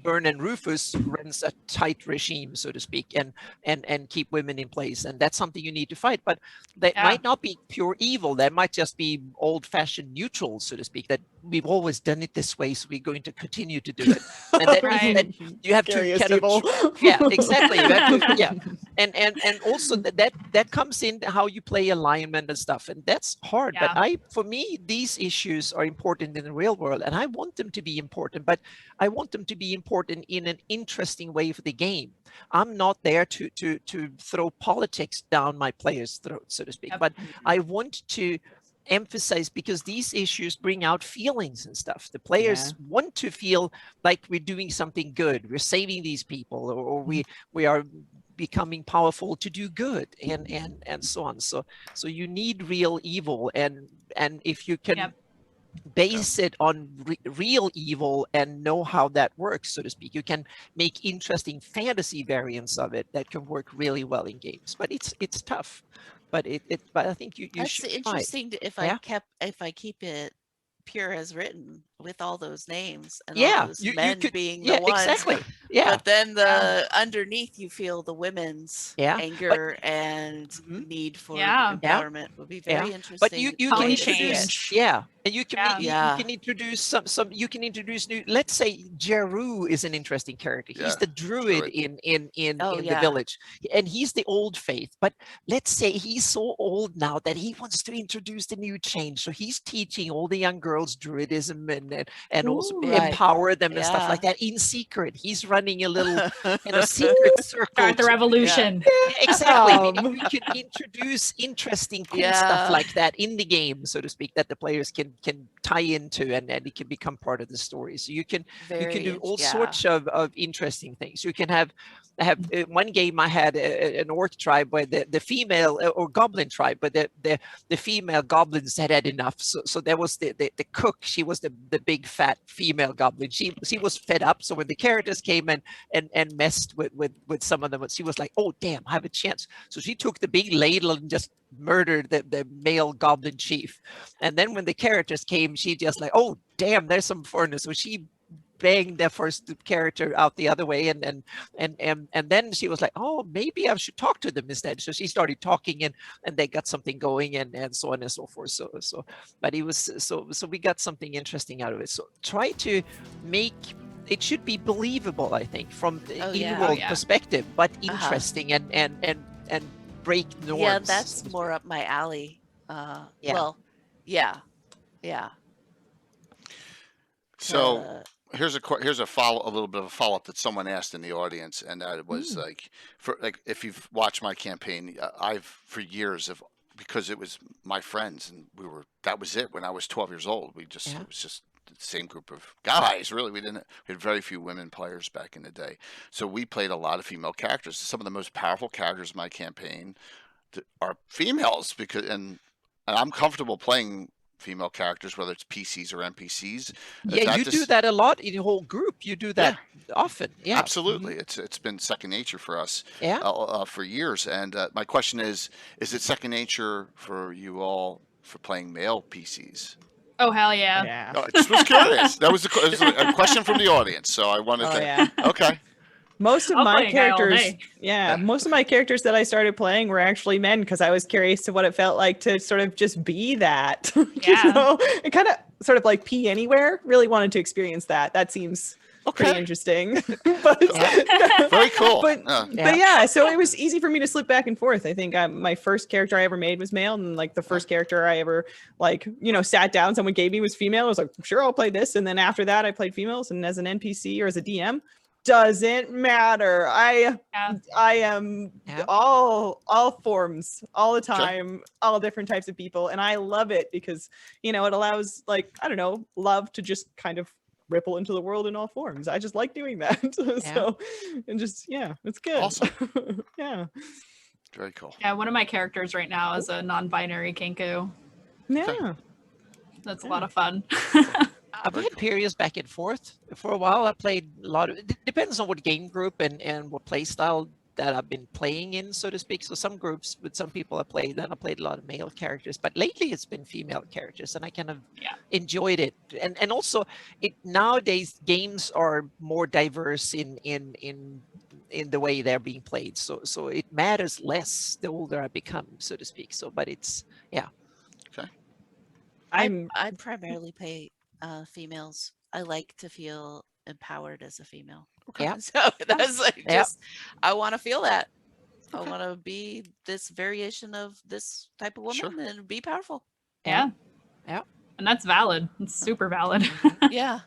Byrne and Rufus runs a tight regime, so to speak, and keep women in place, and that's something you need to fight. But that might not be pure evil. That might just be old-fashioned neutral, so to speak, that we've always done it this way, so we're going to continue to do it. And that you have to kind of exactly. You have to, and also that comes in how you play alignment and stuff, and that's hard. But for me, these issues are important in the real world, and I want them to be important, but I want them to be important in an interesting way for the game. I'm not there to throw politics down my players' throats, so to speak, but I want to emphasize, because these issues bring out feelings and stuff. The players want to feel like we're doing something good, we're saving these people, or we are becoming powerful to do good, and so on. So you need real evil, and if you can base it on real evil and know how that works, so to speak, you can make interesting fantasy variants of it that can work really well in games. But it's tough. But but I think you That's should interesting. fight. If I keep it pure as written, with all those names and Yeah, all those you men could, being yeah, the ones. exactly. Yeah, But then the underneath, you feel the women's yeah, but anger and Mhm. need for Yeah. empowerment would be very Yeah, interesting. but you to can Tone introduce, change. yeah, and you can Yeah. you Yeah. can introduce some you can introduce new. Let's say Jeru is an interesting character. He's Yeah, the druid druid. Oh, in the yeah. village, and he's the old faith. But let's say he's so old now that he wants to introduce the new change. So he's teaching all the young girls druidism and also Ooh. Right. empower them and stuff Yeah. like that in secret. He's running a little secret circle. Start the revolution. Yeah, exactly. Um. You can introduce interesting, cool stuff Yeah. like that in the game, so to speak, that the players can tie into, and it can become part of the story. So you can do all sorts of interesting things. You can have one game I had an orc tribe where the female or goblin tribe, but the female goblins had enough. So there was the cook. She was the big fat female goblin. She was fed up. So when the characters came and messed with some of them, she was like, oh damn, I have a chance. So she took the big ladle and just murdered the male goblin chief. And then when the characters came, she just like, oh damn, there's some foreigners. So she banged their first character out the other way, and then she was like, oh, maybe I should talk to them instead. So she started talking, and they got something going, and so on and so forth. So but it was so we got something interesting out of it. So try to make it should be believable, I think, from the Oh, yeah. in-world Oh, yeah. perspective, but Uh-huh. interesting and break norms. Yeah, that's more up my alley. Yeah. Well, yeah. So Uh, here's a little bit of a follow up that someone asked in the audience, and that was like, if you've watched my campaign, I've for years because it was my friends, and that was it. When I was 12 years old, it was just the same group of guys. Really, we had very few women players back in the day, so we played a lot of female characters. Some of the most powerful characters in my campaign are females, and I'm comfortable playing female characters, whether it's PCs or NPCs. Yeah, you do that a lot in your whole group. You do that often. Yeah, absolutely. It's been second nature for us. Yeah. For years. And my question is it second nature for you all for playing male PCs? Oh hell yeah. Yeah. No, I just was curious. That was a question from the audience, so I wanted Oh, to. yeah. Okay. Most of I'll my play a guy all characters, day. most of my characters that I started playing were actually men because I was curious to what it felt like to sort of just be that. Yeah. You know, it kind of sort of like pee anywhere. Really wanted to experience that. That seems pretty interesting. But Very cool. But yeah, so it was easy for me to slip back and forth. I think my first character I ever made was male, and like the first character I ever sat down, someone gave me was female. I was like, sure, I'll play this. And then after that, I played females, and as an NPC or as a DM, doesn't matter. I am all forms all the time, all different types of people, and I love it because it allows love to just kind of ripple into the world in all forms. I just like doing that. So and just it's good. Awesome. Yeah. Very cool. Yeah, one of my characters right now is a non-binary Kenku. Yeah. That's a lot of fun. I've had periods back and forth. For a while, I played a lot of. It depends on what game group and what play style that I've been playing in, so to speak. So some groups with some people I played a lot of male characters, but lately it's been female characters, and I kind of enjoyed it. And also, nowadays games are more diverse in the way they're being played. So it matters less the older I become, so to speak. So, but it's Okay. I primarily play females. I like to feel empowered as a female. Yeah. So that's like I want to feel that. I want to be this variation of this type of woman and be powerful. Yeah. And that's valid. It's super valid. Yeah.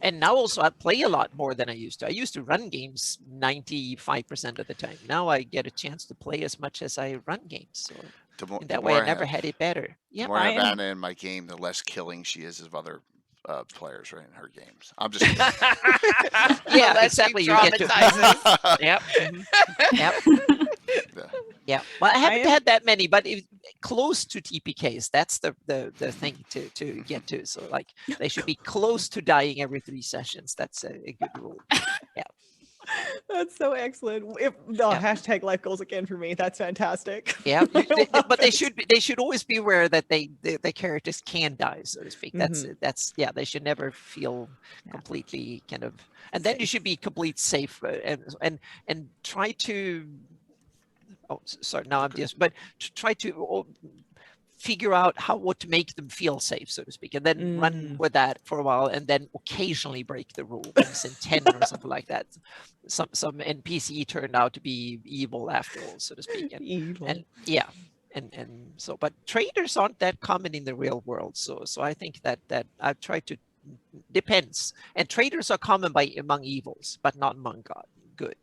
And now also I play a lot more than I used to. I used to run games 95% of the time. Now I get a chance to play as much as I run games. So in that way, I never had it better. Yeah, the more I have Anna in my game, the less killing she is of other players, right, in her games. I'm just yeah, exactly. You get to yep. Yeah. Well, I haven't had that many, but close to TPKs. That's the thing to get to. So like they should be close to dying every 3 sessions. That's a good rule. Yeah. That's so excellent. Hashtag life goals again for me. That's fantastic. Yeah, but they it. should always be aware that the characters can die, so to speak. Mhm. That's yeah. They should never feel Yeah. completely kind of, and then you Safe. should be complete safe and try to. Oh, sorry. Now I'm just, but try to figure out what to make them feel safe, so to speak, and then run with that for a while, and then occasionally break the rule once in 10 or something like that. Some NPC turned out to be evil after all, so to speak. Evil. And yeah, and so, but traders aren't that common in the real world, so I think that I've tried to, depends, and traders are common among evils, but not among good.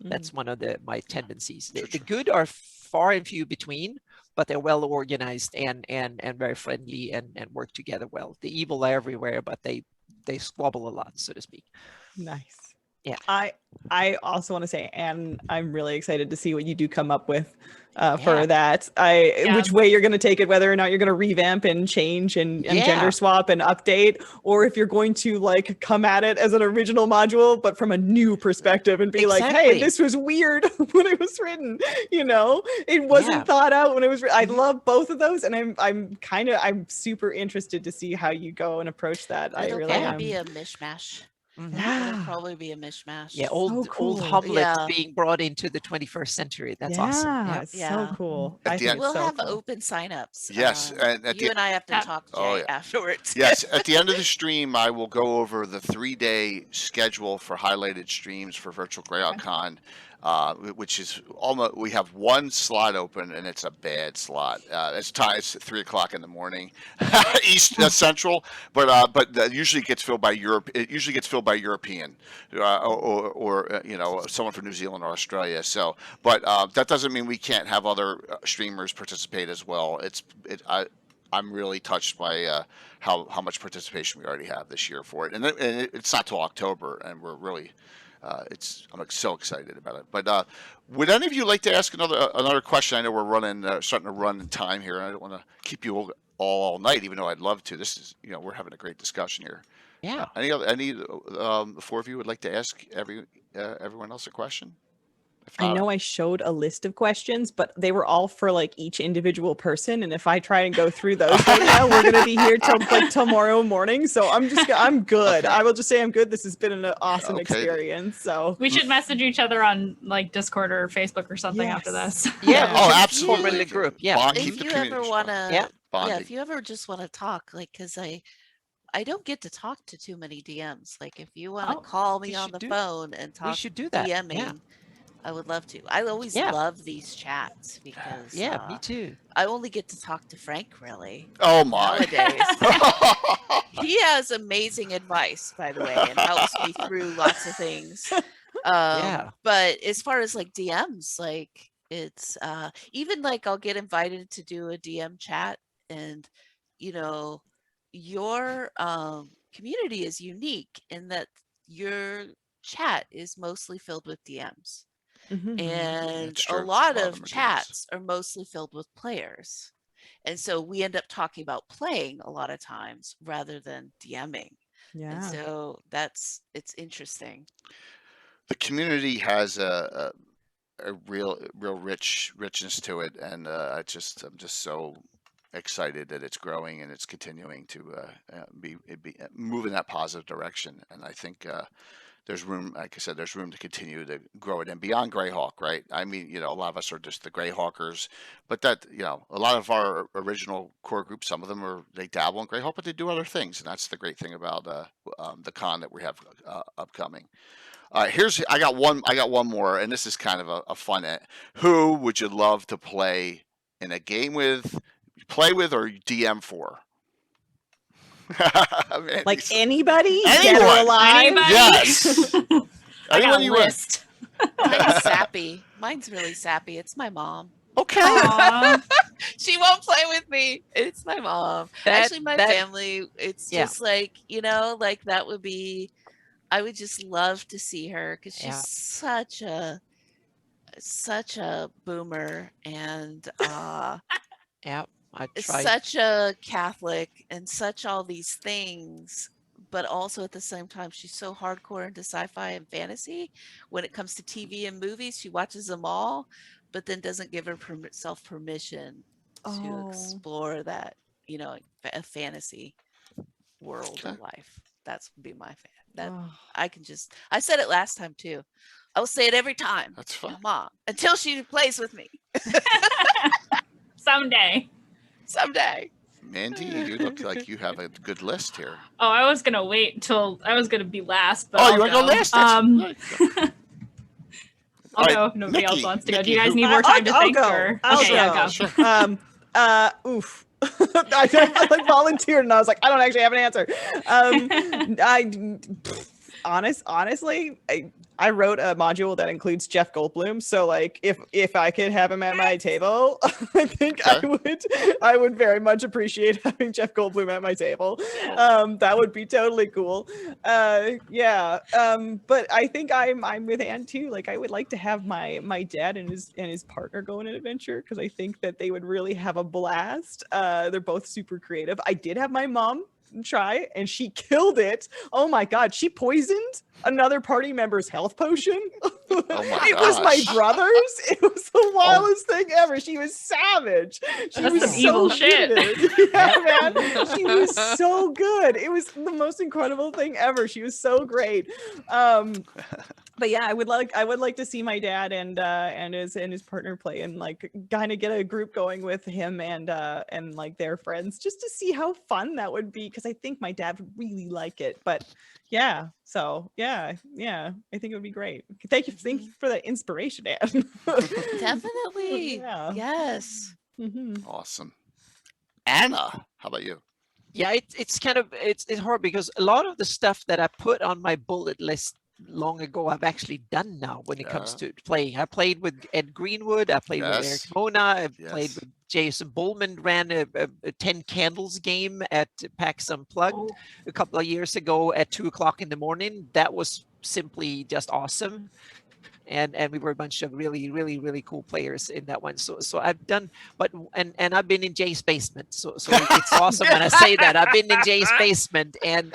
That's one of my tendencies. The good are far and few between, but they're well organized and very friendly and work together well. The evil are everywhere, but they squabble a lot, so to speak. Nice. Yeah. I also want to say, Anne, I'm really excited to see what you do come up with for Yeah. that. Which way you're going to take it, whether or not you're going to revamp and change and gender swap and update, or if you're going to like come at it as an original module, but from a new perspective and be like, hey, this was weird when it was written. You know, it wasn't thought out when it was written. I love both of those, and I'm super interested to see how you go and approach that. It'll I really am. be a mishmash. Yeah. It'll probably be a mishmash. Yeah, old Hamlet being brought into the 21st century. That's awesome. Yeah, it's so cool. We'll have open signups. Yes, and you and I have to talk to Jay afterwards. Yes, at the end of the stream, I will go over the 3-day schedule for highlighted streams for Virtual Greyhawk Con. Which is almost, we have one slot open and it's a bad slot. It's 3:00 in the morning, East Central, but usually gets filled by Europe. It usually gets filled by European, or you know, someone from New Zealand or Australia. So, but that doesn't mean we can't have other streamers participate as well. I'm really touched by how much participation we already have this year for it, and it's not till October, and we're really. I'm so excited about it. But would any of you like to ask another question? I know we're starting to run in time here, and I don't want to keep you all night, even though I'd love to. This is, we're having a great discussion here. Yeah. The four of you would like to ask everyone else a question? I know I showed a list of questions, but they were all for like each individual person. And if I try and go through those right now, we're going to be here till like tomorrow morning. So I'm good. Okay. I will just say I'm good. This has been an awesome experience. So we should message each other on like Discord or Facebook or something after this. Yeah. Oh, absolutely. Form a group. Yeah. If you ever want to, if you ever just want to talk, like, cause I don't get to talk to too many DMs. Like if you want to call me on the phone and talk, we should do that. DMing. Yeah. I would love to. I always love these chats because me too. I only get to talk to Frank really. Oh my! Nowadays, he has amazing advice, by the way, and helps me through lots of things. But as far as like DMs, like it's even like I'll get invited to do a DM chat, and your community is unique in that your chat is mostly filled with DMs. And a lot of chats are mostly filled with players. And so we end up talking about playing a lot of times rather than DMing. Yeah. And so it's interesting. The community has a real richness to it. And I'm just so excited that it's growing and it's continuing to be move in that positive direction. And I think there's room, like I said, there's room to continue to grow it and beyond Greyhawk, right? I mean, a lot of us are just the Greyhawkers, but that, a lot of our original core group, some of them they dabble in Greyhawk, but they do other things. And that's the great thing about the con that we have upcoming. I got one more, and this is kind of a fun. Who would you love to play in a game with, or DM for? Like anybody? Anyone alive? Yes. Anyone you list. Mine's sappy. Mine's really sappy. It's my mom. Okay. She won't play with me. It's my mom. Actually, my family. It's just like, like that would be. I would just love to see her because she's such a boomer and I tried. such a Catholic and such all these things, but also at the same time, she's so hardcore into sci-fi and fantasy. When it comes to TV and movies, she watches them all, but then doesn't give herself permission to Oh. explore that, a fantasy world Okay. of life. That's would be my fan. That Oh. I said it last time too. I will say it every time. That's fine. Mom, until she plays with me Someday. someday. Mandy, you look like you have a good list here. Oh, I was gonna wait till I was gonna be last, but Oh, I'll you want to go last? I'll go if nobody else Mickey, wants to go. Do Mickey, you guys who- need more time to I'll think? go. Or I'll okay, yeah, go. Sure. Oof. I like volunteered and I was like, I don't actually have an answer. Honestly, I wrote a module that includes Jeff Goldblum. So like, if I could have him at my table, I think I would very much appreciate having Jeff Goldblum at my table. That would be totally cool. Yeah. But I think I'm with Anne too. Like, I would like to have my dad and his partner go on an adventure, because I think that they would really have a blast. They're both super creative. I did have my mom try and she killed it. Oh my god, she poisoned another party member's health potion. It was my gosh. brother's. It was the wildest thing ever. She was savage. She That's was some evil shit. good. Yeah, man, she was so good. It was the most incredible thing ever. She was so great. But yeah, I would like to see my dad and his partner play, and like kind of get a group going with him and like their friends, just to see how fun that would be, because I think my dad would really like it. But yeah, so yeah, I think it would be great. Thank you for that inspiration, Anne. Definitely. Yeah. Yes. Mhm. Awesome. Anna, how about you? Yeah, it's kind of it's hard, because a lot of the stuff that I put on my bullet list long ago I've actually done now when it comes to playing. I played with Ed Greenwood, I played with Eric Mona, I played with Jason Bullman, ran a 10 Candles game at PAX Unplugged a couple of years ago at 2:00 in the morning. That was simply just awesome. And we were a bunch of really cool players in that one. So I've done, and I've been in Jay's basement. So it's awesome when I say that. I've been in Jay's basement and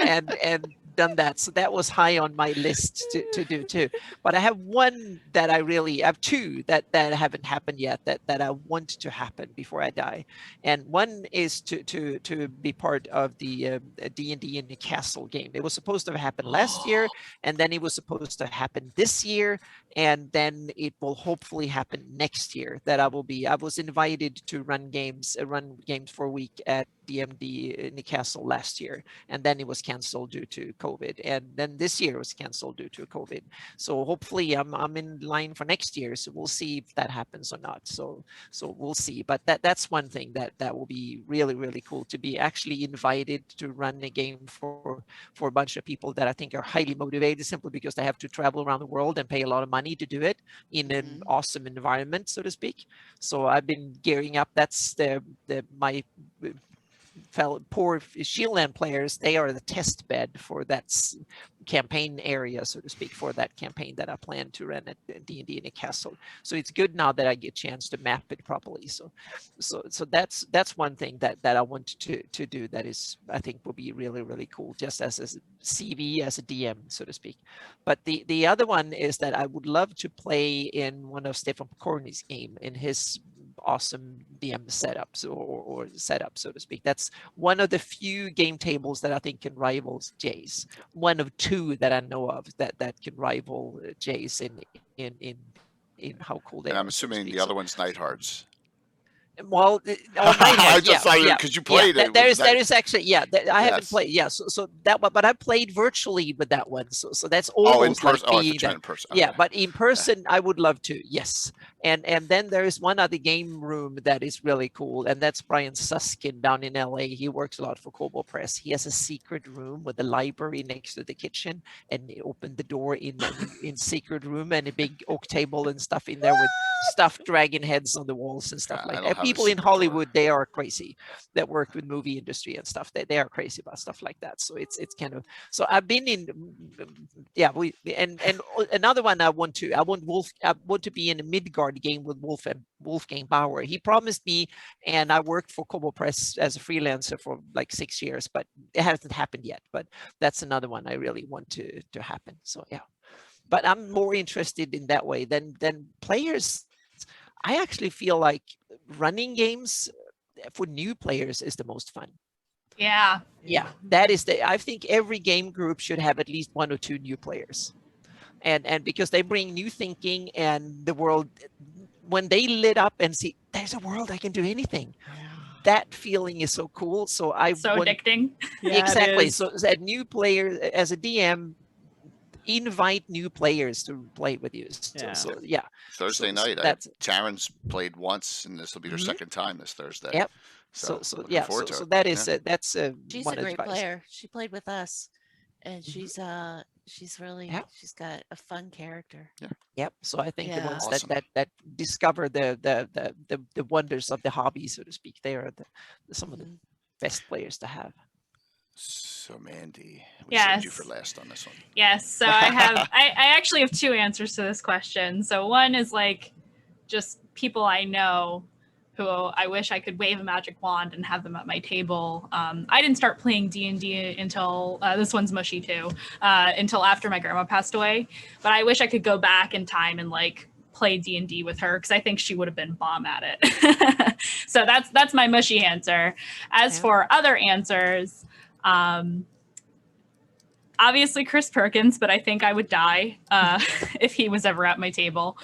done that. So that was high on my list to do too. But I have one that I have two that haven't happened yet that I want to happen before I die. And one is to be part of the D&D in the Castle game. It was supposed to have happened last year, and then it was supposed to happen this year, and then it will hopefully happen next year. That I was invited to run games for a week at DMD in the Castle last year, and then it was canceled due to COVID, and then this year was canceled due to COVID. So hopefully I'm in line for next year, so we'll see if that happens or not. So we'll see. But that's one thing that will be really cool, to be actually invited to run a game for a bunch of people that I think are highly motivated, simply because they have to travel around the world and pay a lot of money to do it in an awesome environment, so to speak. So I've been gearing up. That's my poor Shieldland players. They are the test bed for that campaign area, so to speak, for that campaign that I plan to run at D&D in a Castle. So it's good now that I get a chance to map it properly. So that's one thing that I want to do, that is, I think, will be really cool, just as a CV, as a DM, so to speak. But the other one is that I would love to play in one of Stefan Pokorny's game, in his awesome DM setups or setup, so to speak. That's one of the few game tables that I think can rival Jay's. One of two that I know of that can rival Jay's in how cool they are. And I'm assuming the other one's Nighthearts. Well, I just thought because you played it. There is actually, I haven't played. Yeah, so that, but I played virtually with that one. So that's almost in person. Like being in person. Okay. Yeah, but in person, I would love to. Yes, and then there is one other game room that is really cool, and that's Brian Suskin down in LA. He works a lot for Kobo Press. He has a secret room with a library next to the kitchen, and he opened the door in secret room, and a big oak table and stuff in there with stuffed dragon heads on the walls and stuff like that. People in Hollywood, they are crazy, that work with movie industry and stuff. They are crazy about stuff like that. So it's kind of, so I've been in, and another one I want to be in Midgard board game with Wolfgang Bauer. He promised me, and I worked for Kobo Press as a freelancer for like 6 years, but it hasn't happened yet. But that's another one I really want to happen. So yeah, but I'm more interested in that way than players. I actually feel like running games for new players is the most fun. Yeah. Yeah, that is I think every game group should have at least 1 or 2 new players. And because they bring new thinking, and the world, when they lit up and see there's a world I can do anything, that feeling is so cool. So Addicting. Yeah, exactly. So that new player, as a DM, invite new players to play with you. So yeah. Thursday night, Taryn's played once, and this will be her second time this Thursday. Yep. So yeah. So that is that's she's one a great advice. player. She played with us, and she's really she's got a fun character. Yeah. Yep. So I think the ones Awesome. that discover the wonders of the hobby, so to speak, they are some of the best players to have. So Mandy, we Yes. saved you for last on this one. Yes. So I actually have 2 answers to this question. So one is like just people I know who I wish I could wave a magic wand and have them at my table. I didn't start playing D&D until, this one's mushy too, until after my grandma passed away. But I wish I could go back in time and like play D&D with her, because I think she would have been bomb at it. So that's my mushy answer. As for other answers, obviously Chris Perkins, but I think I would die if he was ever at my table.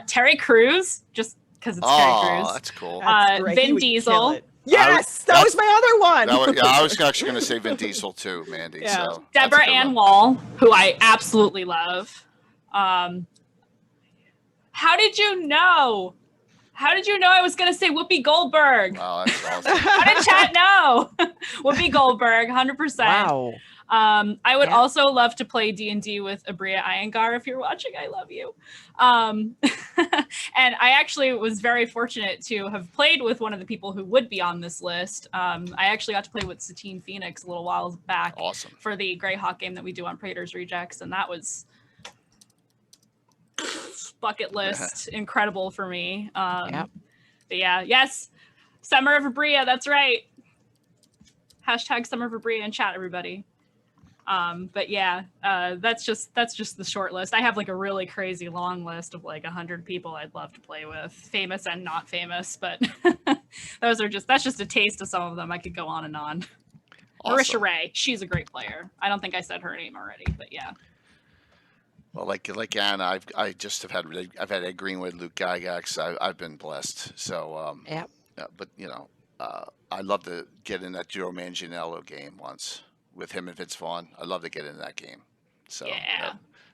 Terry Crews, just because it's Terry Crews. Oh, that's cool. That's great. He Vin would kill Diesel. it. Yes, that was my other one. I was actually going to say Vin Diesel too, Mandy. Yeah. So Deborah Ann Wall, who I absolutely love. How did you know? How did you know I was going to say Whoopi Goldberg? Oh, that's awesome. How did chat know? Whoopi Goldberg, 100%. Wow. I would also love to play D&D with Abria Iyengar. If you're watching, I love you. And I actually was very fortunate to have played with one of the people who would be on this list. I actually got to play with Satine Phoenix a little while back. Awesome. For the Greyhawk game that we do on Praetor's Rejects, and that was bucket list incredible for me. But yeah, yes, Summer of Abria, that's right. Hashtag Summer of Abria in chat, everybody. But yeah, that's just the short list. I have like a really crazy long list of like 100 people I'd love to play with, famous and not famous, but that's just a taste of some of them. I could go on and on. Awesome. Marisha Ray, she's a great player. I don't think I said her name already, but yeah. Well, like Anna, I've had Ed Greenwood, Luke Gygax. I've been blessed. So but you know, I'd love to get in that Joe Manganiello game once with him and Vince Vaughn. I'd love to get in that game. So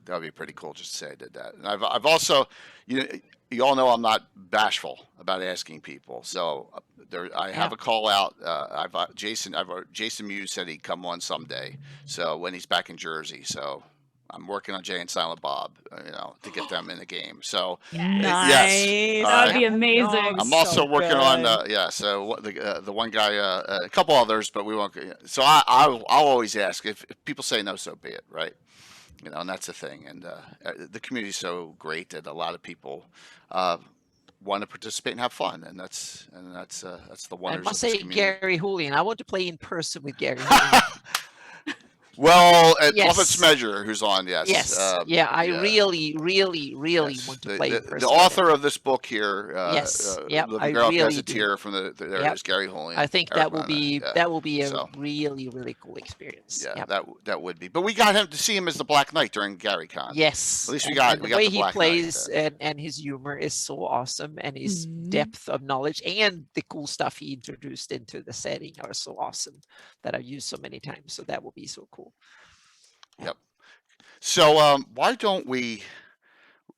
that would be pretty cool just to say I did that. And I've also, you all know I'm not bashful about asking people. So I have a call out. Jason Mewes said he'd come on someday. So when he's back in Jersey. So I'm working on Jay and Silent Bob, to get them in the game. So Nice. yes, That would be amazing. I'm also working on So the one guy, a couple others, but we won't. So I'll always ask if people say no, so be it, right? And that's the thing. And the community's so great that a lot of people want to participate and have fun, and that's the wonders. I must of this say, community. Gary Julian. I want to play in person with Gary Julian. Well, Office Measure, who's on, yes. Yes. I really want to play in person. The author of this book here, I Girl really Gazetteer from there is Gary Julian. I think that will be a really, really cool experience. Yeah, that would be. But we got him to see him as the Black Knight during GaryCon. Yes. At least we got the way the Black he plays Knight, and his humor is so awesome, and his depth of knowledge and the cool stuff he introduced into the setting are so awesome that I've used so many times. So that will be so cool. Yep. So why don't we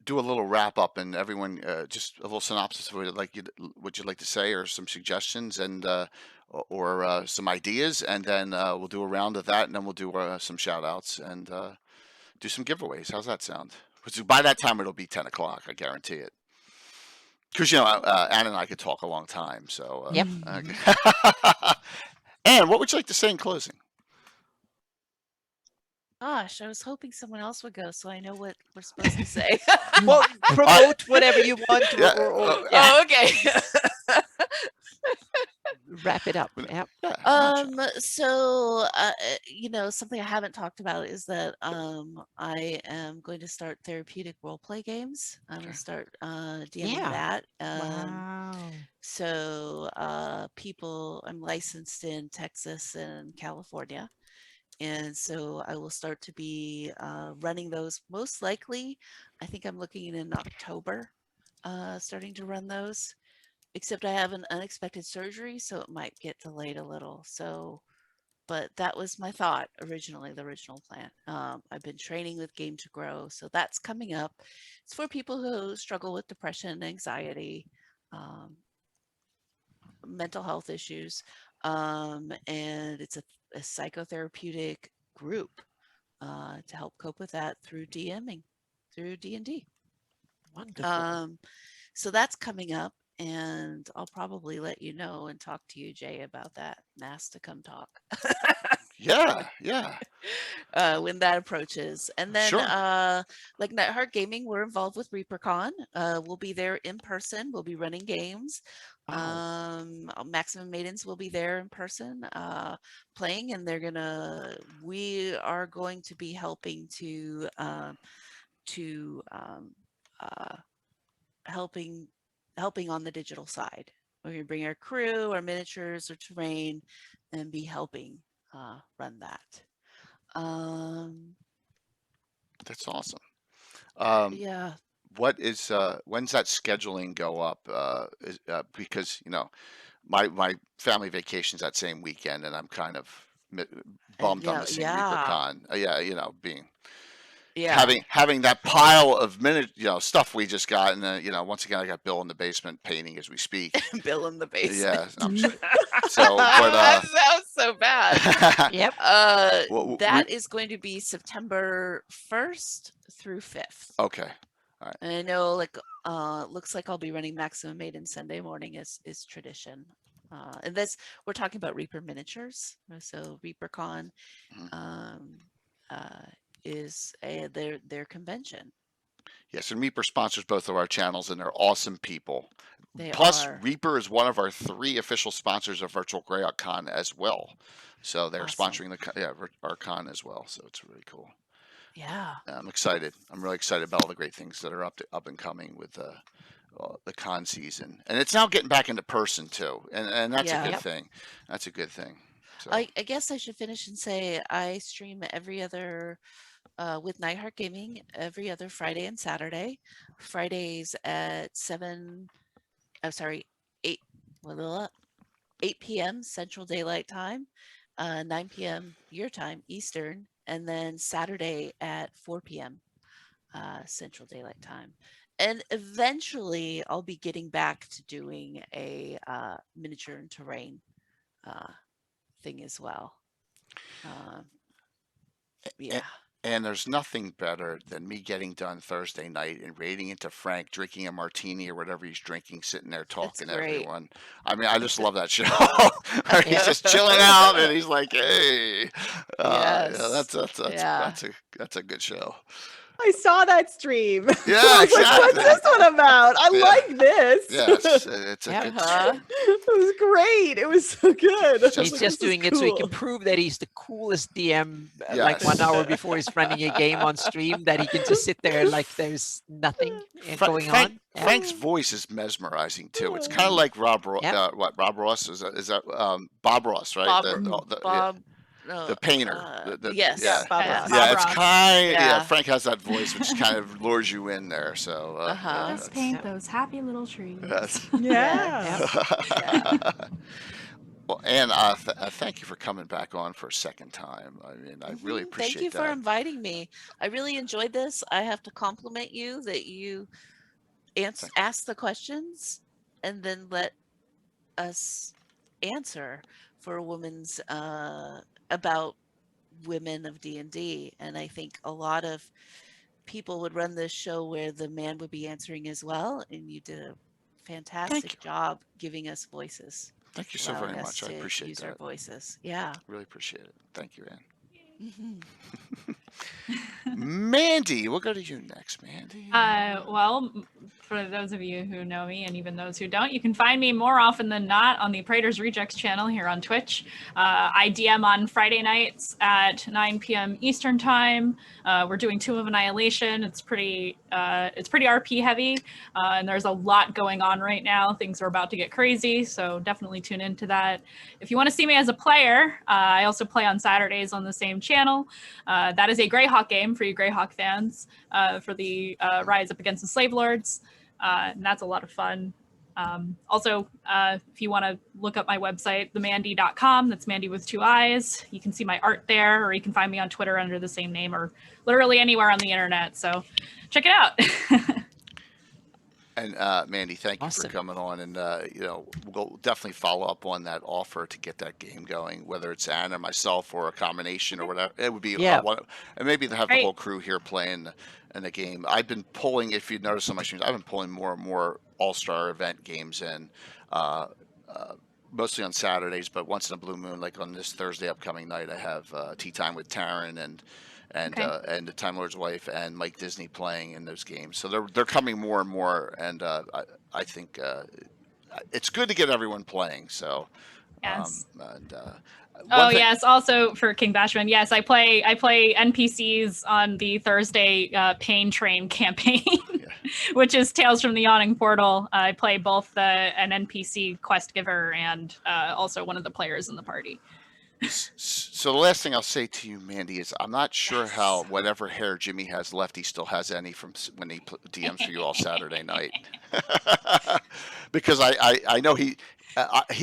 do a little wrap up, and everyone just a little synopsis of what you'd like to say, or some suggestions, and or some ideas, and then we'll do a round of that, and then we'll do some shout outs and do some giveaways. How's that sound? Because by that time it'll be 10 o'clock, I guarantee it. Because Anna and I could talk a long time. So yep. And what would you like to say in closing? Gosh, I was hoping someone else would go, so I know what we're supposed to say. Well, promote whatever you want, Yeah, yeah, Oh, okay. wrap it up. Yeah. yeah, gotcha. So something I haven't talked about is that I am going to start therapeutic role play games. I'm going Okay. to start DMing Yeah. that. Wow. So I'm licensed in Texas and California. And so I will start to be running those most likely. I think I'm looking in October, starting to run those, except I have an unexpected surgery, so it might get delayed a little. So, but that was my thought originally, the original plan. I've been training with Game to Grow, so that's coming up. It's for people who struggle with depression, anxiety, um, mental health issues, and it's a psychotherapeutic group to help cope with that through DMing, through D&D. Wonderful. So that's coming up, and I'll probably let you know and talk to you, Jay, about that and ask to come talk Yeah, yeah, when that approaches. And then, sure. like Nightheart Gaming, we're involved with ReaperCon. We'll be there in person. We'll be running games. Oh, Maximum Maidens will be there in person playing, and we are going to be helping to helping on the digital side. We're going to bring our crew, our miniatures, our terrain, and be helping run that. That's awesome. Um, Yeah. what is when's that scheduling go up? Because my family vacation's that same weekend, and I'm kind of And bummed I'm yeah, missing yeah, ReaperCon. Yeah, being yeah. having that pile of stuff we just got, and then once again I got Bill in the basement painting as we speak. Bill in the basement. Yeah, I'm sure. So, That but sounds so bad. yep. well, That is going to be September 1st through 5th. okay, all right. And I know, like, looks like I'll be running Maximum Maiden Sunday morning is tradition. And we're talking about Reaper miniatures. So ReaperCon Mhm. um, is their convention. Yes, and Reaper sponsors both of our channels, and they're awesome people. They Plus, are Reaper is one of our 3 official sponsors of Virtual Greyhawk Con as well. So they're awesome. sponsoring our con as well. So it's really cool. Yeah. I'm excited. I'm really excited about all the great things that are up and coming with the con season, and it's now getting back into person too, and that's a Yeah. good Yep. thing. That's a good thing. So I guess I should finish and say I stream every other with Nightheart Gaming every other Friday and Saturday. Fridays at 8 8 p.m. Central Daylight Time, 9 p.m. your time Eastern, and then Saturday at 4 p.m. Central Daylight Time. And eventually I'll be getting back to doing a miniature and terrain thing as well. Yeah. and there's nothing better than me getting done Thursday night and raiding into Frank, drinking a martini or whatever he's drinking, sitting there talking to great. everyone. I mean, I just It's a- love that show. He's just chilling out, and he's like, "Hey, yeah, Yes. Yeah. that's a good show." I saw that stream. Yeah, I was like, exactly. what's this one about? I Yeah. like this. Yes, it's a Yep. good. Uh-huh. It was great. It was so good. I was He's like, just this is doing it so he can cool. prove that he's the coolest DM. Like Yes. 1 hour before he's running a game on stream, that he can just sit there like there's nothing going on. Yeah. Frank's voice is mesmerizing too. It's kind of like Rob. Yep. Rob Ross is that Bob Ross, right? Bob. The painter. Yes. Yeah. Bob Yeah, Ross. Yeah, Bob it's Ross. kind. Yeah. Yeah. Frank has that voice, which kind of lures you in there. So. Uh-huh. Let's paint those happy little trees. Yes. Yeah. Well, Anne, thank you for coming back on for a second time. I mean, I really appreciate Thank you that. for inviting me. I really enjoyed this. I have to compliment you that you ask the questions and then let us answer for a woman's about women of D&D. And I think a lot of people would run this show where the man would be answering as well, and you did a fantastic job giving us voices. Thank you so very allowing us much. I to appreciate use that. our voices. Yeah. Really appreciate it. Thank you, Anne. Mhm. Mandy, we'll go to you next, Mandy. Well, for those of you who know me and even those who don't, you can find me more often than not on the Praetor's Rejects channel here on Twitch. I DM on Friday nights at 9 p.m. Eastern time. We're doing Tomb of Annihilation. It's pretty RP heavy, and there's a lot going on right now. Things are about to get crazy, so definitely tune into that. If you want to see me as a player, I also play on Saturdays on the same channel. That is a Greyhawk game for you Greyhawk fans, for the Rise Up Against the Slave Lords. And that's a lot of fun. Also, if you want to look up my website, themandy.com, that's Mandy with 2 eyes. You can see my art there, or you can find me on Twitter under the same name, or literally anywhere on the internet. So check it out. And Mandy, thank you for coming on, and we'll definitely follow up on that offer to get that game going, whether it's Anna, myself, or a combination or whatever. It would be and maybe to have the whole crew here playing in the game. I've been pulling, if you notice on my streams, I've been pulling more and more All-Star event games in, mostly on Saturdays, but once in a blue moon, like on this Thursday upcoming night, I have Tea Time with Taryn and the Time Lord's wife and Mike Disney playing in those games. So they're coming more and more, and I think it's good to get everyone playing. So yes. Yes. Also for King Bashman, yes, I play NPCs on the Thursday Pain Train campaign, which is Tales from the Yawning Portal. I play both an NPC quest giver and also one of the players in the party. So the last thing I'll say to you, Mandy, is I'm not sure how whatever hair Jimmy has left, he still has any from when he DMs for you all Saturday night. Because I know he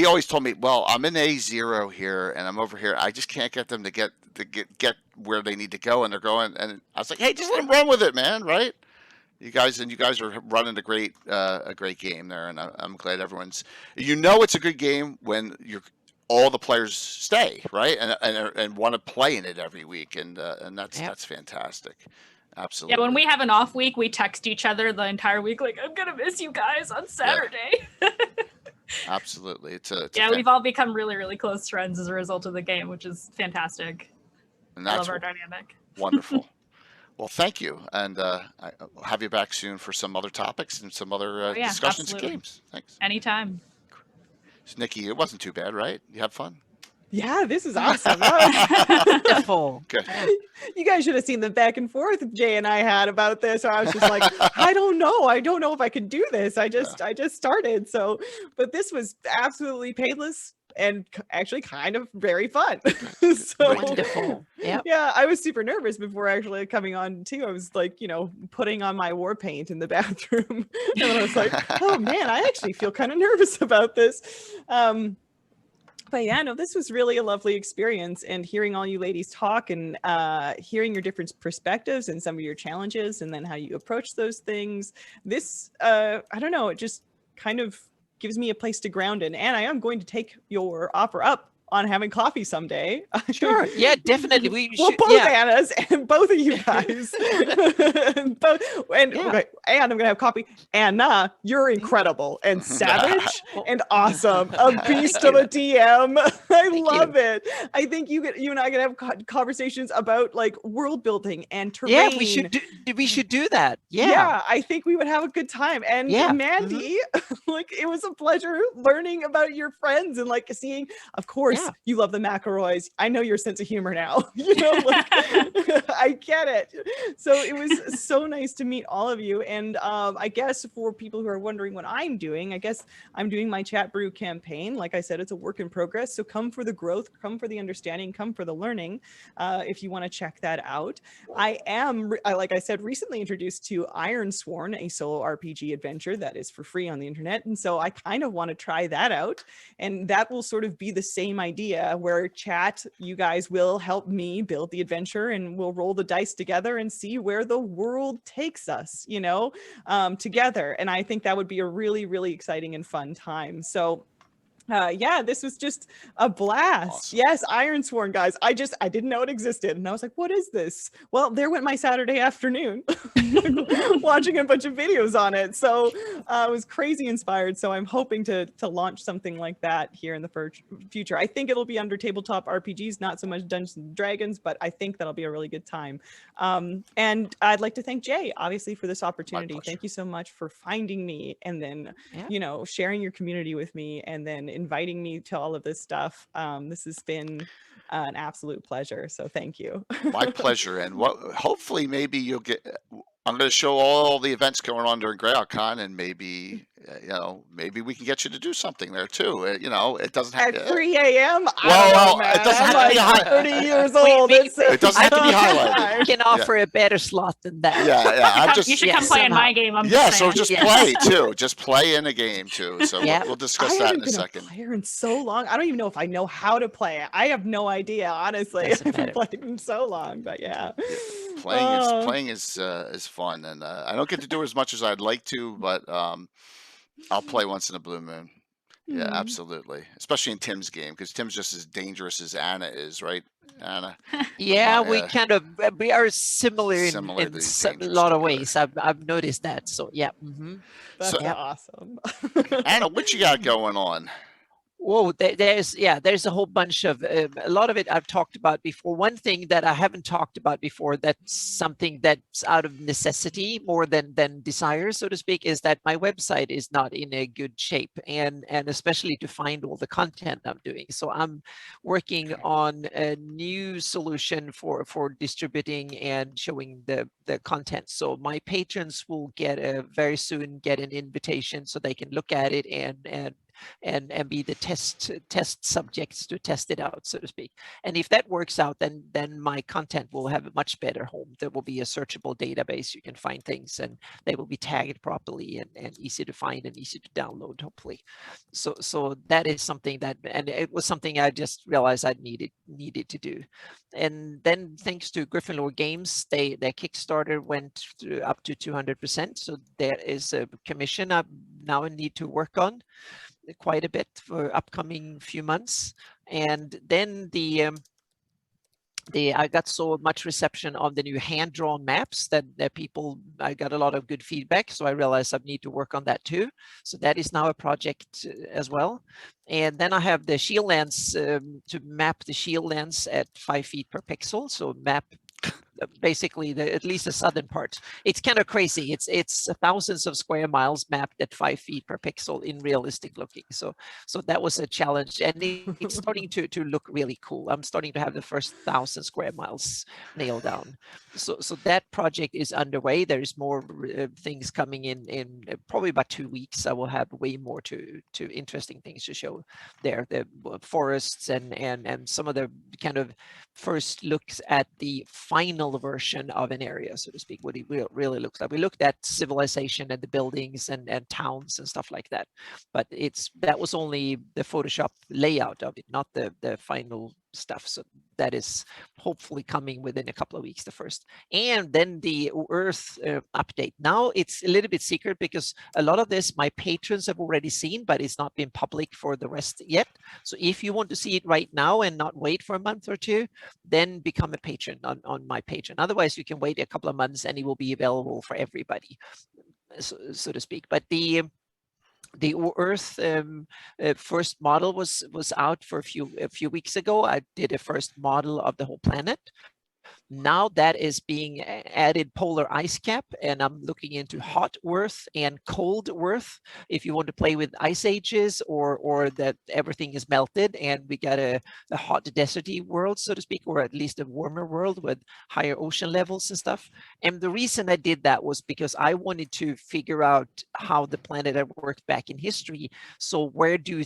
always told me, well, I'm in A0 here and I'm over here. I just can't get them to get where they need to go, and they're going. And I was like, hey, just let them run with it, man, right? You guys are running a great game there, and I'm glad everyone's. It's a good game when all the players stay, right, and want to play in it every week, and that's fantastic. Absolutely. Yeah, when we have an off week, we text each other the entire week, like, I'm gonna miss you guys on Saturday. Yeah. Absolutely, we've all become really, really close friends as a result of the game, which is fantastic. And that's I love our dynamic. Wonderful. Well, thank you, and I'll have you back soon for some other topips and some other discussions and games. Thanks. Anytime. So, Nikki, it wasn't too bad, right? You have fun? Yeah, this is awesome. Wonderful. Good. You guys should have seen the back and forth Jay and I had about this. I was just like, I don't know if I could do this. I just started. So, but this was absolutely painless and actually kind of very fun. So wonderful. Yeah, I was super nervous before actually coming on too. I was like, putting on my war paint in the bathroom, and I was like, oh man, I actually feel kind of nervous about this. But yeah, no, this was really a lovely experience, and hearing all you ladies talk and hearing your different perspectives and some of your challenges and then how you approach those things. This, I don't know, it just kind of gives me a place to ground in. And I am going to take your offer up on having coffee someday. Sure. Yeah, definitely. Well, both Annas and both of you guys. And I'm gonna have coffee. Anna, you're incredible and savage and awesome. A beast of a DM. I love it. I think you and I can have conversations about like world building and terrain. Yeah, we should do that. Yeah, I think we would have a good time. And Mandy, like, it was a pleasure learning about your friends and like seeing, of course, you love the McElroys. I know your sense of humor now. I get it. So it was so nice to meet all of you. And I guess for people who are wondering what I'm doing, I guess I'm doing my Chat Brew campaign. Like I said, it's a work in progress. So come for the growth, come for the understanding, come for the learning. If you want to check that out. I am, like I said, recently introduced to Ironsworn, a solo RPG adventure that is for free on the internet. And so I kind of want to try that out. And that will sort of be the same idea where chat, you guys will help me build the adventure and we'll roll the dice together and see where the world takes us, together. And I think that would be a really, really exciting and fun time. So Yeah, this was just a blast. Awesome. Yes, Ironsworn, guys. I didn't know it existed. And I was like, what is this? Well, there went my Saturday afternoon watching a bunch of videos on it. So I was crazy inspired. So I'm hoping to launch something like that here in the future. I think it'll be under tabletop RPGs, not so much Dungeons and Dragons, but I think that'll be a really good time. And I'd like to thank Jay, obviously, for this opportunity. Thank you so much for finding me and then, sharing your community with me and then inviting me to all of this stuff. This has been an absolute pleasure. So thank you. My pleasure. And hopefully maybe you'll get, I'm going to show all the events going on during Greyhawk Con, and maybe, maybe we can get you to do something there too. It doesn't have at 3 a.m. Well, it doesn't have to be high. 30 years old. It doesn't have to be highlighted. You can offer a better slot than that. Yeah. You should come play in my game. So just play too. Just play in a game too. So we'll discuss that in a second. I haven't been a player in so long. I don't even know if I know how to play. I have no idea, honestly. I've been playing in so long, but yeah. Playing is fun, and I don't get to do as much as I'd like to, but I'll play once in a blue moon. Yeah, absolutely. Especially in Tim's game, because Tim's just as dangerous as Anna is, right, Anna? Yeah, we are similar in a lot of ways. I've noticed that. So yeah. That's awesome. Anna, what you got going on? Whoa, there's a whole bunch of a lot of it I've talked about before. One thing that I haven't talked about before, that's something that's out of necessity more than desire, so to speak, is that my website is not in a good shape, and especially to find all the content I'm doing. So I'm working on a new solution for distributing and showing the content. So my patrons will very soon get an invitation so they can look at it and be the test subjects to test it out, so to speak. And if that works out, then my content will have a much better home. There will be a searchable database. You can find things and they will be tagged properly and easy to find and easy to download, hopefully. So that is something and it was something I just realized I needed to do. And then thanks to Gryffindor Games, their Kickstarter went up to 200%. So there is a commission I now need to work on quite a bit for upcoming few months. And then I got so much reception on the new hand-drawn maps that I got a lot of good feedback. So I realized I need to work on that too. So that is now a project as well. And then I have the shield lens to map the shield lens at 5 feet per pixel. So map basically at least the southern part. It's kind of crazy. It's thousands of square miles mapped at 5 feet per pixel in realistic looking. So that was a challenge, and it's starting to look really cool. I'm starting to have the first 1,000 square miles nailed down. So that project is underway. There's more things coming in probably about 2 weeks. I will have way more to interesting things to show there. The forests and some of the kind of first looks at the final version of an area, so to speak, what it really looks like. We looked at civilization and the buildings and towns and stuff like that, but that was only the Photoshop layout of it, not the final stuff. So that is hopefully coming within a couple of weeks, the first. And then the Earth update. Now it's a little bit secret because a lot of this my patrons have already seen, but it's not been public for the rest yet. So if you want to see it right now and not wait for a month or two, then become a patron on my Patreon. Otherwise, you can wait a couple of months and it will be available for everybody, so to speak. But the Earth first model was out for a few weeks ago. I did a first model of the whole planet. Now that is being added polar ice cap, and I'm looking into hot Earth and cold Earth. If you want to play with ice ages or that everything is melted and we got a hot deserty world, so to speak, or at least a warmer world with higher ocean levels and stuff. And the reason I did that was because I wanted to figure out how the planet had worked back in history. So where do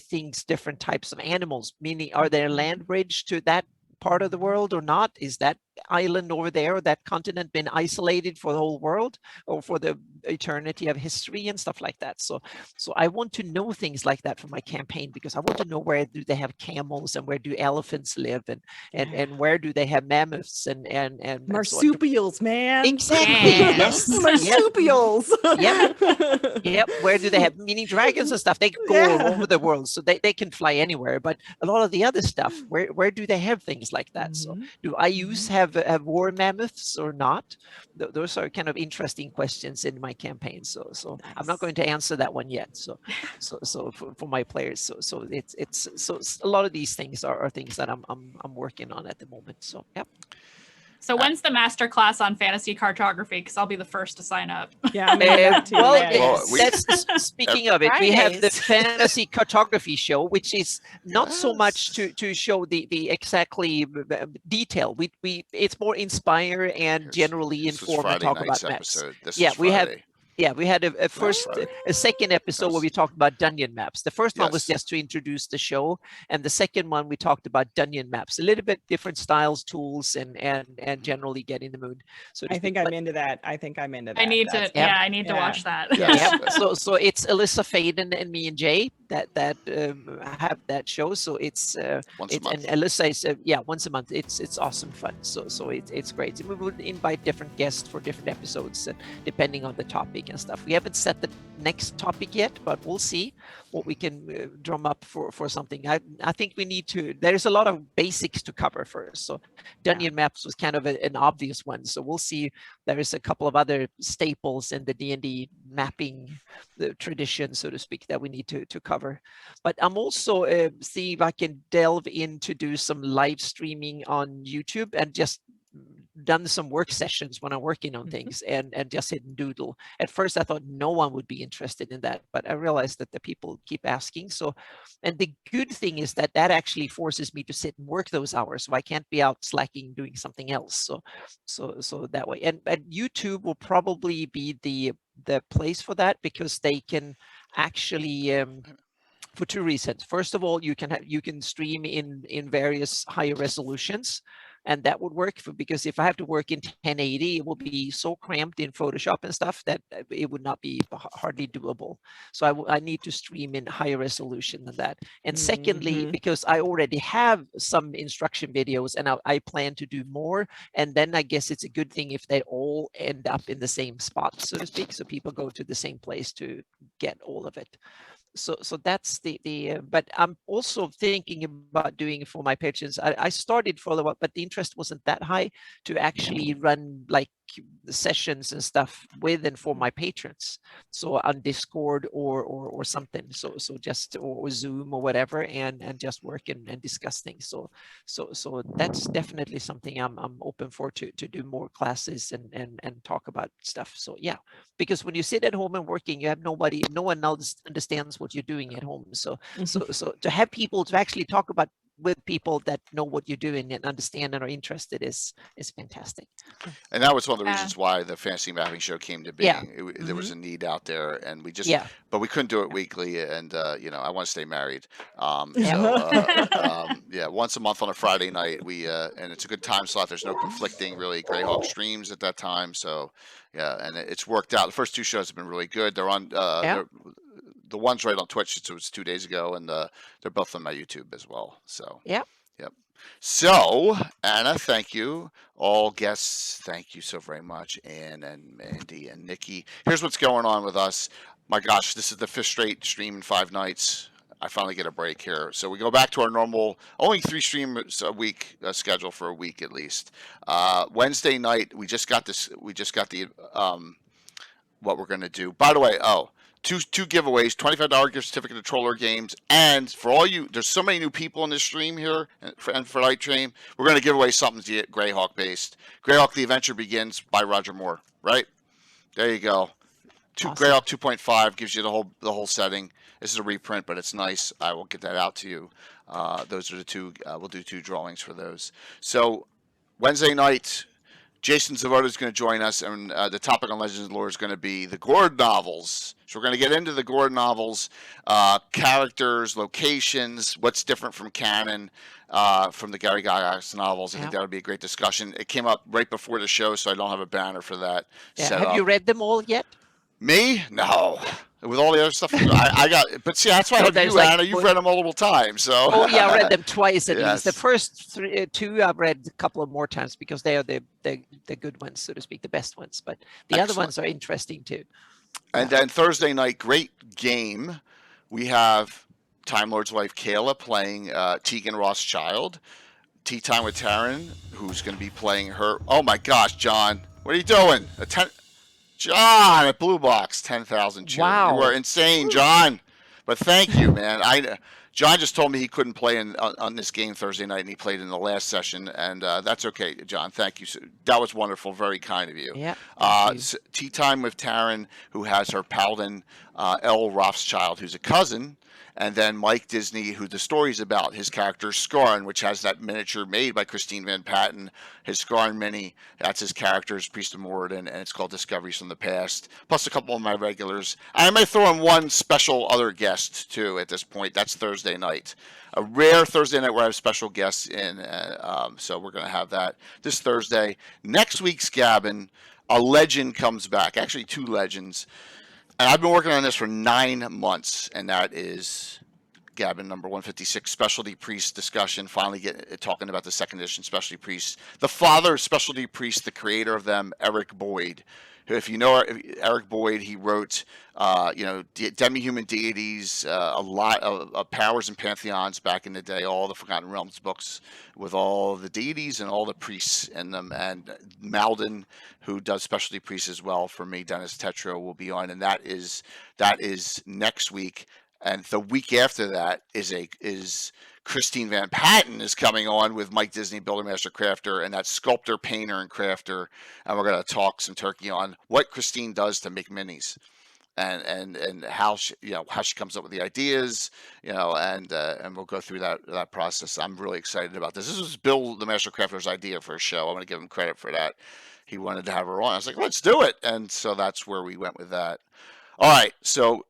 different types of animals, meaning are there land bridge to that part of the world or not? Is that island over there, or that continent, been isolated for the whole world or for the eternity of history and stuff like that. So I want to know things like that for my campaign, because I want to know where do they have camels and where do elephants live, and where do they have mammoths and so on. Marsupials, man. Exactly. Yeah. Yes. Yep. Marsupials. Yep. Where do they have mini dragons and stuff? They go all over the world, so they can fly anywhere. But a lot of the other stuff, where do they have things like that? So do I have war mammoths or not? Those are kind of interesting questions in my campaign. So I'm not going to answer that one yet. So for my players. So it's a lot of these things are things that I'm working on at the moment. So yep. So when's the master class on fantasy cartography? Because I'll be the first to sign up. Yeah, I'm into that too. Well, Yeah. speaking of it, we have the Fridays. fantasy cartography show, which is not so much to show the exactly detail. We it's more inspire and generally This was inform and Friday talk night's about maps. episode. This Yeah, is we have. Friday. Yeah, we had a second episode where we talked about dungeon maps. The first one was Yes. just to introduce the show, and the second one we talked about dungeon maps, a little bit different styles, tools, and generally get in the mood. So to I think speak. I'm into that. I think I'm into that. I need to. That's- Yeah. I need to watch that. Yeah. Yep. So it's Alyssa Faden and me and Jay that have that show. So it's Once a and month. Alyssa is once a month. It's awesome fun. So it's great. We would invite different guests for different episodes depending on the topic and stuff. We haven't set the next topic yet, but we'll see what we can drum up for something. I think we need to. There's a lot of basics to cover first. So dungeon maps was kind of an obvious one. So we'll see. There is a couple of other staples in the D&D mapping the tradition, so to speak, that we need to cover. But I'm also see if I can delve in to do some live streaming on YouTube and just done some work sessions when I'm working on things and just hit and doodle. At first I thought no one would be interested in that, but I realized that the people keep asking. So, and the good thing is that actually forces me to sit and work those hours. So I can't be out slacking doing something else. So that way. And YouTube will probably be the place for that, because they can actually for two reasons. First of all, you can stream in various higher resolutions, and that would work because if I have to work in 1080, it will be so cramped in Photoshop and stuff that it would not be hardly doable. So I need to stream in higher resolution than that. And secondly, because I already have some instruction videos and I plan to do more, and then I guess it's a good thing if they all end up in the same spot, so to speak, so people go to the same place to get all of it. So that's but I'm also thinking about doing it for my patrons. I started follow-up, but the interest wasn't that high to actually run like the sessions and stuff with and for my patrons. So on Discord or something. So just or Zoom or whatever, and just work and discuss things. So that's definitely something I'm open for to do more classes and talk about stuff. So yeah, because when you sit at home and working, you have no one else understands what you're doing at home. So to have people to actually talk about with people that know what you're doing and understand and are interested is fantastic. And that was one of the reasons why the fantasy mapping show came to being. Yeah. There was a need out there, and we just, Yeah. but we couldn't do it weekly. And I want to stay married. Once a month on a Friday night, we and it's a good time slot. There's no conflicting really Greyhawk streams at that time. So yeah, and it's worked out. The first two shows have been really good. They're on. The one's right on Twitch. It was 2 days ago, and they're both on my YouTube as well. So Yep. So Anna, thank you. All guests, thank you so very much. Ann and Mandy and Nikki. Here's what's going on with us. My gosh, this is the 5th straight stream in 5 nights. I finally get a break here, so we go back to our normal, only 3 streams a week schedule for a week at least. Wednesday night, we just got this. We just got the what we're gonna do. By the way, two giveaways, $25 gift certificate to Troller Games, and for all you, there's so many new people in this stream here, and for Light Stream, we're going to give away something to get Greyhawk based. Greyhawk: The Adventure Begins by Roger Moore, right? There you go. Awesome. Greyhawk 2.5 gives you the whole setting. This is a reprint, but it's nice. I will get that out to you. Those are the two. We'll do 2 drawings for those. So Wednesday night, Jason Zavoda is going to join us, and the topic on Legends of Lore is going to be the Gord novels. So we're going to get into the Gord novels, characters, locations, what's different from canon, from the Gary Gygax novels. I think that would be a great discussion. It came up right before the show, so I don't have a banner for that. Yeah. Have you read them all yet? Me? No. With all the other stuff, I got. But see, that's why I have you, Anna. You've read them multiple times, so. Oh yeah, I read them twice at Yes. least. The first two I've read a couple of more times because they are the good ones, so to speak, the best ones. But the other ones are interesting too. And then Thursday night, great game. We have Time Lord's wife Kayla playing Tegan Rothschild. Tea Time with Taryn, who's going to be playing her. Oh my gosh, John, what are you doing? John at Blue Box, 10,000 cheers. Wow. You are insane, John. But thank you, man. John just told me he couldn't play on this game Thursday night, and he played in the last session, and that's okay, John. Thank you. That was wonderful. Very kind of you. Yeah. Tea Time with Taryn, who has her Paladin, Elle Rothschild, who's a cousin, and then Mike Disney, who the story's about, his character Scarn, which has that miniature made by Christine Van Patten, his Scarn mini. That's his character's Priest of Moradin, and it's called Discoveries from the Past. Plus a couple of my regulars. I may throw in one special other guest, too, at this point. That's Thursday night. A rare Thursday night where I have special guests in, so we're going to have that this Thursday. Next week's Gabbin, a legend comes back. Actually, two legends. And I've been working on this for 9 months, and that is Gabbin number 156, Specialty Priest discussion. Finally talking about the second edition Specialty Priests. The father of Specialty Priests, the creator of them, Eric Boyd. Who, if you know Eric Boyd, he wrote, demi-human deities, a lot of powers and pantheons back in the day, all the Forgotten Realms books with all the deities and all the priests in them. And Malden, who does Specialty Priests as well for me, Dennis Tetro, will be on, and that is next week. And the week after that is Christine Van Patten is coming on with Mike Disney, Builder Master Crafter, and that's sculptor, painter, and crafter. And we're going to talk some turkey on what Christine does to make minis, and how she comes up with the ideas, and we'll go through that process. I'm really excited about this. This was Bill the Master Crafter's idea for a show. I'm going to give him credit for that. He wanted to have her on. I was like, let's do it, and so that's where we went with that. All right, so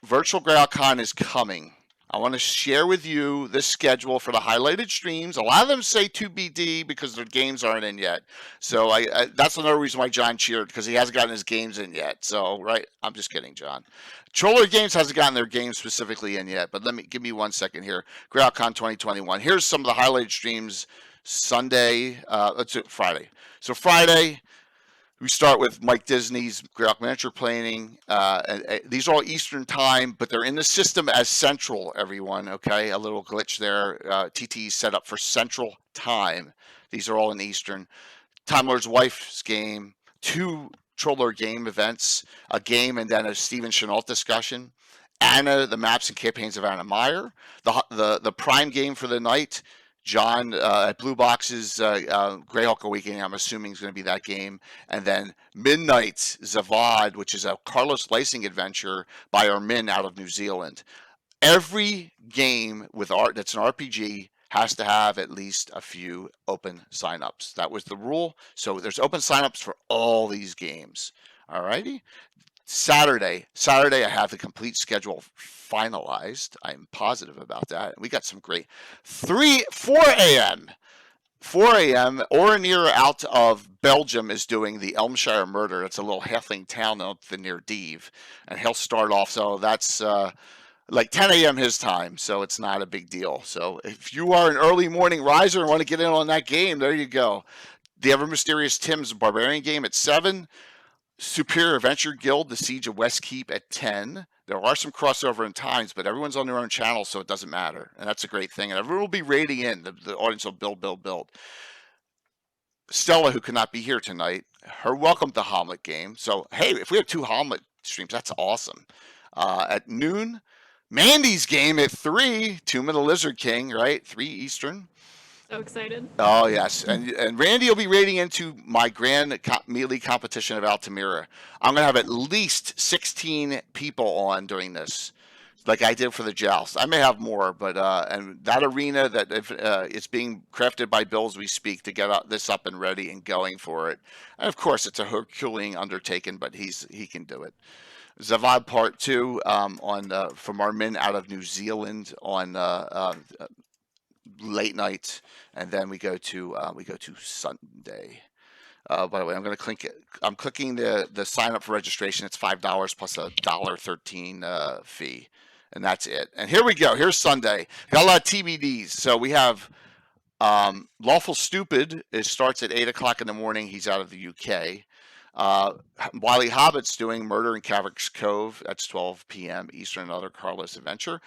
Virtual Greyhawk Con is coming. I want to share with you the schedule for the highlighted streams. A lot of them say 2BD because their games aren't in yet. So that's another reason why John cheered, because he hasn't gotten his games in yet. So, right, I'm just kidding, John. Troller Games hasn't gotten their games specifically in yet, but give me 1 second here. Greyhawk Con 2021. Here's some of the highlighted streams Friday. So Friday, we start with Mike Disney's Greyhawk miniature painting. These are all Eastern time, but they're in the system as Central, everyone, okay? A little glitch there. TT set up for Central time. These are all in Eastern. Time Lord's wife's game, 2 Troller game events, a game and then a Stephen Chenault discussion. Anna, the maps and campaigns of Anna Meyer. The prime game for the night, John at Blue Box's Greyhawk Awakening, I'm assuming is going to be that game. And then Midnight Zavad, which is a Carlos Lysing adventure by Armin out of New Zealand. Every game that's an RPG has to have at least a few open signups. That was the rule. So there's open signups for all these games. All righty. Saturday, I have the complete schedule finalized. I'm positive about that. We got some great 4 a.m. 4 a.m. Oranir out of Belgium is doing the Elmshire Murder. It's a little halfling town up near Dive, and he'll start off. So that's like 10 a.m. his time, so it's not a big deal. So if you are an early morning riser and want to get in on that game, there you go. The Ever Mysterious Tim's Barbarian game at 7. Superior Adventure Guild, The Siege of Westkeep at 10. There are some crossover in times, but everyone's on their own channel, so it doesn't matter. And that's a great thing. And everyone will be raiding in. The audience will build. Stella, who could not be here tonight, her Welcome to Hamlet game. So, hey, if we have 2 Hamlet streams, that's awesome. At noon, Mandy's game at 3. Tomb of the Lizard King, right? 3 Eastern. So excited. Oh, yes. And Randy will be raiding into my grand melee competition of Altamira. I'm going to have at least 16 people on during this. like I did for the joust. I may have more, but and that arena that if it's being crafted by Bill as we speak to get this up and ready and going for it. And of course, it's a Herculean undertaking, but he can do it. Zavad Part 2 on from our men out of New Zealand on late night, and then we go to Sunday. By the way, I'm clicking the sign up for registration. It's $5 plus a $1.13 fee, and that's it. And here we go. Here's Sunday. Got a lot of TBDs. So we have Lawful Stupid. It starts at 8 o'clock in the morning. He's out of the UK. Wiley Hobbit's doing Murder in Cavick's Cove. That's 12 p.m. Eastern. Another Carlos adventure.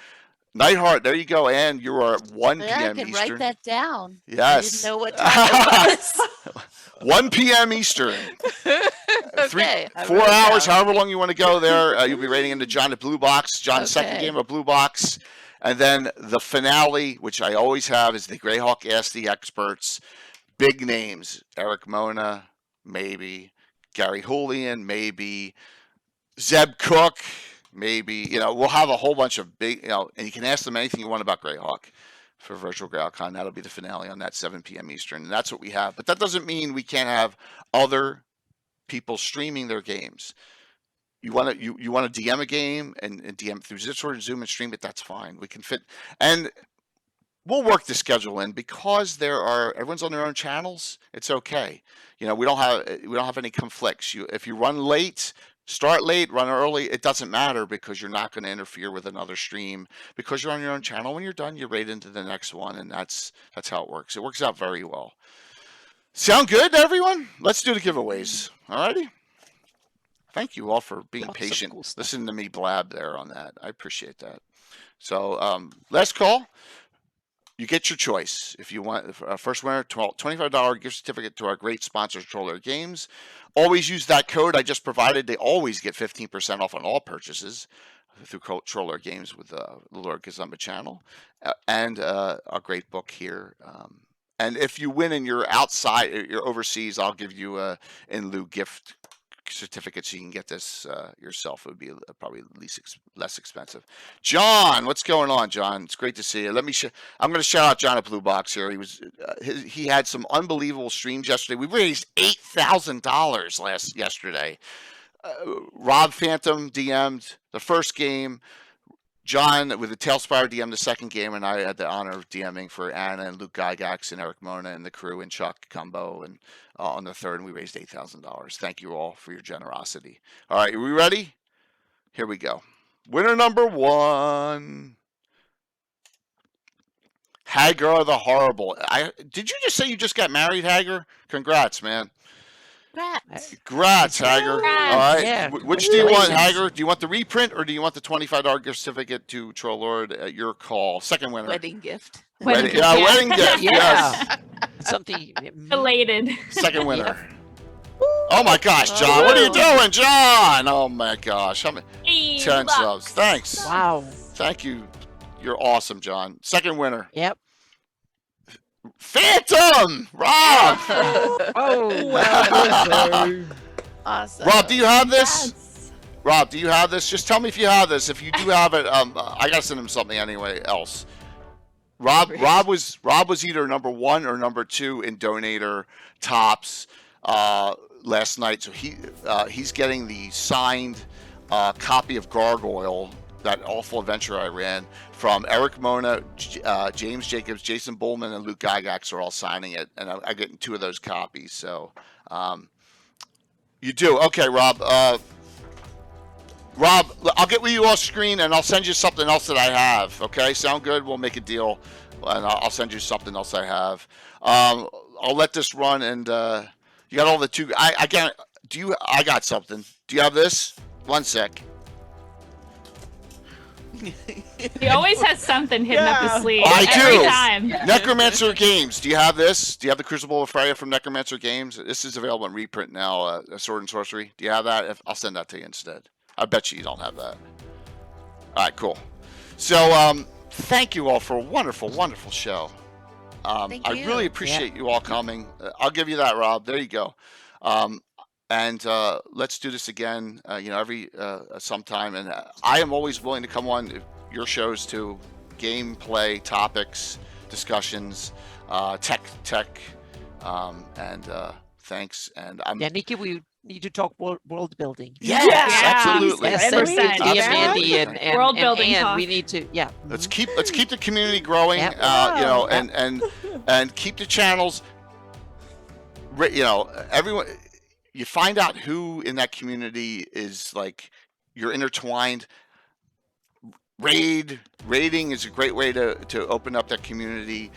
Nightheart, there you go, and you are at 1 p.m. I can Eastern. write that down. Yes. I didn't know what time it was. 1 p.m. Eastern. Okay, I 4 wrote it hours, down. however long you want to go there. You'll be rating into John at Blue Box. John's second Okay. game of Blue Box. And then the finale, which I always have, is the Greyhawk Ask the Experts. Big names. Eric Mona, maybe. Gary Julian, maybe. Zeb Cook, maybe. We'll have a whole bunch of big, and you can ask them anything you want about Greyhawk for Virtual GreyhawkCon. That'll be the finale on that 7 p.m. Eastern. And that's what we have. But that doesn't mean we can't have other people streaming their games. You want to DM a game and DM through Discord and Zoom and stream it, that's fine. We can fit. And we'll work the schedule in because everyone's on their own channels. It's okay. We don't have any conflicts. If you run late, start late, run early, it doesn't matter because you're not going to interfere with another stream because you're on your own channel. When you're done, you're right into the next one, and that's how it works. It works out very well. Sound good to everyone? Let's do the giveaways. Alrighty. Thank you all for being patient. Cool stuff. Listen to me blab there on that. I appreciate that. So last call. You get your choice. If you want first winner, $25 gift certificate to our great sponsors, Troller Games. Always use that code I just provided. They always get 15% off on all purchases through Troller Games with the Lord Kazumba channel. And a great book here. And if you win and you're outside, you're overseas, I'll give you a in lieu gift certificate so you can get this yourself. It would be probably less expensive. John, what's going on, John? It's great to see you. I'm going to shout out John at Blue Box here. He had some unbelievable streams yesterday. We raised $8,000 yesterday. Rob Phantom DM'd the first game. John with the Tailspire DM the second game, and I had the honor of DMing for Anna and Luke Gygax and Eric Mona and the crew and Chuck Cumbo and on the third, and we raised $8,000. Thank you all for your generosity. All right, are we ready? Here we go. Winner number 1. Hagar the Horrible. Did you just say you just got married, Hagar? Congrats, man. Congrats, Hagar. Congrats. All right. Yeah, Which do you want, congratulations. Hagar? Do you want the reprint or do you want the $25 gift certificate to Trollord at your call? Second winner. Wedding gift. Wedding Yeah, gift. wedding gift. Yes. Yeah. Something. Elated. Second winner. Oh my gosh, John. What are you doing, John? Oh my gosh. How many? Hey, 10 look. subs. Thanks. Wow. Thank you. You're awesome, John. Second winner. Yep. Phantom! Rob! Oh. Awesome. Rob, do you have this? Yes. Rob, do you have this? Just tell me if you have this. If you do have it, I gotta send him something anyway else. Rob was either number 1 or number 2 in donator tops last night. So he's getting the signed copy of Gargoyle, that awful adventure I ran, from Eric Mona, James Jacobs, Jason Bullman, and Luke Gygax are all signing it, and I get 2 of those copies. So you do. Okay, Rob. Rob, I'll get with you off screen, and I'll send you something else that I have. Okay, sound good? We'll make a deal, and I'll send you something else I have. I'll let this run, and you got all the 2. I can't. I got something. Do you have this? One sec. He always has something hidden up his Yeah. sleeve. I every do. time. Necromancer Games. Do you have this? Do you have the Crucible of Freya from Necromancer Games? This is available in reprint now. Sword and Sorcery. Do you have that? I'll send that to you instead. I bet you don't have that. All right, cool. So, thank you all for a wonderful, wonderful show. Thank I you. really appreciate you all coming. I'll give you that, Rob. There you go. and let's do this again. Every sometime. And I am always willing to come on your shows too. Gameplay topics, discussions, tech, and thanks. And I'm. Yeah, Nikki, we need to talk world building. Yes, absolutely. Yes, Every and time. Mandy and World building Ann, talk. we need to. Yeah. Let's keep the community growing. Yep. And keep the channels. Everyone. You find out who in that community is like you're intertwined. Raiding is a great way to open up that community.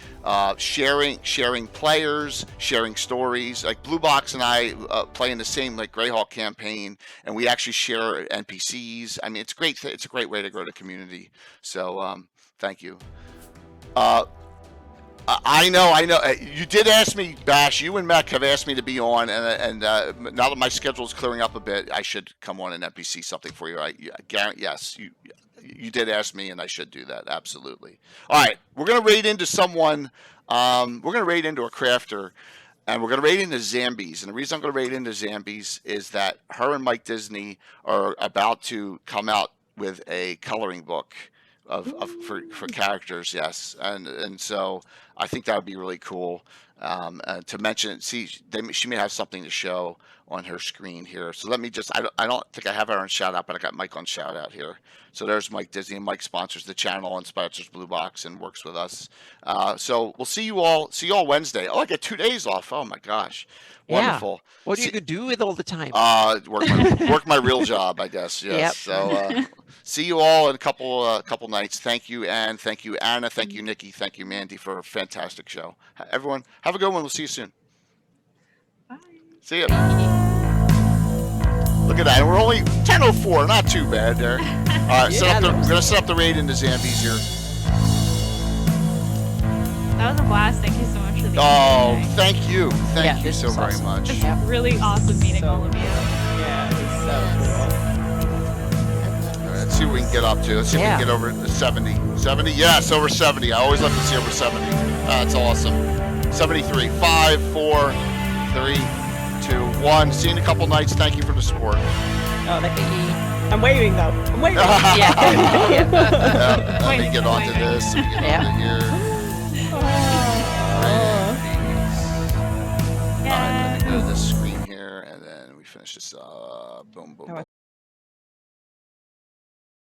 Sharing players, sharing stories. Like Blue Box and I play in the same like Greyhawk campaign, and we actually share NPCs. I mean, it's great. It's a great way to grow the community. So thank you. I know. You did ask me, Bash. You and Mech have asked me to be on, and now that my schedule is clearing up a bit, I should come on and NPC something for you. I guarantee. Yes, you did ask me, and I should do that. Absolutely. All right, we're gonna raid into someone. We're gonna raid into a crafter, and we're gonna raid into Zambies. And the reason I'm gonna raid into Zambies is that her and Mike Disney are about to come out with a coloring book for characters. Yes, and so I think that would be really cool. To mention, she may have something to show on her screen here. So let me just, I don't think I have her on shout out, but I got Mike on shout out here. So there's Mike Disney, and Mike sponsors the channel and sponsors Blue Box and works with us. So we'll see you all Wednesday. Oh, I get 2 days off. Oh my gosh. Wonderful. Yeah. What are you gonna do with all the time? Work my real job, I guess. Yes. Yep. So see you all in a couple nights. Thank you, Ann. Thank you, Anna. Thank you, Nikki. Thank you, Mandy, for a fantastic show. Everyone, have a good one. We'll see you soon. Bye. See ya. Look at that. We're only 10:04. Not too bad there. All right, we're gonna set up the raid into Zambies here. That was a blast. Thank you so much for being Oh, here. thank you. Thank Yeah, you this so was very awesome. much. It's really awesome meeting all of you. Yeah, it's so All right, let's see what we can get up to. Let's see if we can get over to 70. 70? Yes, over 70. I always love to see over 70. That's awesome. 73. 5, 4, 3, 2, 1. See you in a couple nights. Thank you for the support. cool. I'm waiting though. I'm waiting. Yeah, let me get onto this. Let me get onto here. Alright, let me go to this screen here, and then we finish this up. Boom, boom, boom.